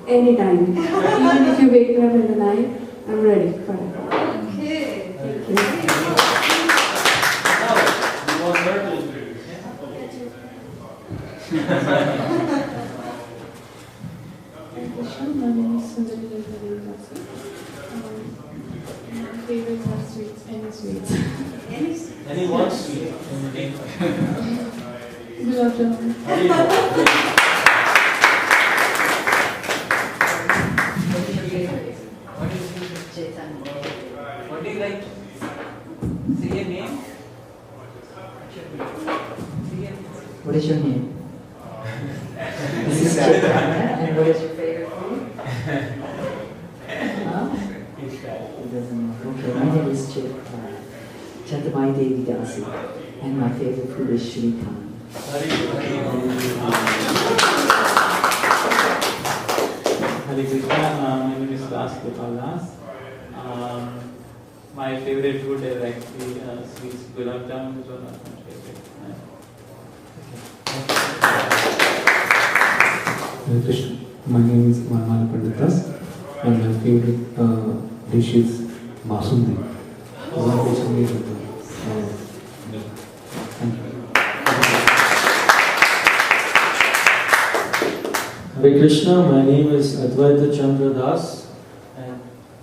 anytime. Even if you wake me up in the night, I'm ready for it. Okay. Thank you. My name is Sundari. My favorites are sweets, any sweets. Any one sweet? Gulab jamun. What is your favorite? Chaitanya. What do you like? Say your name. What is your name? This is Chaitanya. And what is your favorite food? Huh? It doesn't know. Okay, my name is Chantamai Devi Dasi. And my favorite food is Shrikhand. Hare Krishna, my name is Das. My favorite food is actually sweets. Gulab jamun is one of my favorite. Hare Krishna, my name is Marmala Panditas and my favorite dish is Basundi. Hare Krishna, my name is Advaita Chandra. And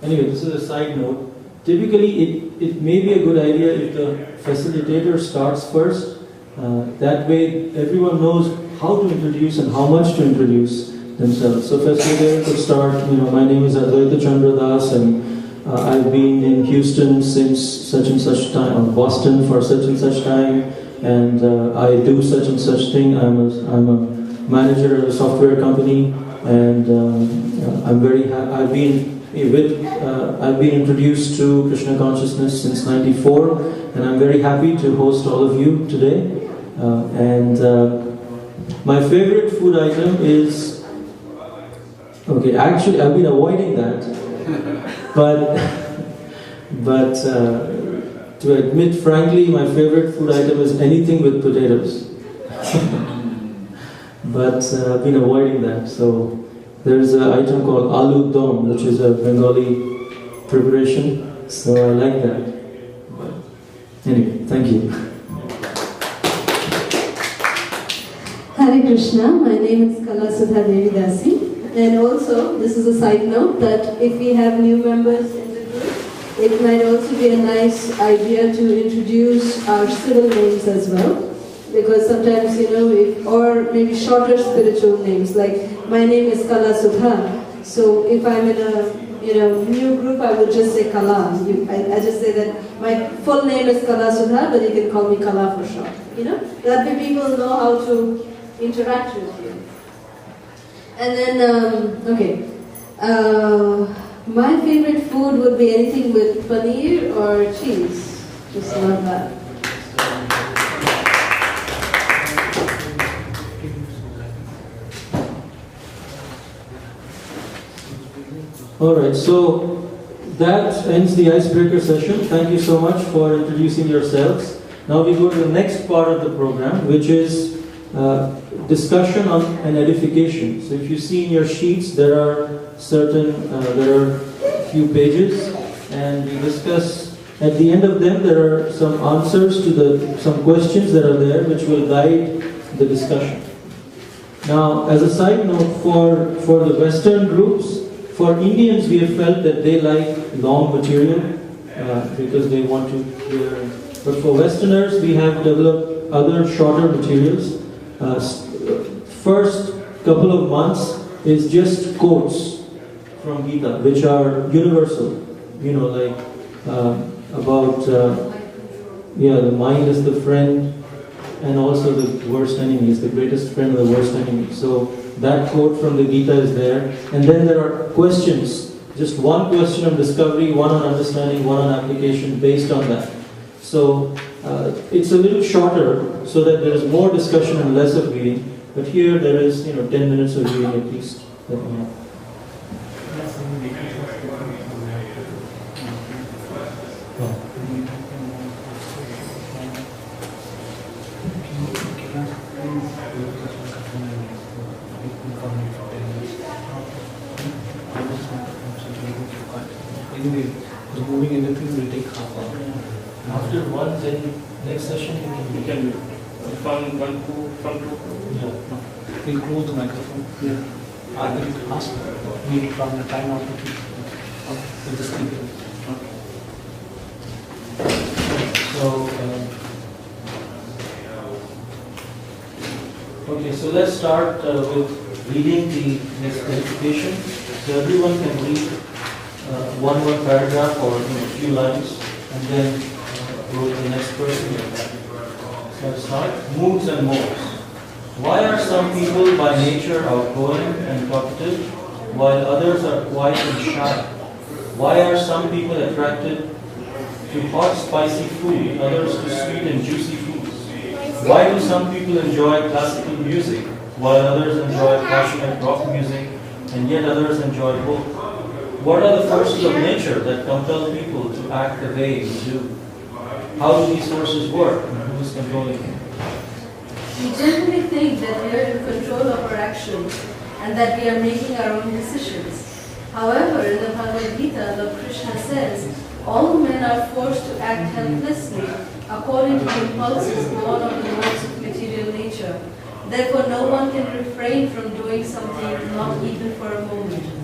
anyway, this is a side note. Typically, it may be a good idea if the facilitator starts first. That way, everyone knows how to introduce and how much to introduce themselves. So, facilitator could start. My name is Advaita Chandra, and I've been in Houston since such and such time, or Boston for such and such time, and I do such and such thing. I'm a manager of a software company, and I'm very happy. I've been introduced to Krishna consciousness since '94, and I'm very happy to host all of you today. My favorite food item is actually I've been avoiding that, but to admit frankly, my favorite food item is anything with potatoes. But I've been avoiding that. So there's an item called aloo dom, which is a Bengali preparation. So I like that. But anyway, thank you. Hare Krishna, my name is Kalasudha Mataji, and also this is a side note that if we have new members in the group, it might also be a nice idea to introduce our civil names as well. Because sometimes, or maybe shorter spiritual names, like my name is Kalasudha. So if I'm in a new group, I would just say Kala. I just say that my full name is Kalasudha, but you can call me Kala for short. That way people know how to interact with you. And then, my favorite food would be anything with paneer or cheese. Just love that. Alright, so that ends the Icebreaker Session. Thank you so much for introducing yourselves. Now we go to the next part of the program, which is discussion on and edification. So if you see in your sheets, there are a few pages, and we discuss. At the end of them, there are some answers to some questions that are there, which will guide the discussion. Now, as a side note, for the Western groups, for Indians, we have felt that they like long material because they want to hear. But for Westerners, we have developed other shorter materials. First couple of months is just quotes from Gita, which are universal. About the mind is the friend, and also the worst enemy is the greatest friend of the worst enemy. So that quote from the Gita is there. And then there are questions, just one question on discovery, one on understanding, one on application based on that. So it's a little shorter so that there is more discussion and less of reading. But here there is, 10 minutes of reading at least that we have. Anyway, removing anything will take half hour. After one, then next session You can from 2. Yeah. We'll close the microphone. Yeah. I will ask me from the time out to with the speaker. So, okay, so let's start with reading the dedication. So everyone can read one paragraph or a few lines, and then go to the next person. So let's start. Moods and modes. Why are some people by nature outgoing and talkative, while others are quiet and shy? Why are some people attracted to hot, spicy food, others to sweet and juicy foods? Why do some people enjoy classical music, while others enjoy passionate rock music, and yet others enjoy both? What are the forces of nature that compel people to act the way we do? How do these forces work, and who is controlling them? We generally think that we are in control of our actions and that we are making our own decisions. However, in the Bhagavad Gita, Lord Krishna says, all men are forced to act helplessly according to the impulses born of the modes of material nature. Therefore, no one can refrain from doing something, not even for a moment.